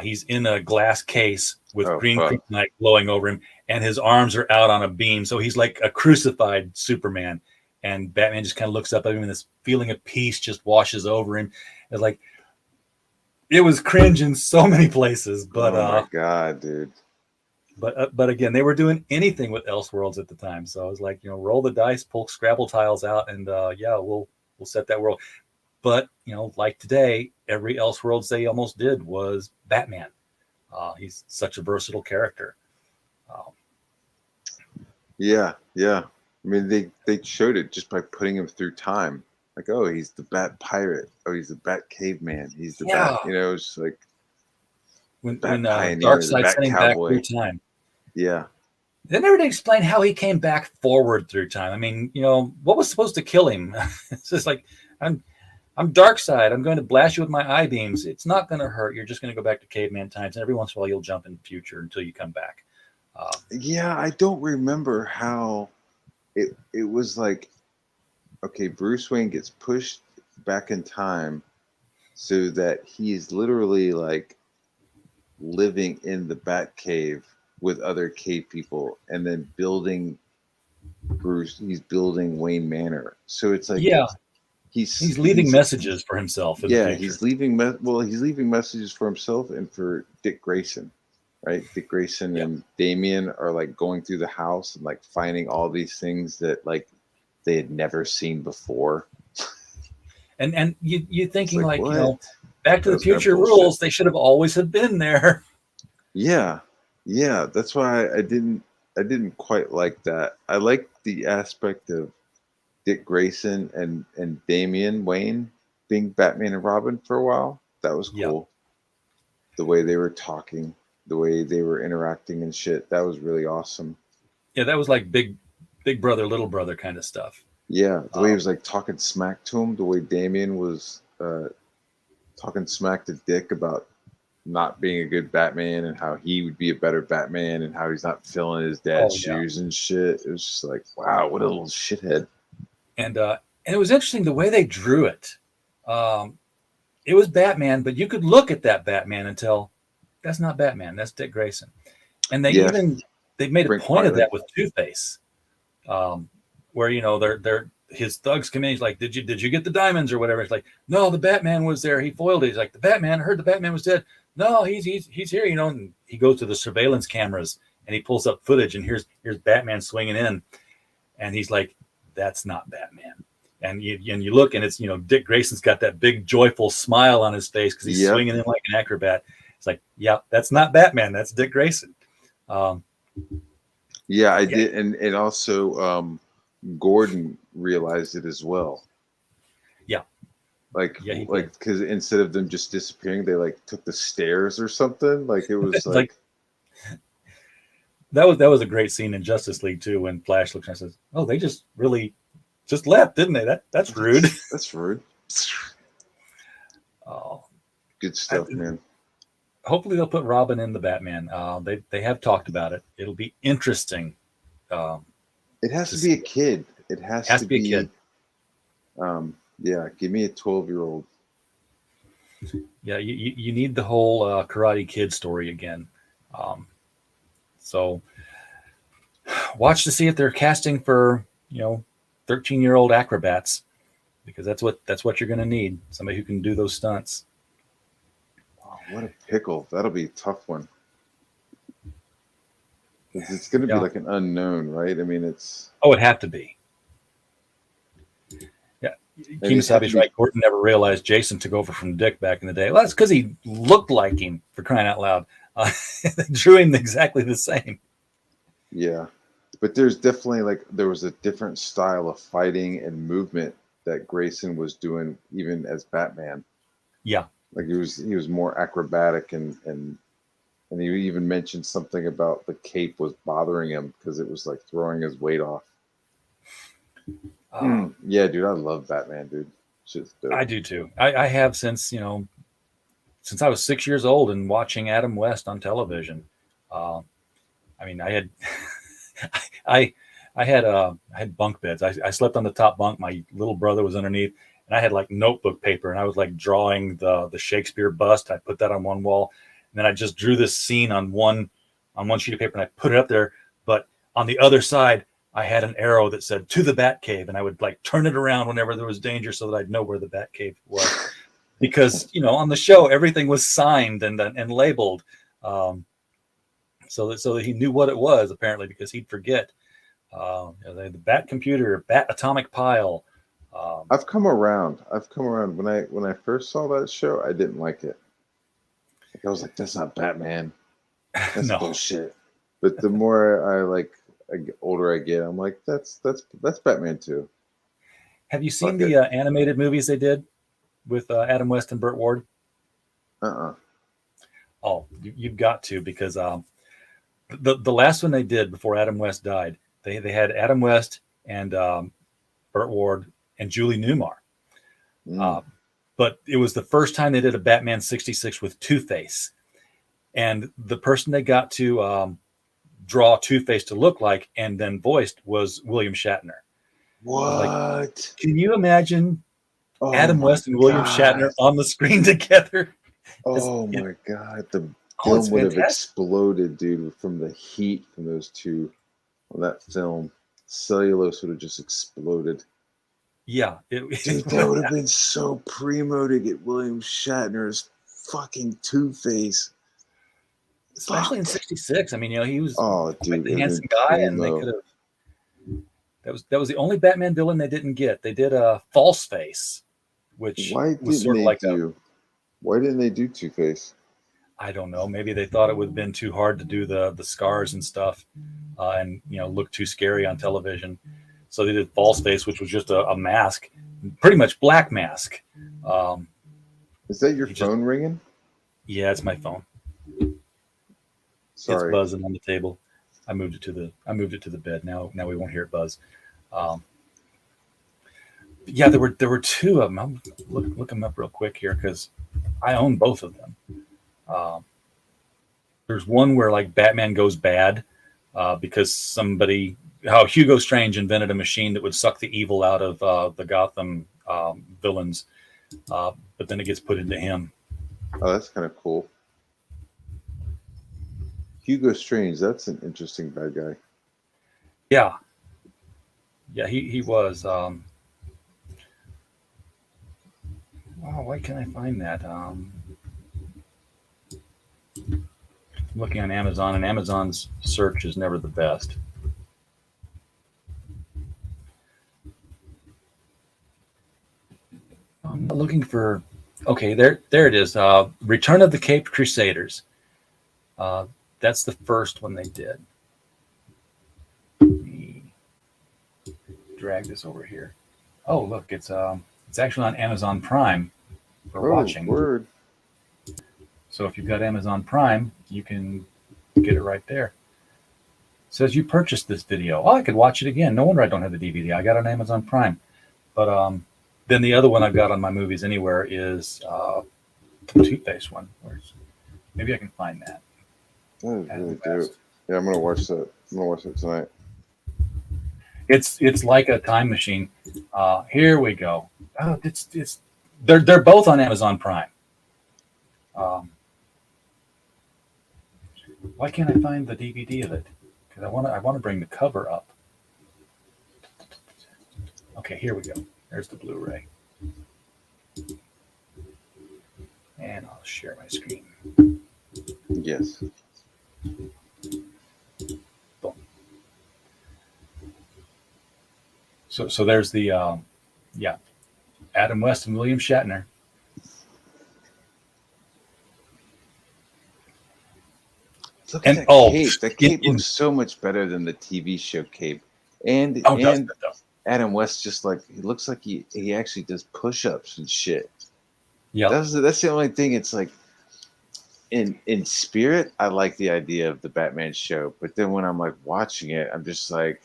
He's in a glass case with green kryptonite blowing over him, and his arms are out on a beam. So he's like a crucified Superman. And Batman just kind of looks up at him, and this feeling of peace just washes over him. It's like, it was cringe in so many places. But oh my god, dude! But again, they were doing anything with Elseworlds at the time. So I was like, roll the dice, pull Scrabble tiles out, and we'll set that world. But, like today, every Elseworlds they almost did was Batman. He's such a versatile character. Yeah. I mean, they showed it just by putting him through time. Like, oh, he's the Bat Pirate. Oh, he's the Bat Caveman. He's the Yeah. Bat. You know, it's like when Pioneer, the Darkseid Bat sent him back Cowboy. through time. Yeah. They never did explain how he came back forward through time. I mean, what was supposed to kill him? It's just like, I'm Darkseid. I'm going to blast you with my eye beams. It's not going to hurt. You're just going to go back to caveman times, and every once in a while you'll jump in the future until you come back. Yeah, I don't remember how it was like. Okay, Bruce Wayne gets pushed back in time, so that he is literally like living in the Bat Cave with other cave people, and then building he's building Wayne Manor. So it's like, yeah, he's leaving messages for himself. He's leaving messages for himself and for Dick Grayson, right? Dick Grayson and Damian are like going through the house and like finding all these things that like they had never seen before. And you thinking like Back to the Those kind of Future bullshit. rules, they should have always have been there. Yeah. That's why I didn't quite like that. I liked the aspect of Dick Grayson and Damian Wayne being Batman and Robin for a while. That was cool. The way they were talking, the way they were interacting and shit. That was really awesome. Yeah, that was like big brother, little brother kind of stuff. Yeah, the way he was like talking smack to him, the way Damian was talking smack to Dick about not being a good Batman and how he would be a better Batman and how he's not filling his dad's shoes and shit. It was just like, wow, what a little shithead. And it was interesting the way they drew it. It was Batman, but you could look at that Batman and tell that's not Batman, that's Dick Grayson. And they made a point of that with Two-Face, where they're his thugs come in. He's like, did you get the diamonds or whatever? It's like, no, the Batman was there. He foiled it. He's like, the Batman. I heard the Batman was dead. No, he's here. And he goes to the surveillance cameras and he pulls up footage and here's Batman swinging in, and he's like, that's not Batman. And you look and it's Dick Grayson's got that big joyful smile on his face because he's swinging in like an acrobat. It's like, yeah, that's not Batman. That's Dick Grayson. I did, and also Gordon realized it as well. Because instead of them just disappearing, they like took the stairs or something. Like it was like that was a great scene in Justice League too, when Flash looks and says, "Oh, they just really just left, didn't they? That's rude." That's rude. Oh, good stuff, man. Hopefully they'll put Robin in the Batman. They have talked about it. It'll be interesting. It has to be a kid. It has to be a kid. Give me a 12-year-old. Yeah, you need the whole Karate Kid story again. So watch to see if they're casting for 13-year-old acrobats, because that's what you're going to need. Somebody who can do those stunts. Oh, what a pickle! That'll be a tough one. It's going to be like an unknown, right? I mean, it's. Oh, it'd have to be. Yeah, Kemosabe's right. Gordon never realized Jason took over from Dick back in the day. Well, that's because he looked like him, for crying out loud. They drew him exactly the same. Yeah, but there's definitely there was a different style of fighting and movement that Grayson was doing even as Batman. Yeah, like he was more acrobatic and he even mentioned something about the cape was bothering him because it was like throwing his weight off. Yeah, dude, I love Batman, dude. I do too. I have since I was 6 years old and watching Adam West on television. I mean, I had bunk beds. I slept on the top bunk. My little brother was underneath, and I had like notebook paper, and I was like drawing the Shakespeare bust. I put that on one wall, and then I just drew this scene on one sheet of paper, and I put it up there. But on the other side, I had an arrow that said "to the Batcave," and I would like turn it around whenever there was danger, so that I'd know where the Batcave was. Because on the show everything was signed and labeled, so that he knew what it was, apparently, because he'd forget. The Bat Computer, Bat Atomic Pile. I've come around. When I first saw that show, I didn't like it. I was like, that's not Batman. That's bullshit. But the more I get older I get, I'm like, that's Batman too. Have you seen the animated movies they did with Adam West and Burt Ward? Oh, you've got to, because the last one they did before Adam West died, they had Adam West and Burt Ward and Julie Newmar. But it was the first time they did a Batman 66 with Two-Face. And the person they got to draw Two-Face to look like and then voiced was William Shatner. What? Like, can you imagine Adam West and William Shatner on the screen together? Oh my God. The film would have exploded, dude, from the heat from those two on that film. Cellulose would have just exploded. Yeah. Dude, that would have been so primo to get William Shatner's fucking Two-Face. Especially in 66. I mean, he was dude, the handsome guy, and they could have. That was the only Batman villain they didn't get. They did a False Face, which was sort of like why didn't they do Two-Face? I don't know. Maybe they thought it would have been too hard to do the scars and stuff, and look too scary on television. So they did False Face, which was just a mask, pretty much black mask. Is that your phone ringing? Yeah, it's my phone. Sorry. It's buzzing on the table. I moved it to the bed. Now we won't hear it buzz. Yeah, there were two of them. I'll look them up real quick here because I own both of them. There's one where like Batman goes bad because Hugo Strange invented a machine that would suck the evil out of the Gotham villains, but then it gets put into him. Oh, that's kind of cool. Hugo Strange, that's an interesting bad guy. Yeah, he was. Why can't I find that? Looking on Amazon, and Amazon's search is never the best. I'm looking for. Okay, there it is. Return of the Caped Crusaders. That's the first one they did. Let me drag this over here. Oh, look, it's actually on Amazon Prime for watching. Word. So if you've got Amazon Prime, you can get it right there. It says you purchased this video. Oh, I could watch it again. No wonder I don't have the DVD. I got it on Amazon Prime. But then the other one I've got on my Movies Anywhere is the Two-Face one. Maybe I can find that. That is really dope. Yeah, I'm gonna watch that. I'm gonna watch it tonight. It's like a time machine. Here we go. Oh, they're both on Amazon Prime. Why can't I find the DVD of it? Because I want to bring the cover up. Okay, here we go. There's the Blu-ray, and I'll share my screen. Yes. Boom. So there's the Adam West and William Shatner. Look at that cape. That cape looks so much better than the TV show cape. And Adam West just like he looks like he actually does push-ups and shit. Yeah. That's the only thing. It's like in spirit, I like the idea of the Batman show, but then when I'm like watching it, I'm just like,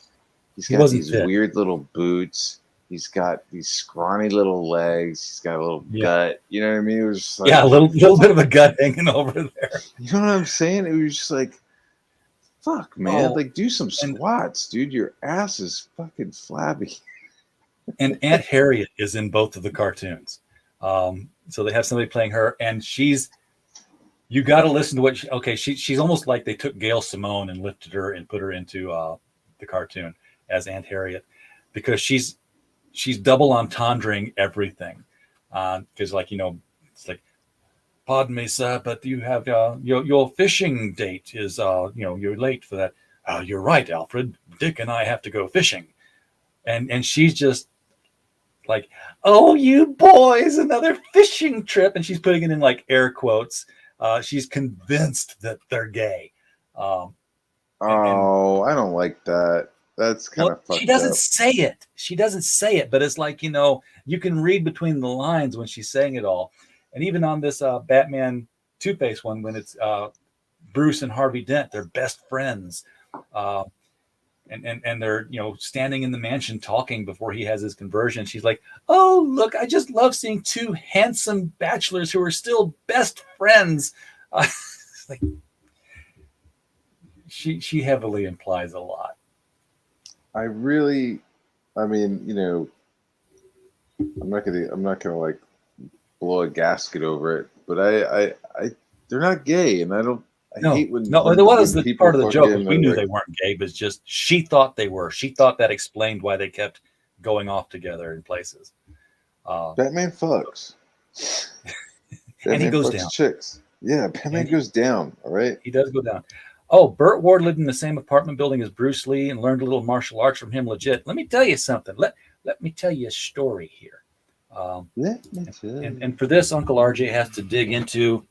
he's got these weird little boots. He's got these scrawny little legs. He's got a little gut. You know what I mean? It was just like, a little bit of a gut hanging over there. You know what I'm saying? It was just like, fuck, man. Like, do some squats, dude. Your ass is fucking flabby. And Aunt Harriet is in both of the cartoons. So they have somebody playing her, and you got to listen to what she's almost like they took Gail Simone and lifted her and put her into the cartoon as Aunt Harriet, because she's double entendring everything. Because it's like, pardon me, sir, but you have your fishing date is you're late for that. You're right, Alfred. Dick and I have to go fishing, and she's just like, oh, you boys, another fishing trip, and she's putting it in like air quotes. She's convinced that they're gay. I don't like that. That's kind of fucked she doesn't up. say it. She doesn't say it, but it's like, you can read between the lines when she's saying it all. And even on this Batman Two-Face one, when it's Bruce and Harvey Dent, they're best friends. And they're, standing in the mansion talking before he has his conversion. She's like, oh, look, I just love seeing two handsome bachelors who are still best friends. Like, she heavily implies a lot. I'm not gonna like blow a gasket over it, but I they're not gay, and I hate when there was the part of the joke. We knew they weren't gay, but it's just she thought they were. She thought that explained why they kept going off together in places. Batman fucks. And he goes fucks down. Chicks. Yeah, Batman goes down. All right. He does go down. Oh, Burt Ward lived in the same apartment building as Bruce Lee and learned a little martial arts from him. Legit. Let me tell you something. Let me tell you a story here. And for this, Uncle RJ has to dig into.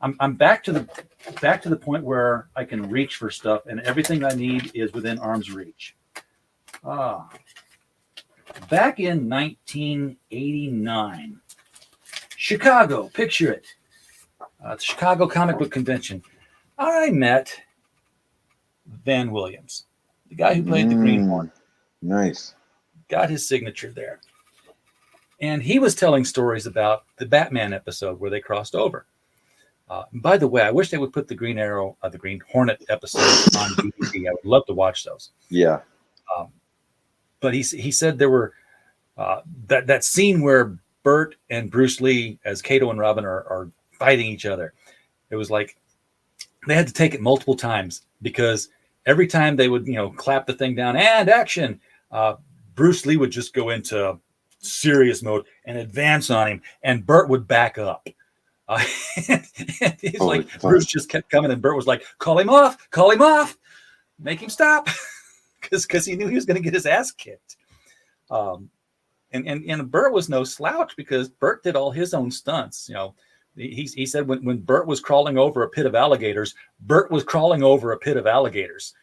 I'm back to the point where I can reach for stuff, and everything I need is within arm's reach. Back in 1989, Chicago. Picture it. The Chicago Comic Book Convention. I met Van Williams, the guy who played the Green Hornet. Nice. Got his signature there. And he was telling stories about the Batman episode where they crossed over. By the way, I wish they would put the Green Hornet episodes on DVD. I would love to watch those. Yeah. But he said there were that scene where Burt and Bruce Lee as Kato and Robin are fighting each other. It was like they had to take it multiple times because every time they would, clap the thing down and action, Bruce Lee would just go into serious mode and advance on him, and Burt would back up. And he's like, fuck. Bruce just kept coming, and Burt was like, call him off, make him stop, because he knew he was going to get his ass kicked. And Burt was no slouch because Burt did all his own stunts. He said when Burt was crawling over a pit of alligators, Burt was crawling over a pit of alligators.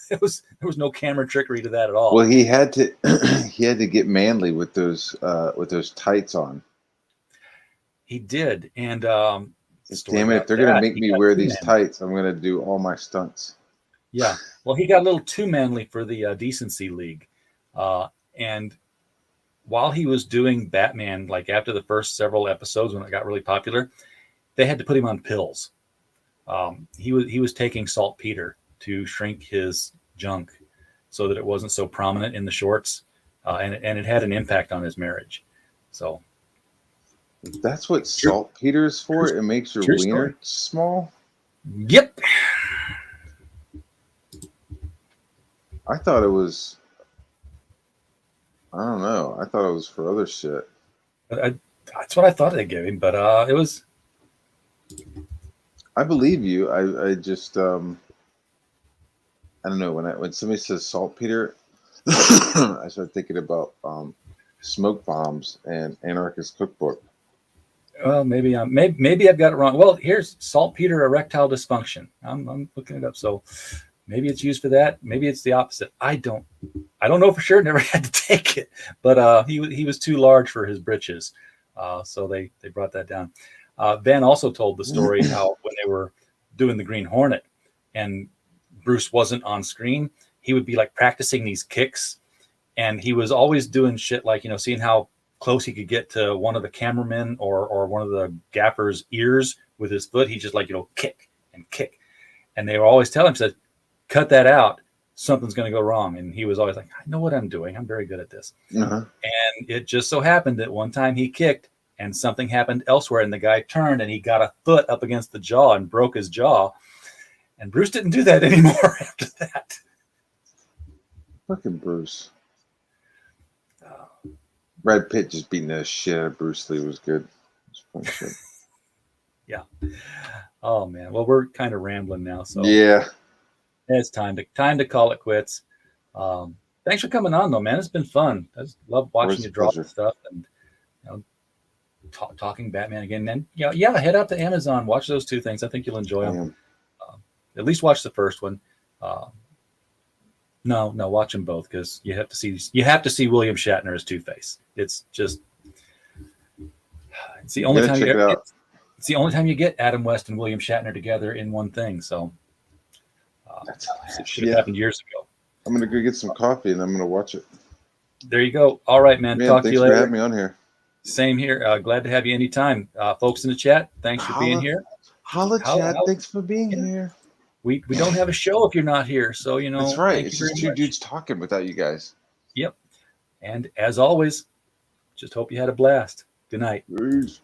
There was no camera trickery to that at all. Well, he had to get manly with those tights on. He did, and damn it! If they're gonna make me wear these tights, I'm gonna do all my stunts. Yeah, well, he got a little too manly for the Decency League, and while he was doing Batman, like after the first several episodes when it got really popular, they had to put him on pills. He was taking saltpeter to shrink his junk so that it wasn't so prominent in the shorts, and it had an impact on his marriage. So that's what saltpeter is for. It makes your wiener small. Yep. I thought it was. I don't know. I thought it was for other shit. That's what I thought they gave him, but it was. I believe you. I just I don't know, when somebody says saltpeter, I start thinking about smoke bombs and Anarchist Cookbook. Well, maybe I've got it wrong. Well, here's saltpeter erectile dysfunction. I'm looking it up. So maybe it's used for that. Maybe it's the opposite. I don't know for sure. Never had to take it, but he was too large for his britches, so they brought that down. Van also told the story how when they were doing the Green Hornet and Bruce wasn't on screen, he would be like practicing these kicks, and he was always doing shit like, seeing how close he could get to one of the cameramen or one of the gaffers' ears with his foot. He just like, kick and kick. And they were always telling him, said, cut that out. Something's going to go wrong. And he was always like, I know what I'm doing. I'm very good at this. Uh-huh. And it just so happened that one time he kicked and something happened elsewhere, and the guy turned and he got a foot up against the jaw and broke his jaw. And Bruce didn't do that anymore after that. Fucking Bruce. Brad Pitt just beating the shit out of Bruce Lee was good. Shit. Yeah. Oh man. Well, we're kind of rambling now, so yeah, it's time to call it quits. Thanks for coming on, though, man. It's been fun. I just love watching you draw stuff and talking Batman again. And head out to Amazon, watch those two things. I think you'll enjoy them. At least watch the first one. No, watch them both because you have to see William Shatner as Two-Face. It's the only time it's the only time you get Adam West and William Shatner together in one thing. So it should have happened years ago. I'm gonna go get some coffee and I'm gonna watch it. There you go. All right, man. Talk to you later. Thanks for having me on here. Same here. Glad to have you anytime. Folks in the chat, thanks for being here. Holla, chat. Thanks for being here. We don't have a show if you're not here. So, That's right. It's just two dudes talking without you guys. Yep. And as always, just hope you had a blast. Good night. Peace.